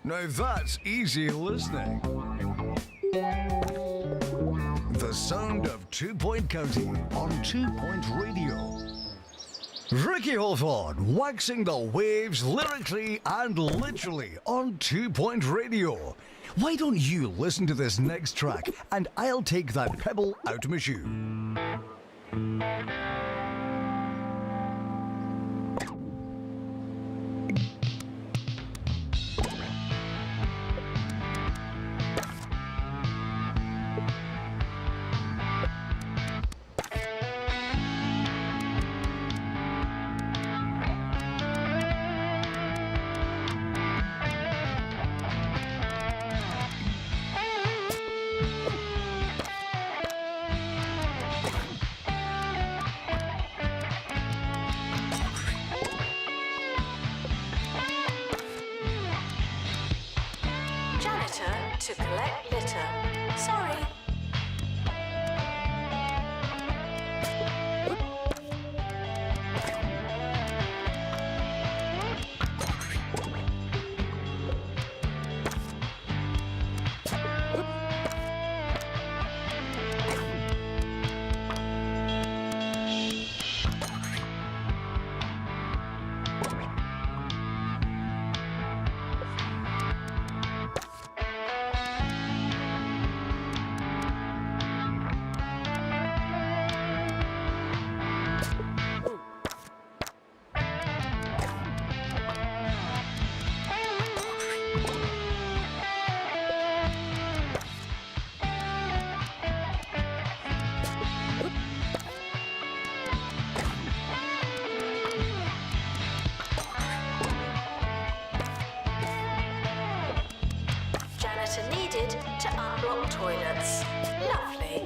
Now that's easy listening. The sound of 2 Point County on 2 Point Radio. Ricky Hawthorne waxing the waves lyrically and literally on 2 Point Radio. Why don't you listen to this next track and I'll take that pebble out of my shoe. To collect litter. Sorry. fitted to unblock toilets. Lovely.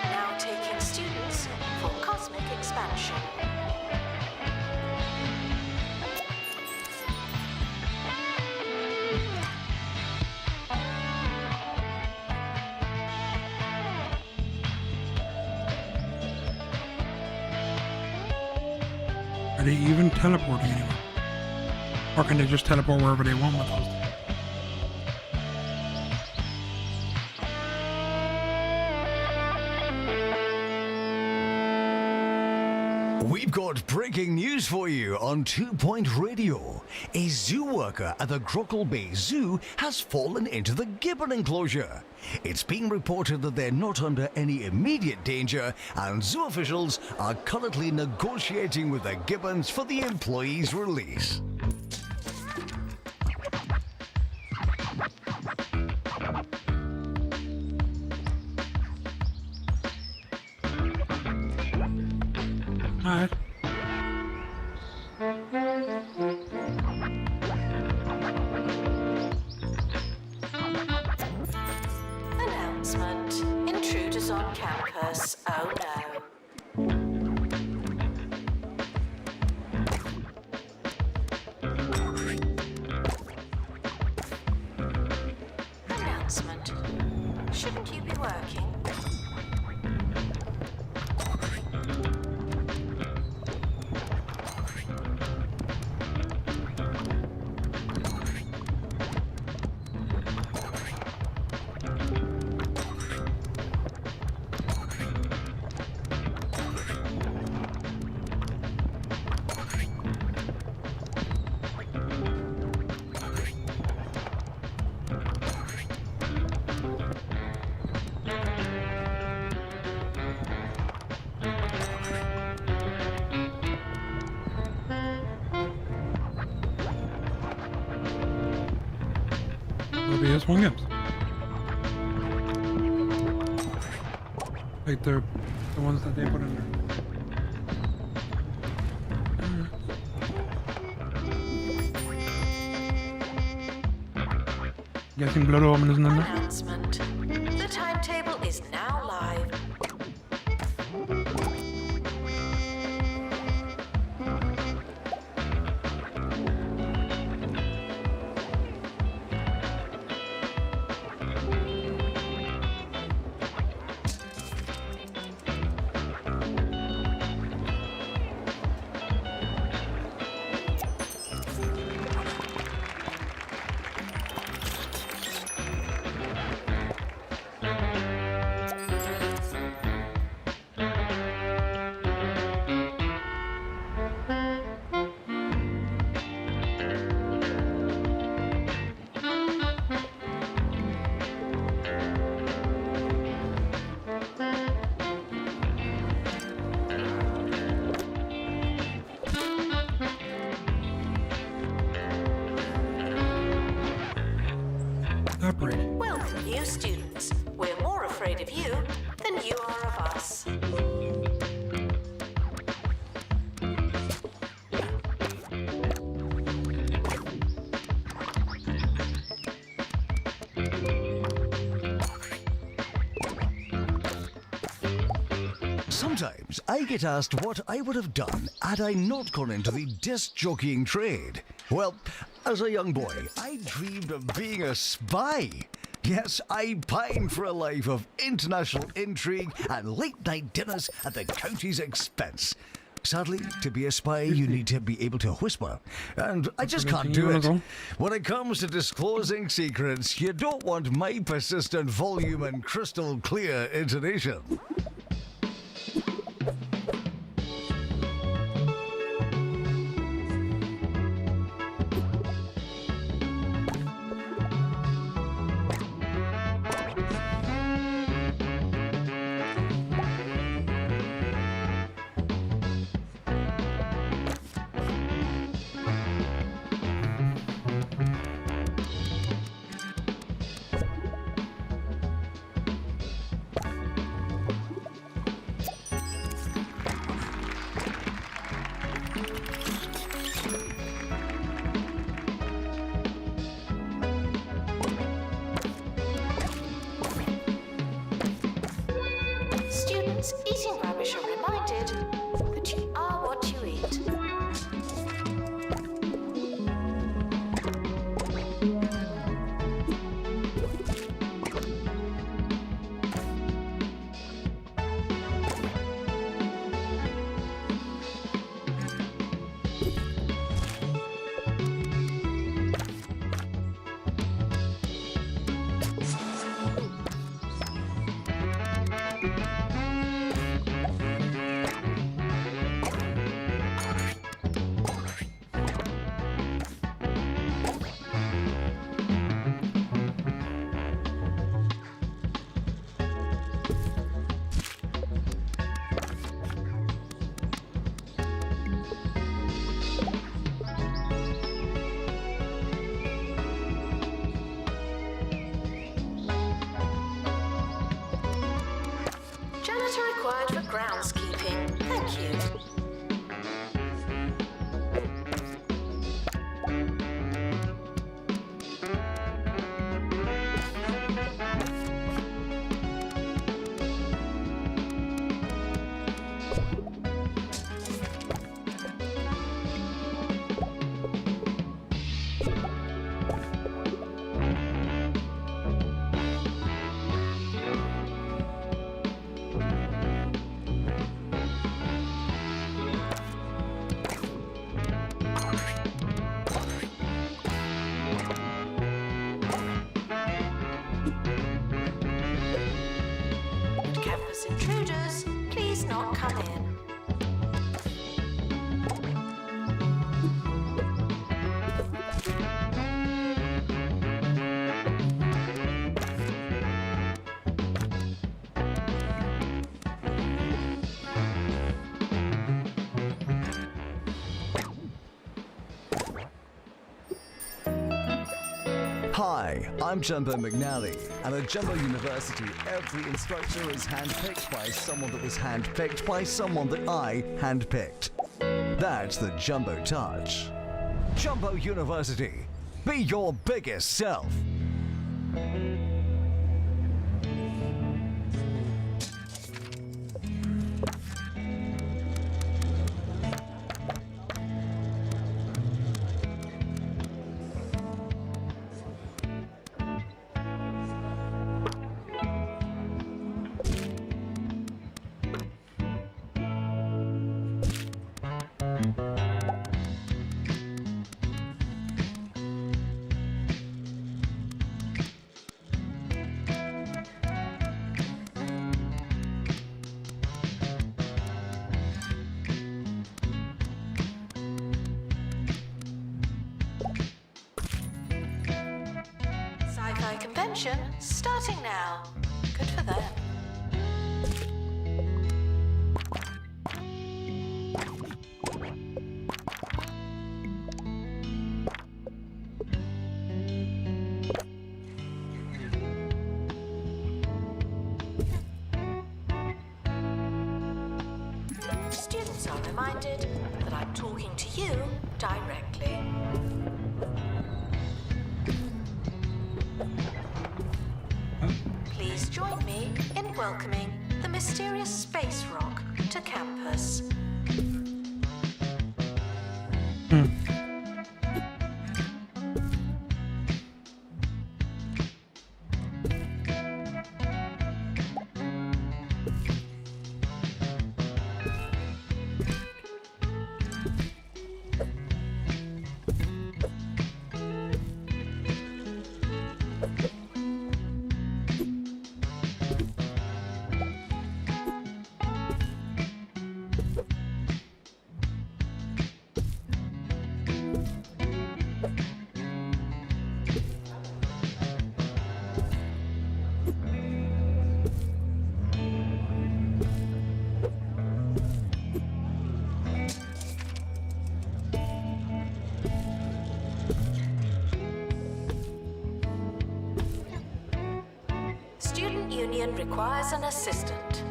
Now taking students for cosmic expansion. Are they even teleporting anywhere? Or can they just teleport wherever they want with those? We've got breaking news for you on 2 Point Radio. A zoo worker at the Grockle Bay Zoo has fallen into the gibbon enclosure. It's being reported that they're not under any immediate danger, and zoo officials are currently negotiating with the gibbons for the employee's release. Alright. Announcement. Intruders on campus. Oh no. Announcement. Shouldn't you be working? It'll be S1 games. Like the ones that they put in there. Guessing Blood Omen isn't in there. Announcement. The timetable is now live. Separate. Welcome, new students. We're more afraid of you than you are of us. Sometimes I get asked what I would have done had I not gone into the disc jockeying trade. Well, as a young boy, I dreamed of being a spy. Yes, I pine for a life of international intrigue and late-night dinners at the county's expense. Sadly, to be a spy, you need to be able to whisper, and I just can't do it. When it comes to disclosing secrets, you don't want my persistent volume and crystal clear intonation. Students eating rubbish are reminded that you are what you eat. Janitor required for groundskeeping. Thank you. Campus intruders, please not come in. Hi, I'm Jumbo McNally, and at Jumbo University, every instructor is handpicked by someone that was handpicked by someone that I handpicked. That's the Jumbo Touch. Jumbo University, be your biggest self. Sci-fi convention starting now. Good for them. Students are reminded that I'm talking to you directly. Please join me in welcoming the mysterious space rock to campus. Student union requires an assistant.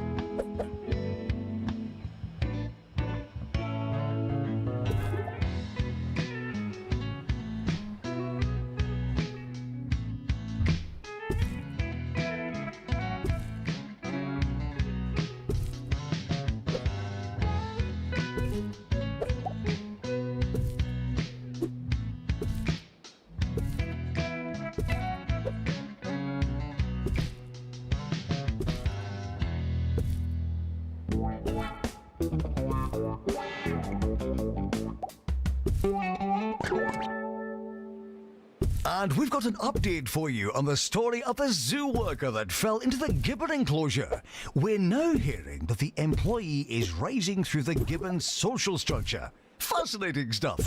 And we've got an update for you on the story of the zoo worker that fell into the gibbon enclosure. We're now hearing that the employee is rising through the gibbon's social structure. Fascinating stuff.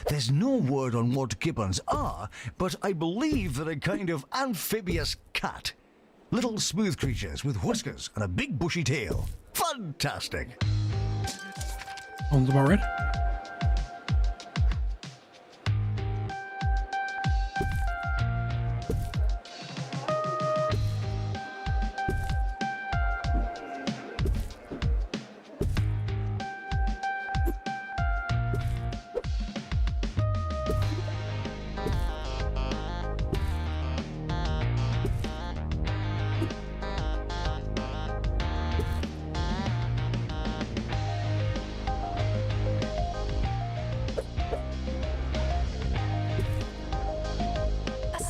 There's no word on what gibbons are, but I believe they're a kind of amphibious cat. Little smooth creatures with whiskers and a big bushy tail. Fantastic. Sounds about right.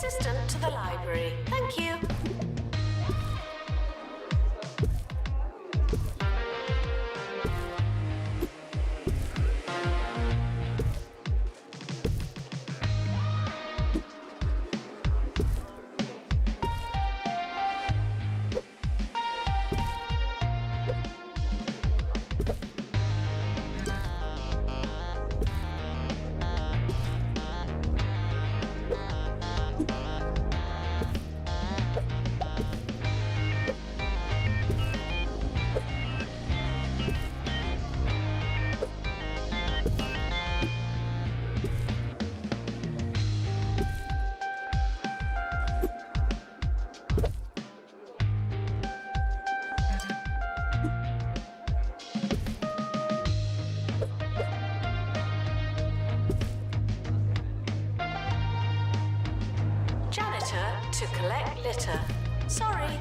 Assistant to the library. Thank you. Janitor to collect litter. Sorry.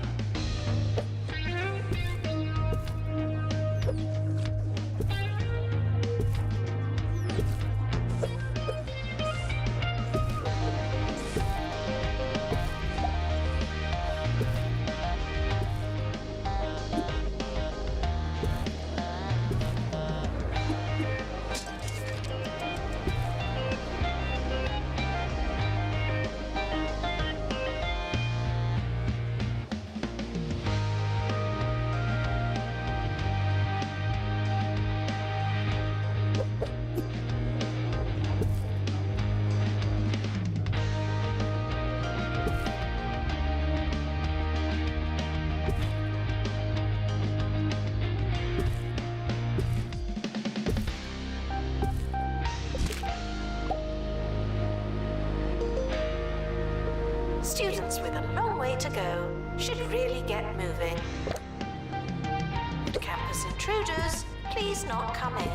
Students with a long way to go should really get moving. And campus intruders, please not come in.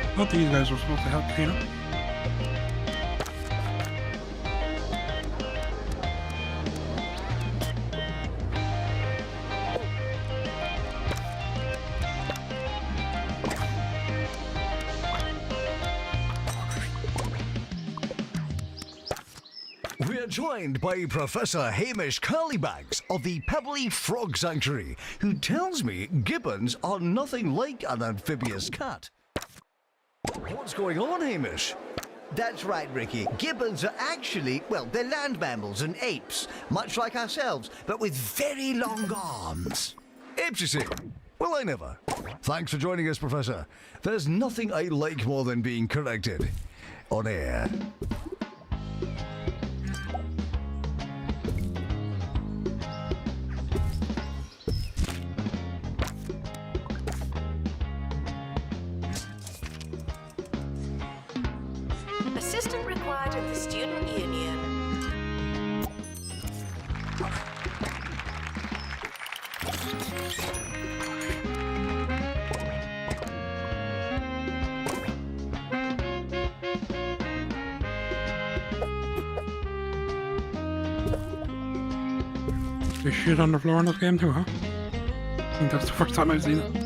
I thought these guys were supposed to help clean up. We're joined by Professor Hamish Curlybags of the Pebbly Frog Sanctuary, who tells me gibbons are nothing like an amphibious cat. What's going on, Hamish? That's right, Ricky. Gibbons are actually, well, they're land mammals and apes, much like ourselves, but with very long arms. Apes, you see? Well, I never. Thanks for joining us, Professor. There's nothing I like more than being corrected. On air. Assistant required at the Student Union. There's shit on the floor in this game too, huh? I think that's the first time I've seen it.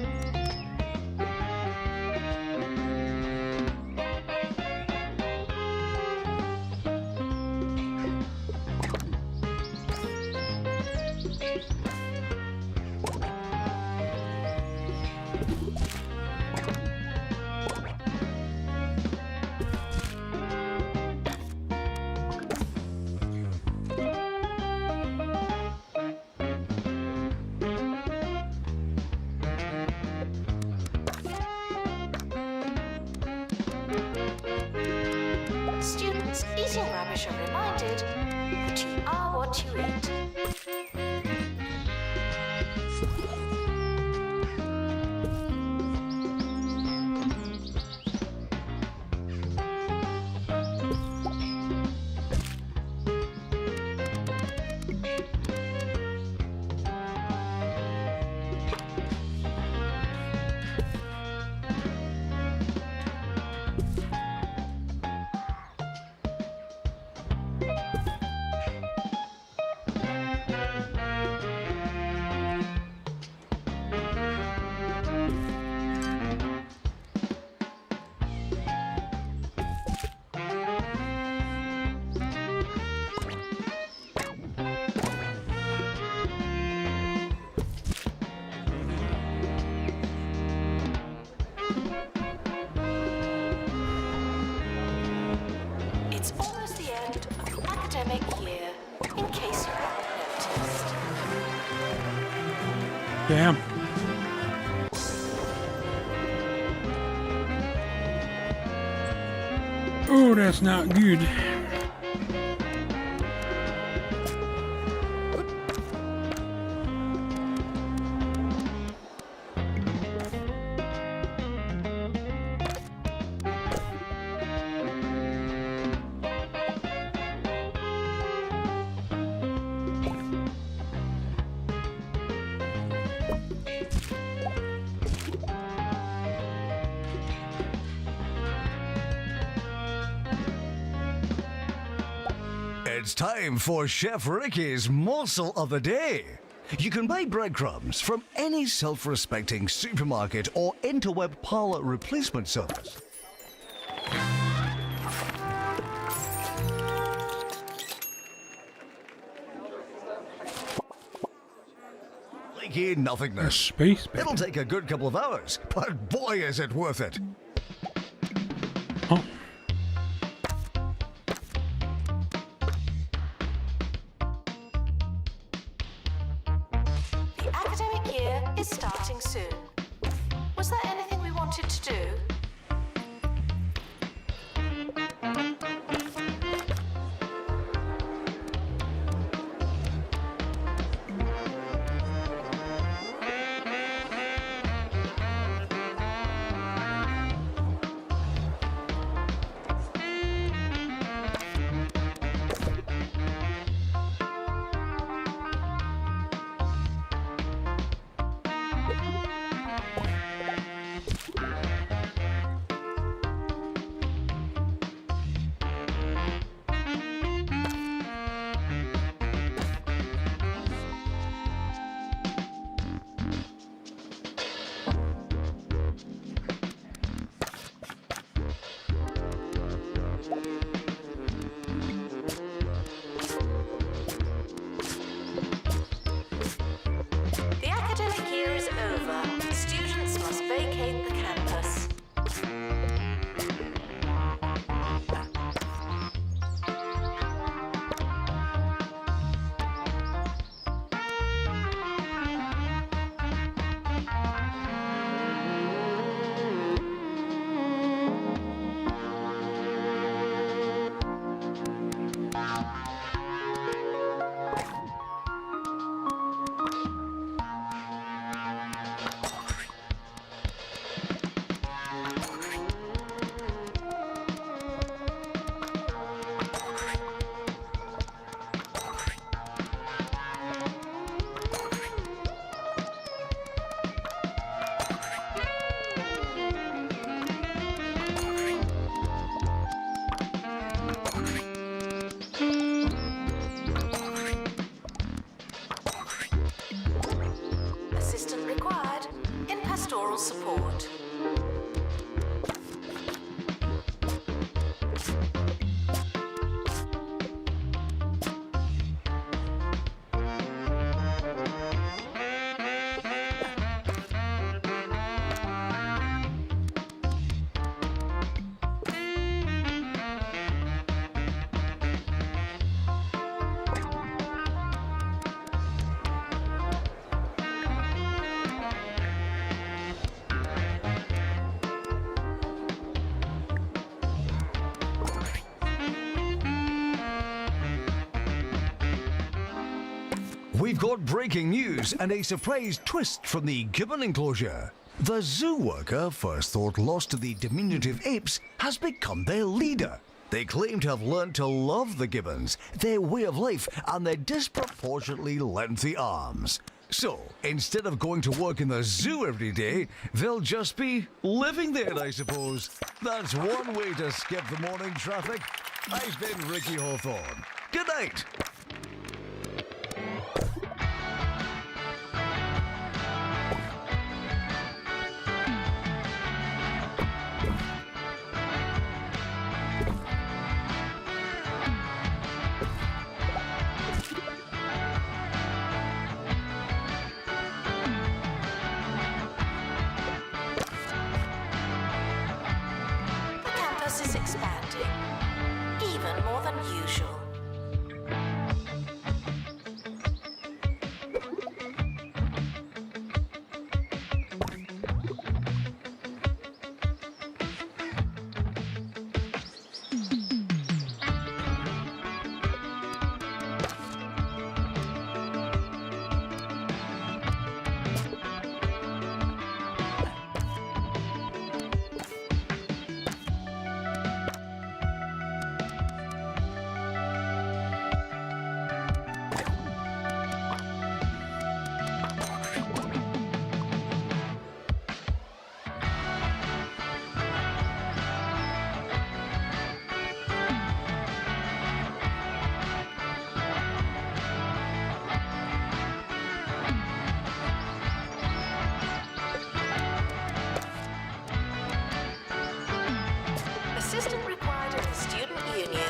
Students eating rubbish are reminded that you are what you eat. It's almost the end of the academic year, in case you haven't noticed. Damn. Oh, that's not good. It's time for Chef Ricky's morsel of the day. You can buy breadcrumbs from any self-respecting supermarket or interweb parlor replacement service. Flaky nothingness. Space baby. It'll take a good couple of hours, but boy is it worth it. Oh. The academic year is starting soon. Was there anything we wanted to do? pastoral support. We've got breaking news and a surprise twist from the gibbon enclosure. The zoo worker, first thought lost to the diminutive apes, has become their leader. They claim to have learned to love the gibbons, their way of life, and their disproportionately lengthy arms. So, instead of going to work in the zoo every day, they'll just be living there, I suppose. That's one way to skip the morning traffic. I've been Ricky Hawthorne. Good night. The campus is expanding, even more than usual. Assistant required at the student union.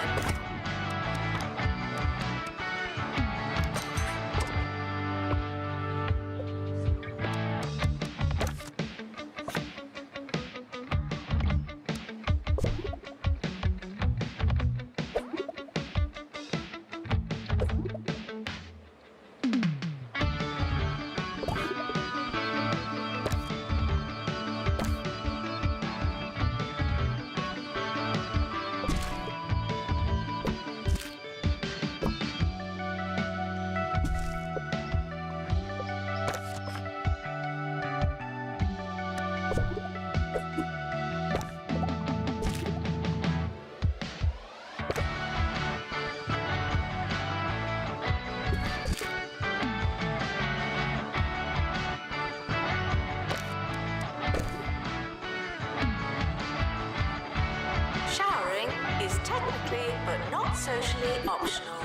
Showering is technically but not socially optional.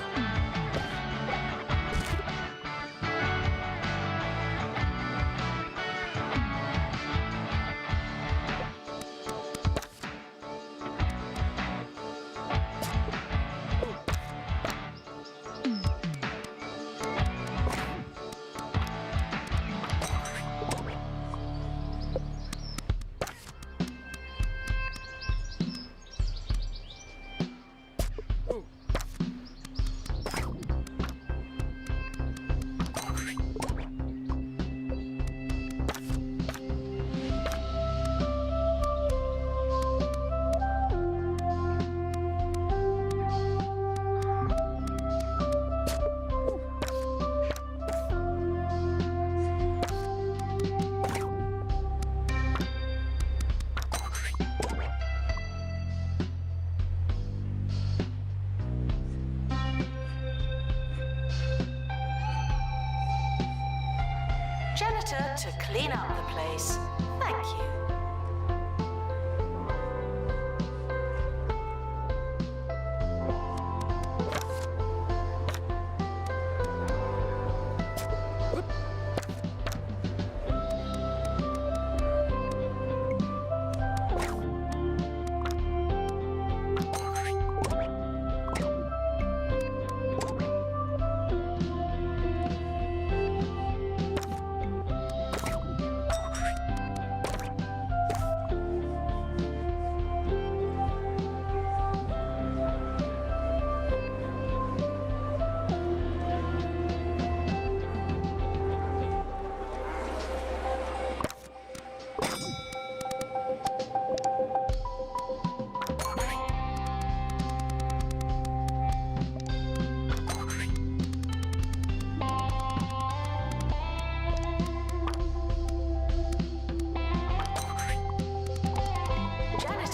Janitor to clean up the place. Thank you.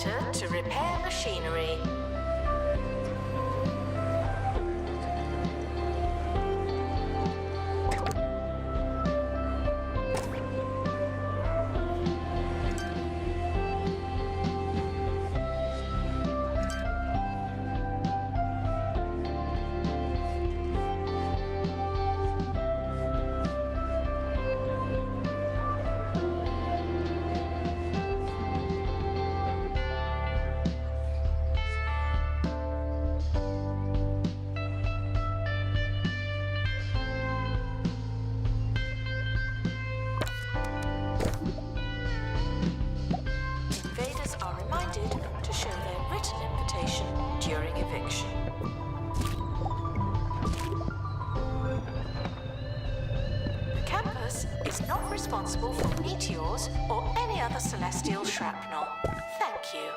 center to repair machinery. Invaders are reminded to show their written invitation during eviction. The campus is not responsible for meteors or any other celestial shrapnel. Thank you.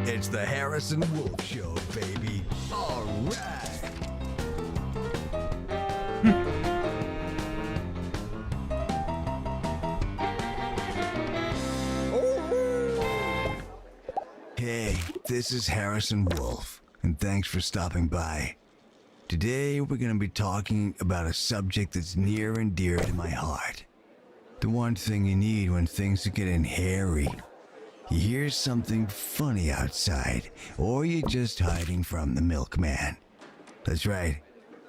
It's the Harrison Wolf Show, baby. All right. Hey, this is Harrison Wolf, and thanks for stopping by. Today, we're going to be talking about a subject that's near and dear to my heart. The one thing you need when things are getting hairy. You hear something funny outside, or you're just hiding from the milkman. That's right.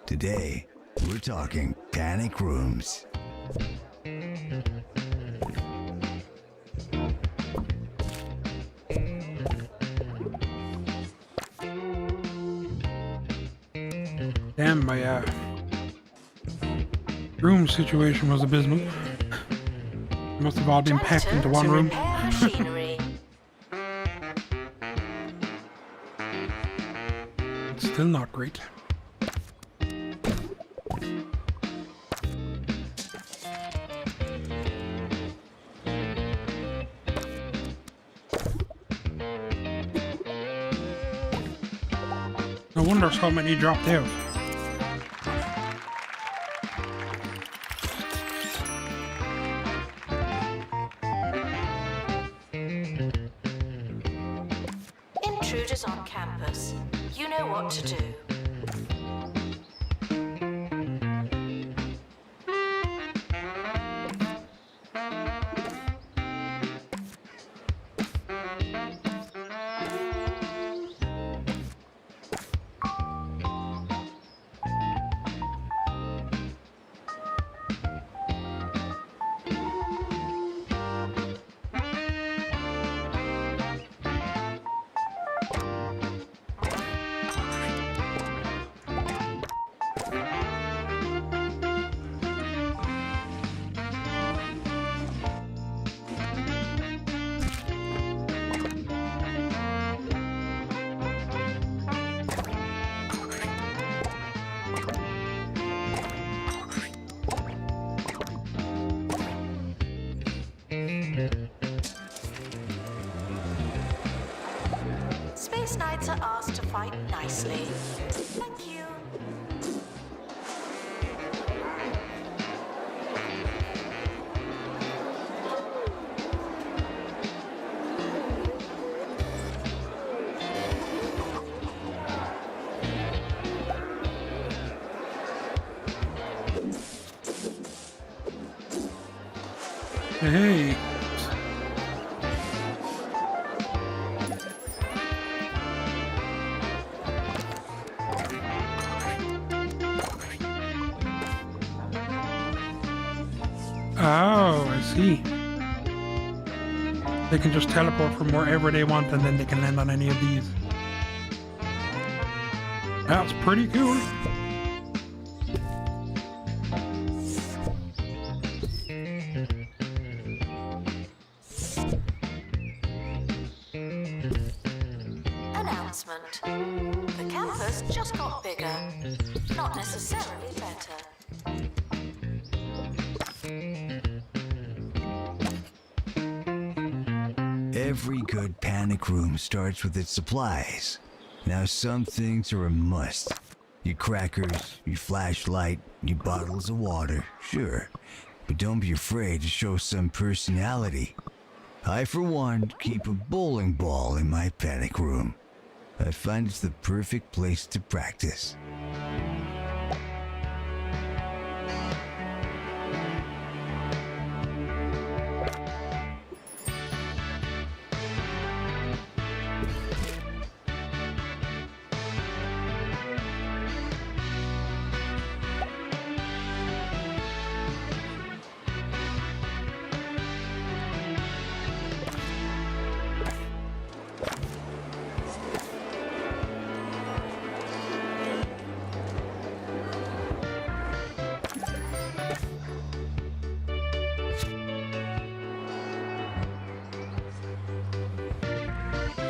Today, we're talking panic rooms. Damn, my room situation was abysmal. They must have all been packed into one room. Machinery. It's still not great. No wonder so many dropped out. Intruders on campus. You know what to do. Space Knights are asked to fight nicely. Thank you. Hey. Oh, I see. They can just teleport from wherever they want and then they can land on any of these. That's pretty cool. Announcement. The campus just got bigger, not necessarily better. Every good panic room starts with its supplies. Now some things are a must. Your crackers, your flashlight, your bottles of water, sure. But don't be afraid to show some personality. I, for one, keep a bowling ball in my panic room. I find it's the perfect place to practice.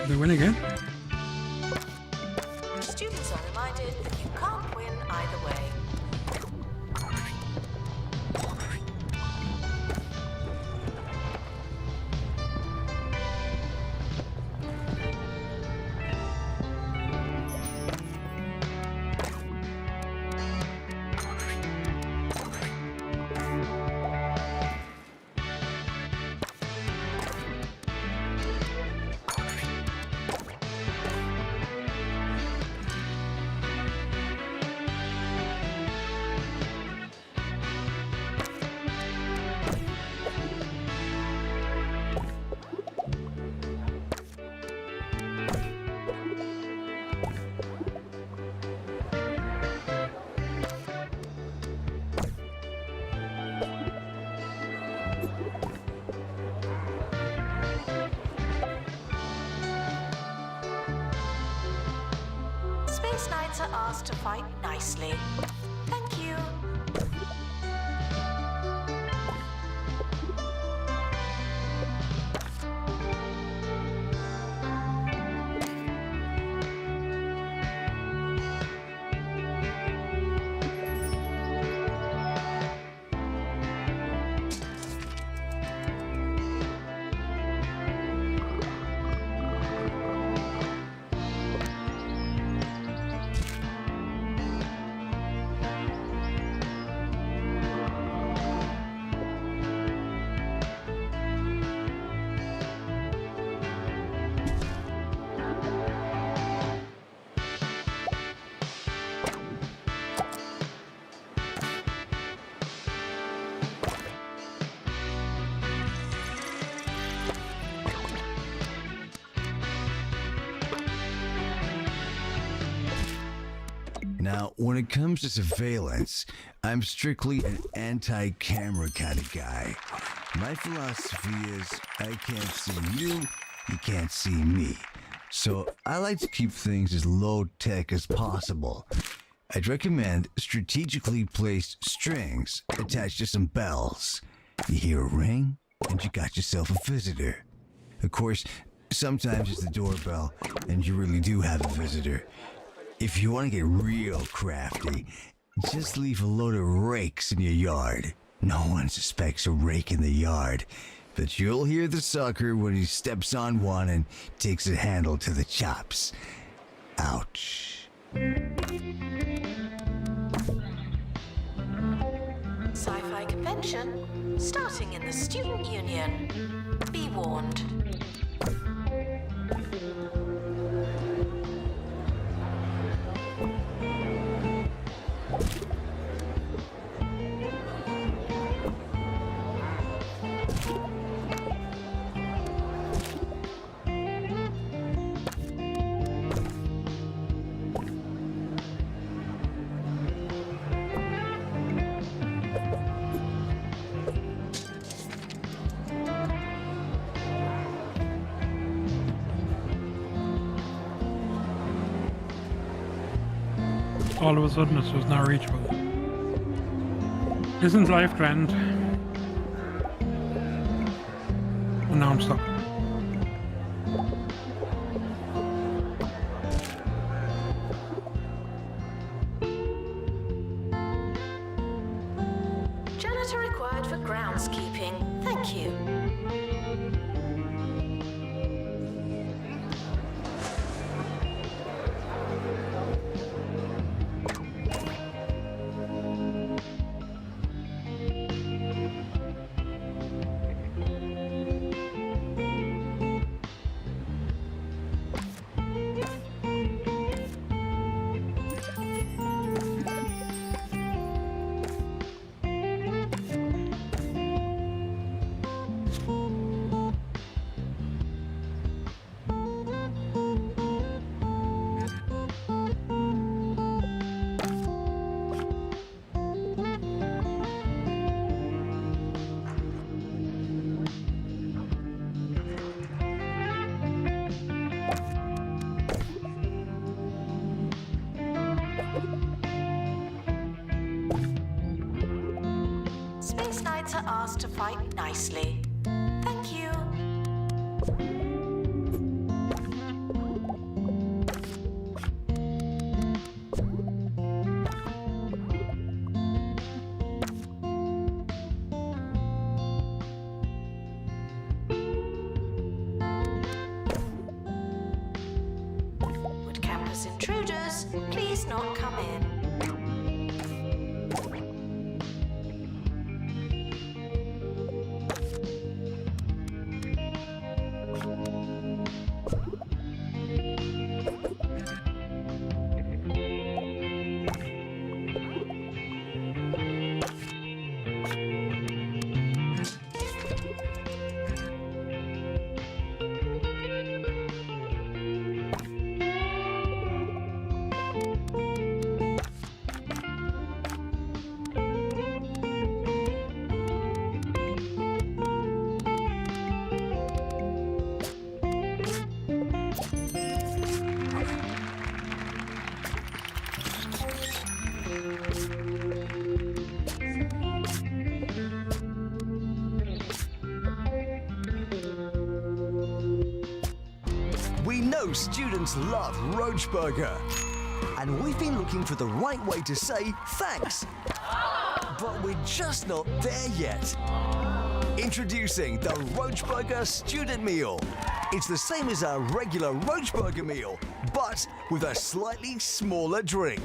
They win again? Students are reminded that you can't win either way. Space Knights are asked to fight nicely. Thank you. Now, when it comes to surveillance, I'm strictly an anti-camera kind of guy. My philosophy is, I can't see you, you can't see me. So I like to keep things as low-tech as possible. I'd recommend strategically placed strings attached to some bells. You hear a ring, and you got yourself a visitor. Of course, sometimes it's the doorbell, and you really do have a visitor. If you want to get real crafty, just leave a load of rakes in your yard. No one suspects a rake in the yard, but you'll hear the sucker when he steps on one and takes a handle to the chops. Ouch. Sci-fi convention starting in the Student Union. Be warned. all of a sudden it was not reachable. Isn't life grand? And now I'm stuck. Janitor required for groundskeeping. Thank you. Space Knights are asked to fight nicely. Thank you. Would campus intruders please not come in? We know students love Roach Burger, and we've been looking for the right way to say thanks. But we're just not there yet. Introducing the Roach Burger Student Meal. It's the same as our regular Roach Burger meal, but with a slightly smaller drink.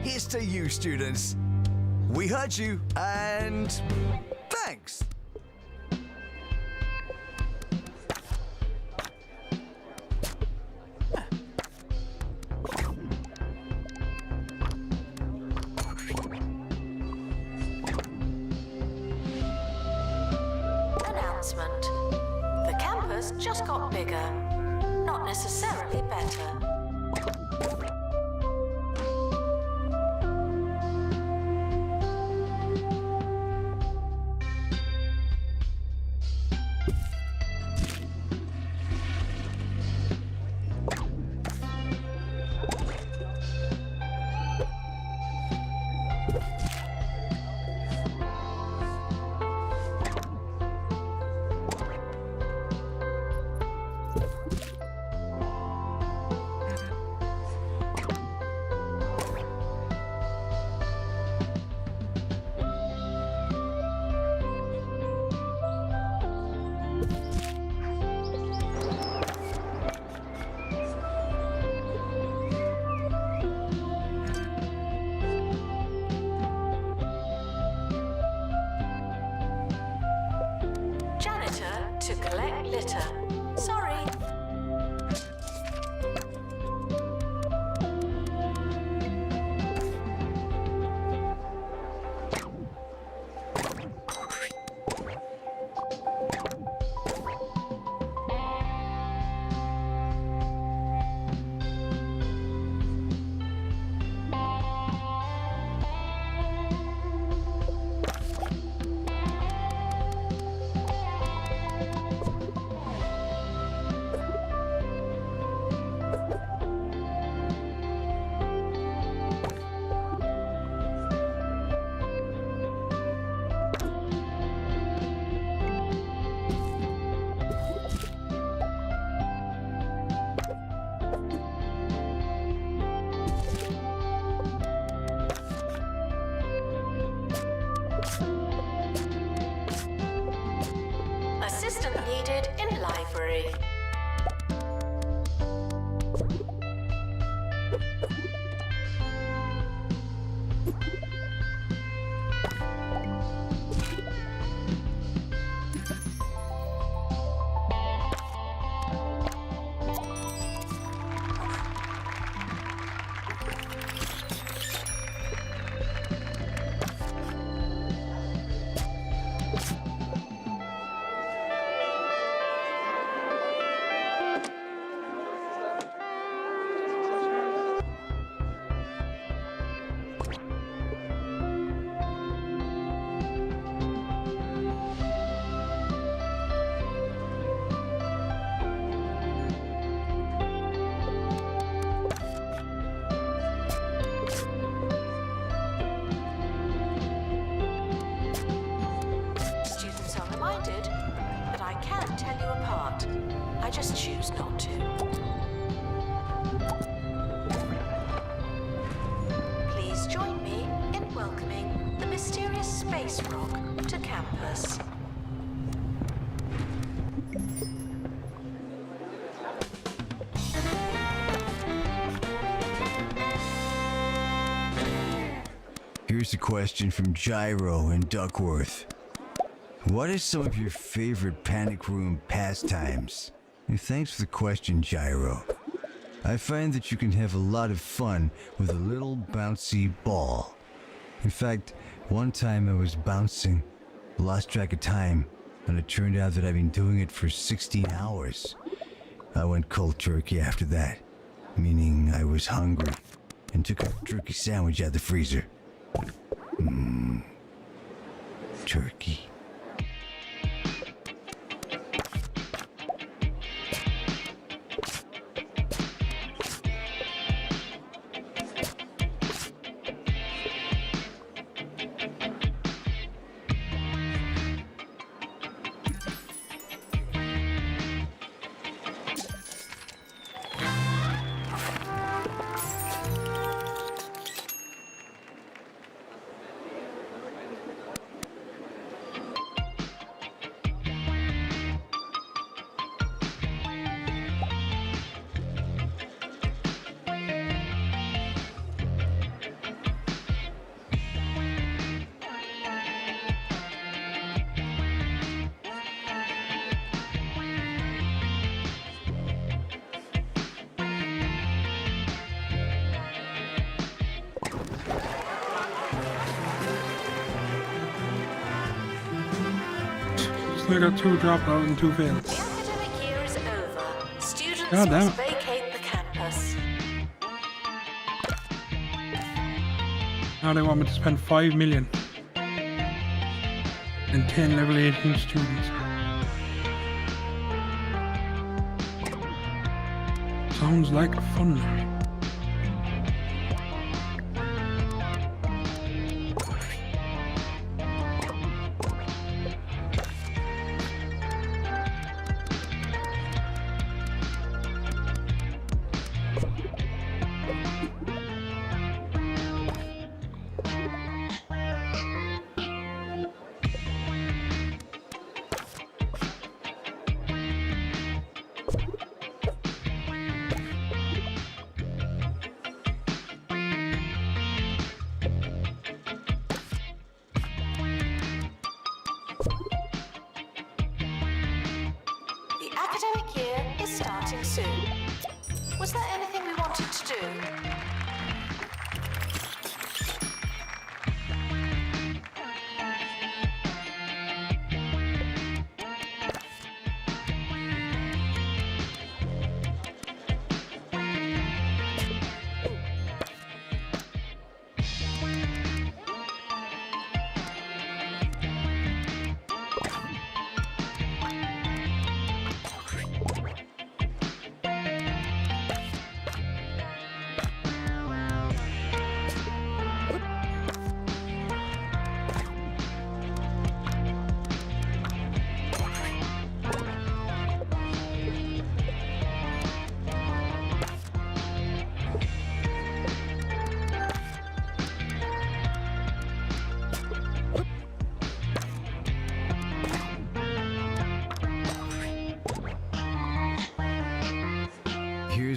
Here's to you, students. We heard you, and thanks. Announcement. The campus just got bigger, not necessarily better. Janitor to collect litter. Sorry. assistant needed in library. Students are reminded that I can tell you apart. I just choose not to. Please join me in welcoming the mysterious space rock to campus. Here's a question from Gyro in Duckworth. What are some of your favorite panic room pastimes? And thanks for the question, Gyro. I find that you can have a lot of fun with a little bouncy ball. In fact, one time I was bouncing, lost track of time, and it turned out that I'd been doing it for 16 hours. I went cold turkey after that, meaning I was hungry, and took a turkey sandwich out the freezer. Turkey. I got 2 dropout and 2 failed. The academic year is over. Students God damn must it. vacate the campus. Now they want me to spend 5 million and 10 level 18 students. Sounds like fun.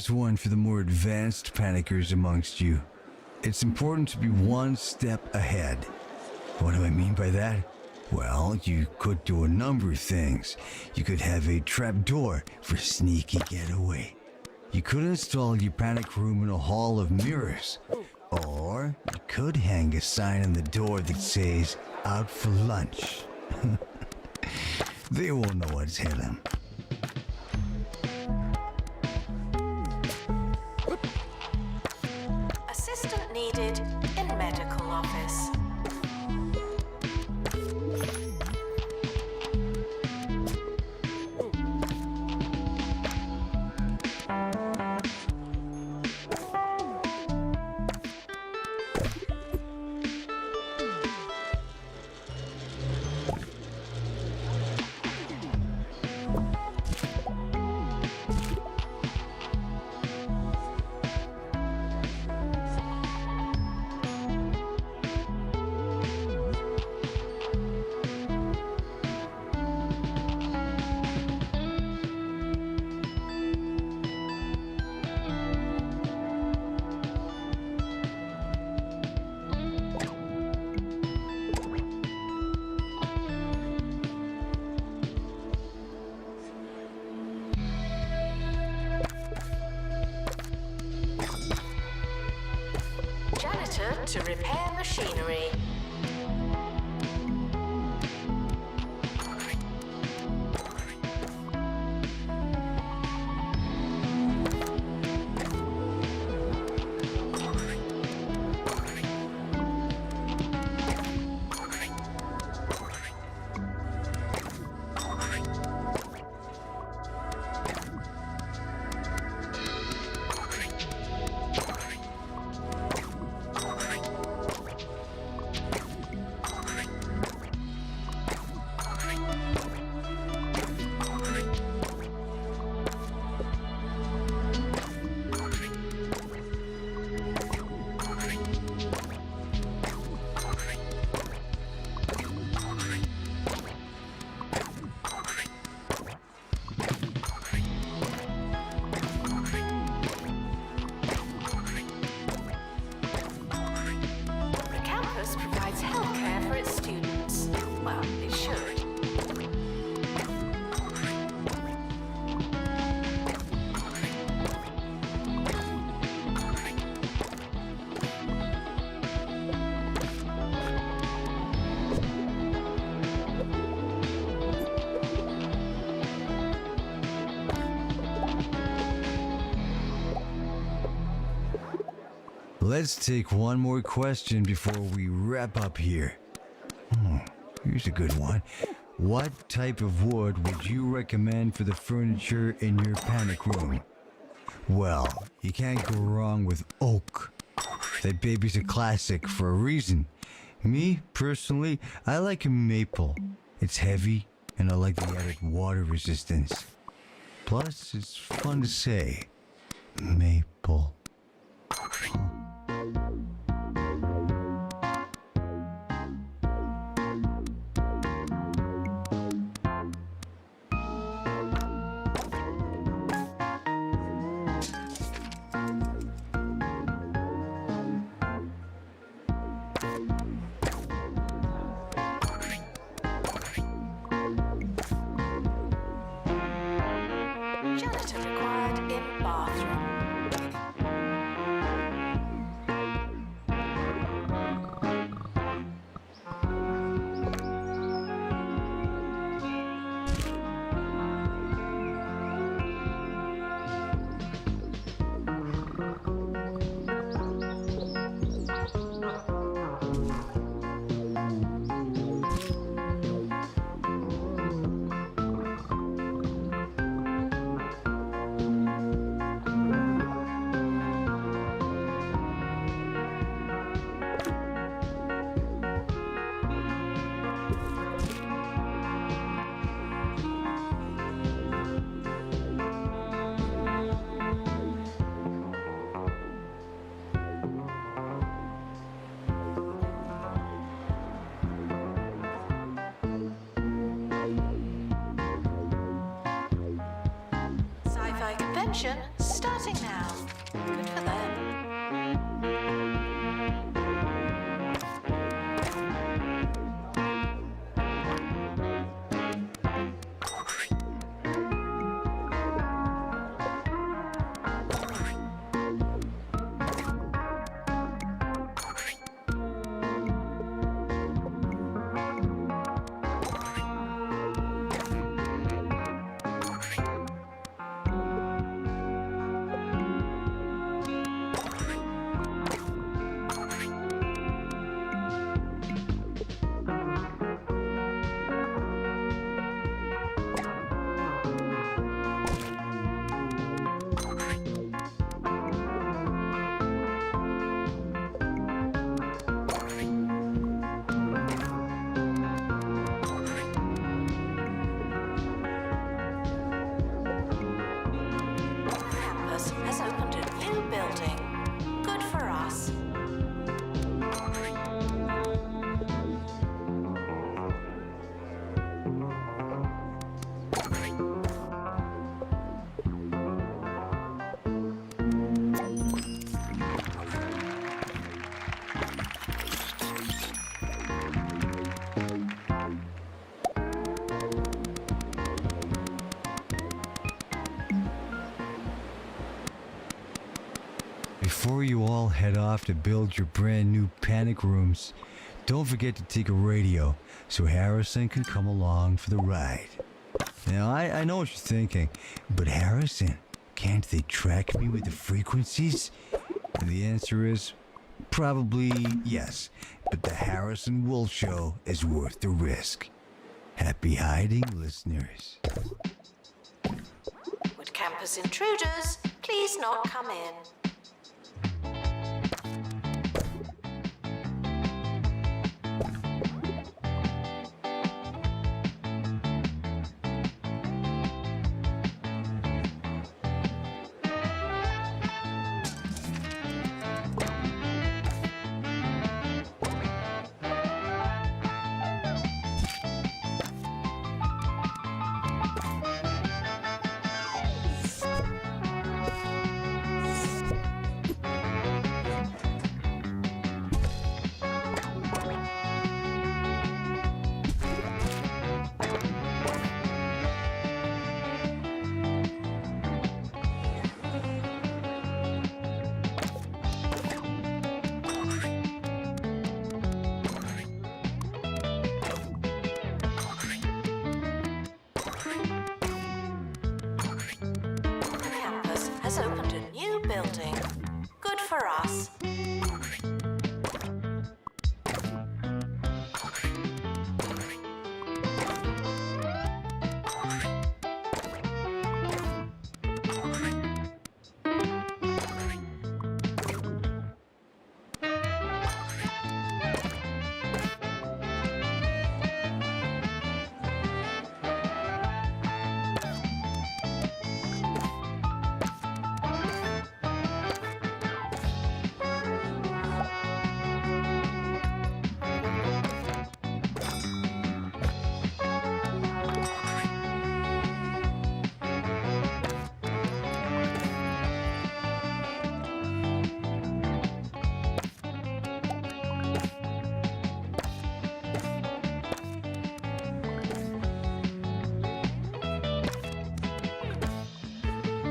Here's one for the more advanced panickers amongst you. It's important to be one step ahead. What do I mean by that? Well, you could do a number of things. You could have a trapdoor for sneaky getaway. You could install your panic room in a hall of mirrors. Or you could hang a sign on the door that says, "Out for lunch." They won't know what's hit them. Assistant needed in medical office. Janitor to repair machinery. The campus provides healthcare for its students. Well, it should. Let's take one more question before we wrap up here. Here's a good one. What type of wood would you recommend for the furniture in your panic room? Well, you can't go wrong with oak. That baby's a classic for a reason. Me, personally, I like a maple. It's heavy, and I like the added water resistance. Plus, it's fun to say. Maple. Janitor required in bathroom. Sci-fi convention starting now. Good for them. Campus has opened a new building. Good for us. Before you all head off to build your brand new panic rooms, don't forget to take a radio so Harrison can come along for the ride. Now, I know what you're thinking, but Harrison, can't they track me with the frequencies? And the answer is probably yes, but the Harrison Wolf Show is worth the risk. Happy hiding, listeners. Would campus intruders please not come in? Has opened a new building. Good for us.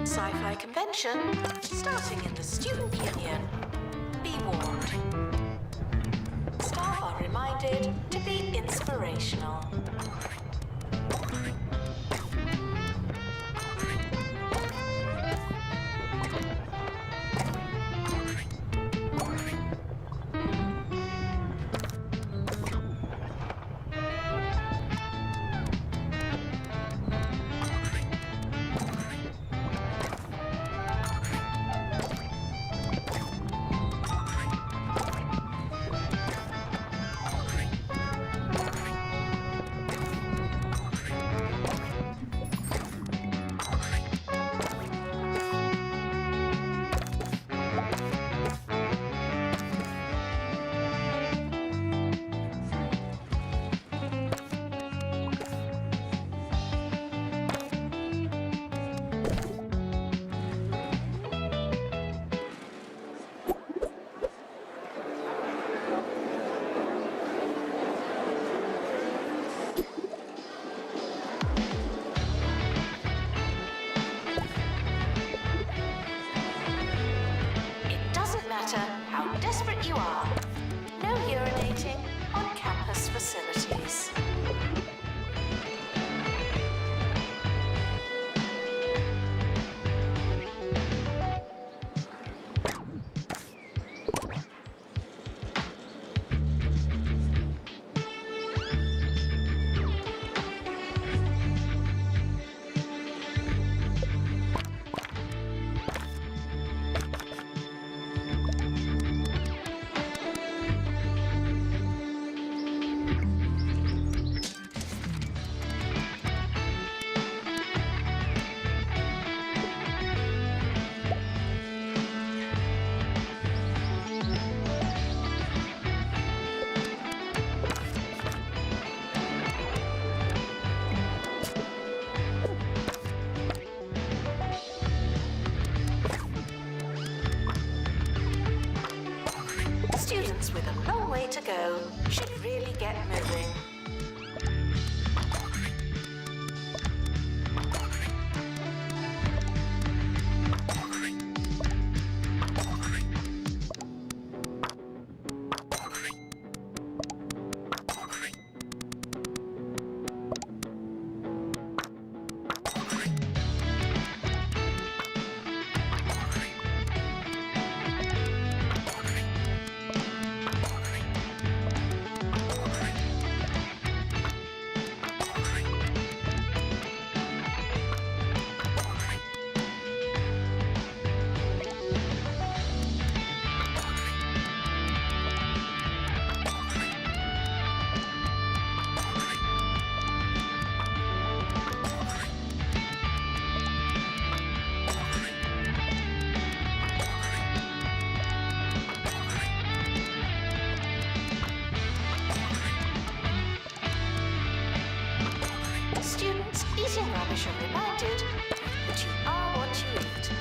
Sci-fi convention starting in the Student Union. Be warned. Staff are reminded to be inspirational. concentrating on campus facilities. Students with a long way to go should really get moving. Students eating rubbish are reminded that you are what you eat.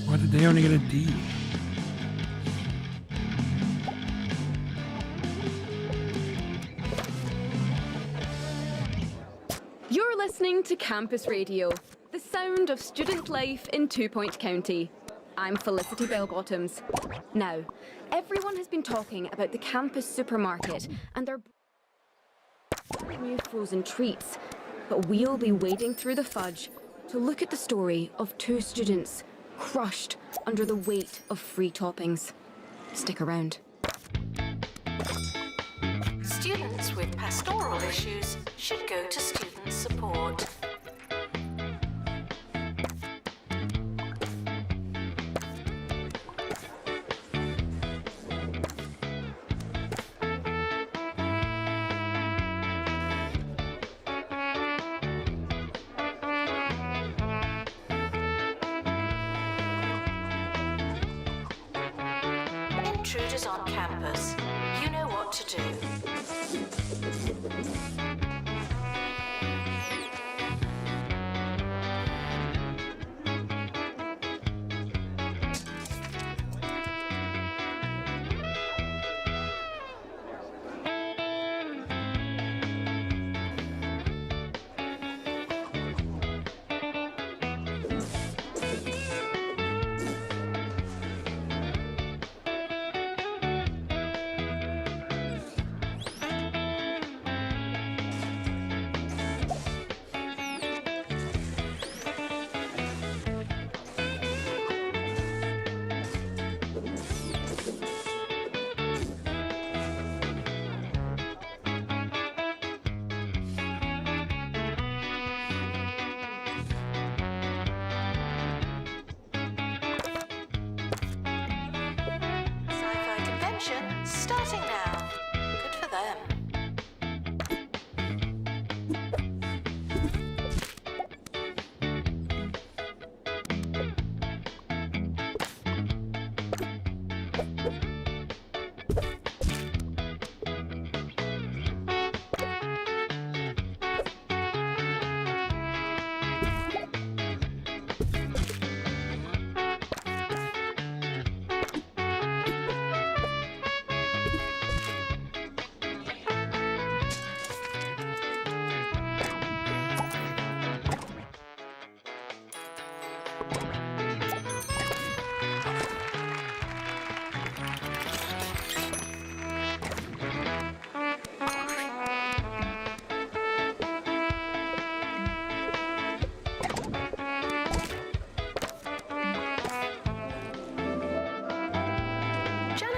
Why did they only get a D? You're listening to Campus Radio, the sound of student life in Two Point County. I'm Felicity Bellbottoms. Now, everyone has been talking about the campus supermarket and their new frozen treats, but we'll be wading through the fudge to look at the story of two students crushed under the weight of free toppings. Stick around. Students with pastoral issues should go to student support. Intruders on campus. You know what to do.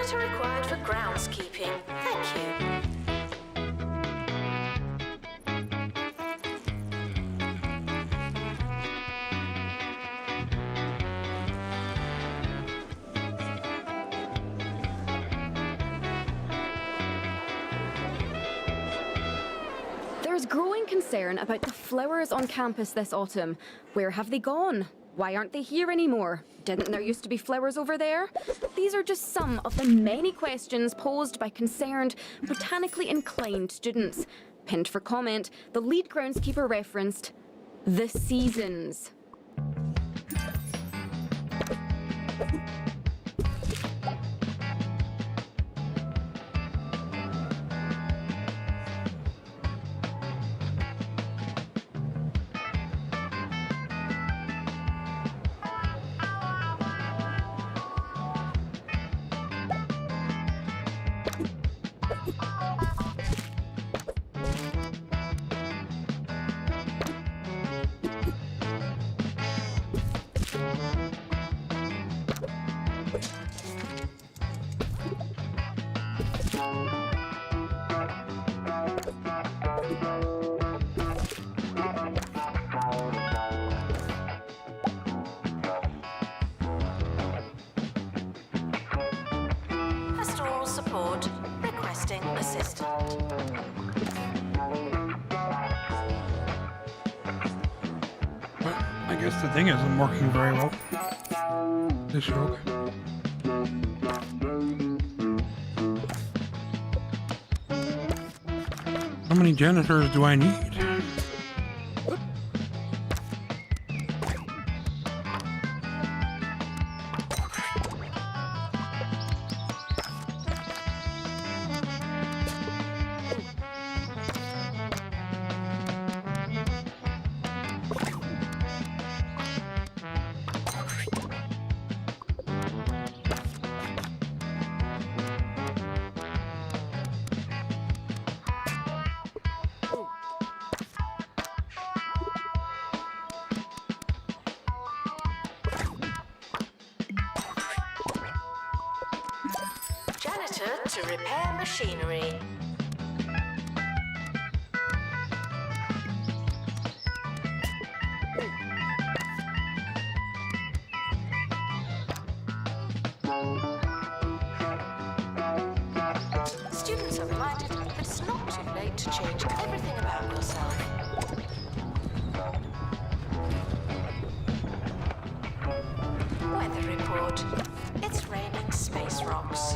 Janitor required for groundskeeping. Thank you. There's growing concern about the flowers on campus this autumn. Where have they gone? Why aren't they here anymore? Didn't there used to be flowers over there? These are just some of the many questions posed by concerned, botanically inclined students. Pinned for comment, the lead groundskeeper referenced the seasons. Pastoral support. Requesting assistant. But I guess the thing isn't working very well. This rogue. How many janitors do I need? Janitor to repair machinery. Students are reminded that it's not too late to change everything about yourself. Weather report. It's raining space rocks.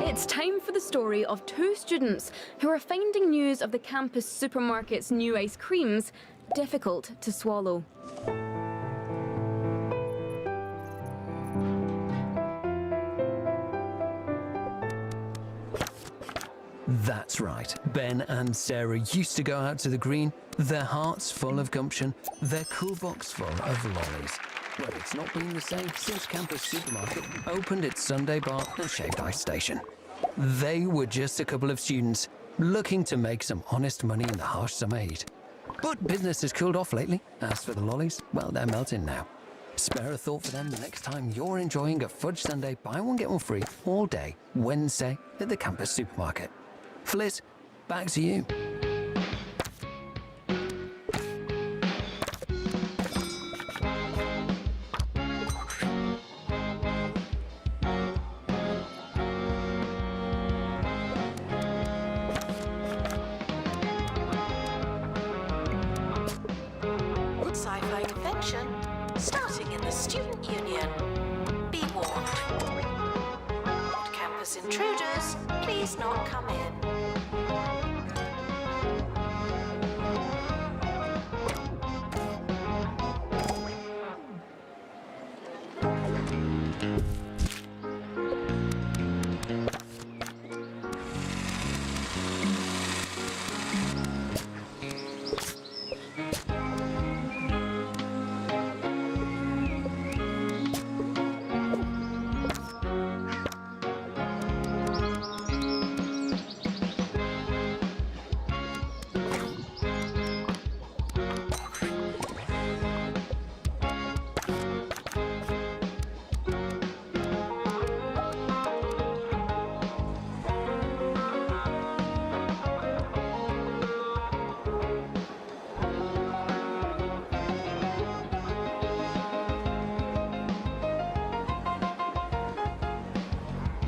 It's time for the story of two students who are finding news of the campus supermarket's new ice creams difficult to swallow. That's right. Ben and Sarah used to go out to the green, their hearts full of gumption, their cool box full of lollies. Well, it's not been the same since Campus Supermarket opened its Sunday bar and shaved ice station. They were just a couple of students looking to make some honest money in the harsh summer heat. But business has cooled off lately. As for the lollies, well, they're melting now. Spare a thought for them the next time you're enjoying a fudge sundae, buy one get one free all day, Wednesday at the Campus Supermarket. Fliss, back to you. Sci-fi convention starting in the student union. Be warned. What can please not come in?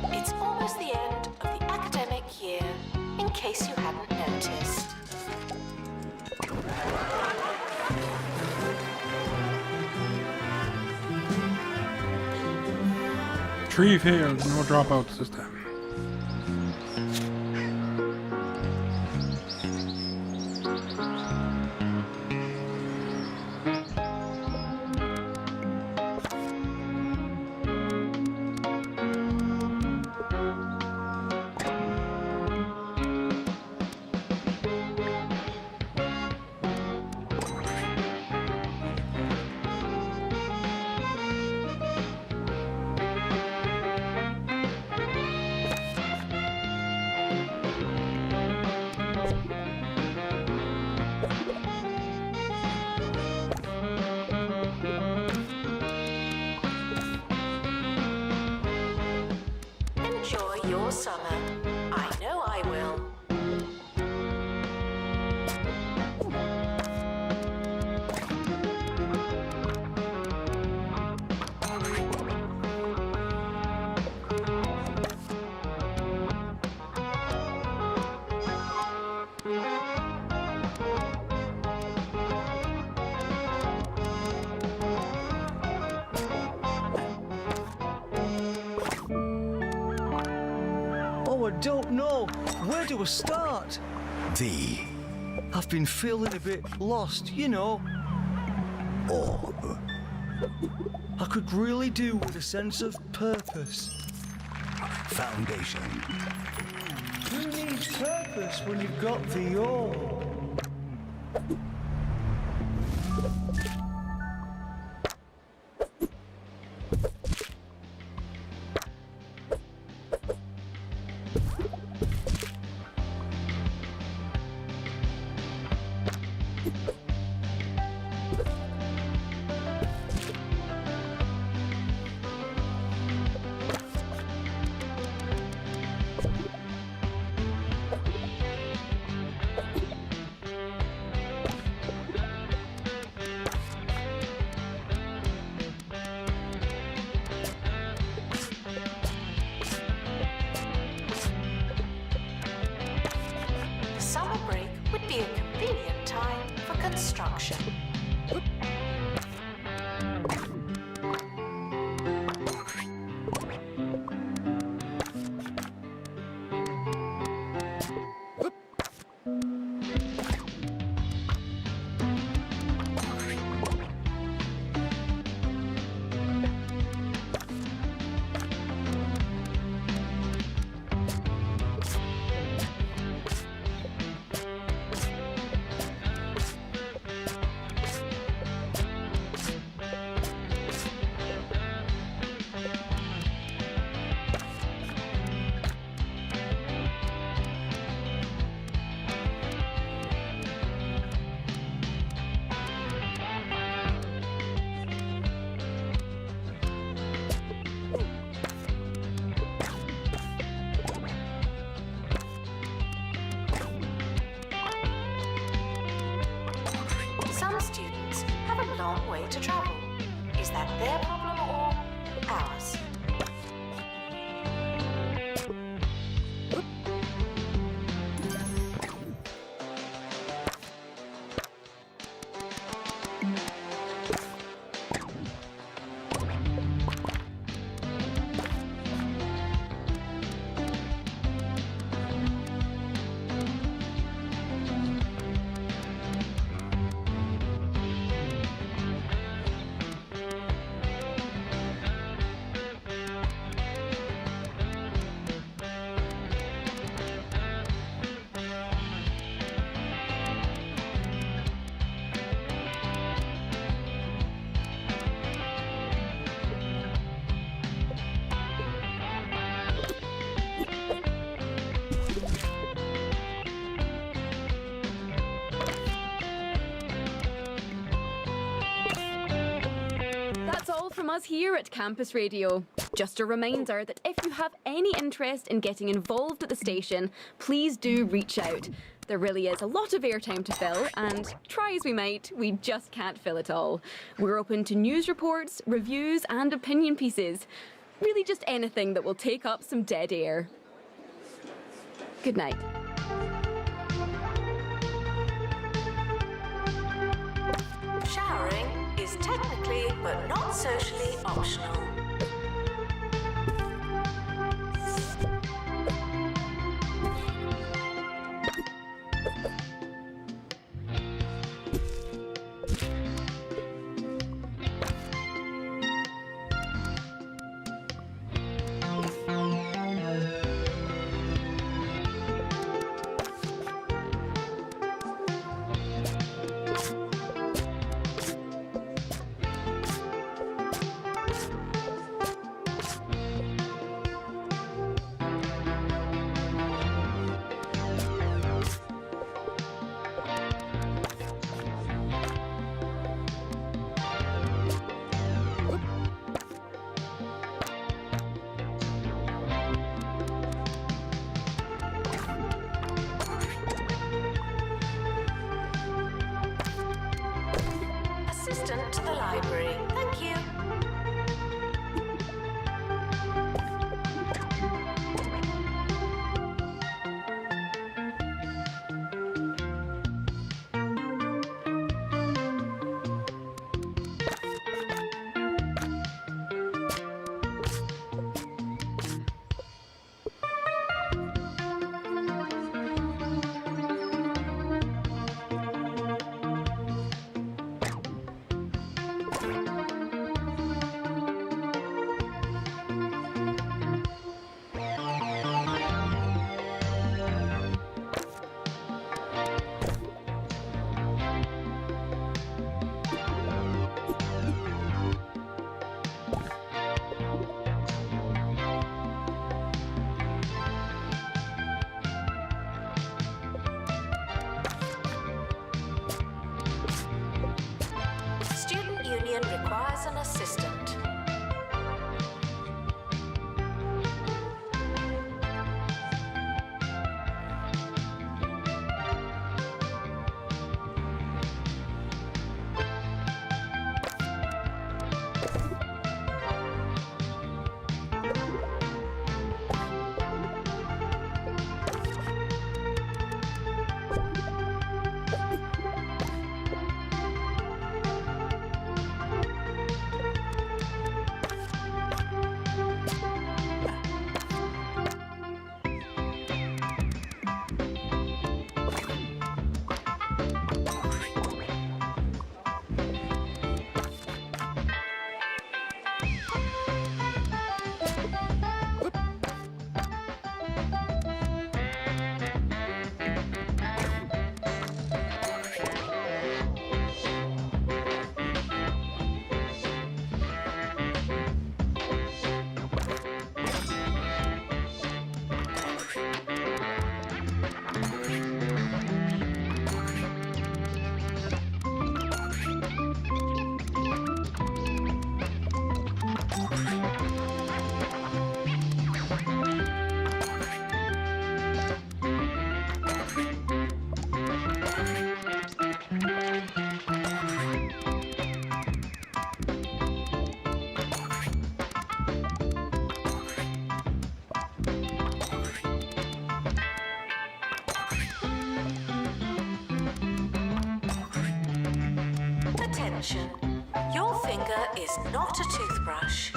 It's almost the end of the academic year, in case you hadn't noticed. Tree failed, no dropouts this time. Enjoy your summer. I know I will. Oh, I don't know. Where do I start? I've been feeling a bit lost, you know. I could really do with a sense of purpose. Foundation. Who needs purpose when you've got the orb? The summer break would be a convenient time for construction. Some students have a long way to travel. Is that their problem or ours? from us here at Campus Radio. Just a reminder that if you have any interest in getting involved at the station, please do reach out. There really is a lot of airtime to fill, and try as we might, we just can't fill it all. We're open to news reports, reviews, and opinion pieces. Really just anything that will take up some dead air. Good night. Showering is technically but not socially optional. Assistant to the library. Thank you. Student union requires an assistant. Attention. Your finger is not a toothbrush.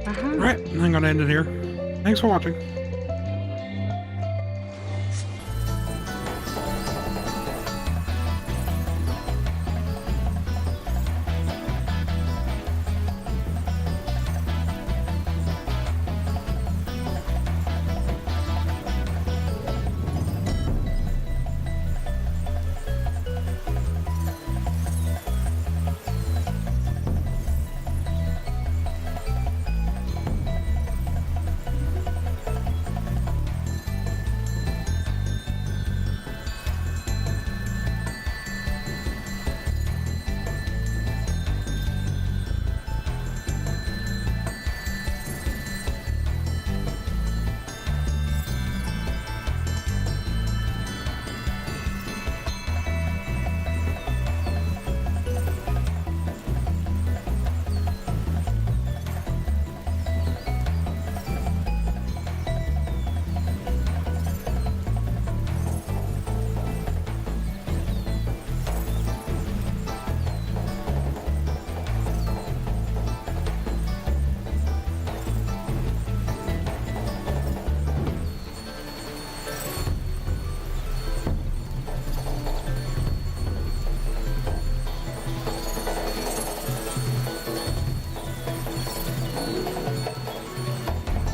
Alright, I'm gonna end it here. Thanks for watching.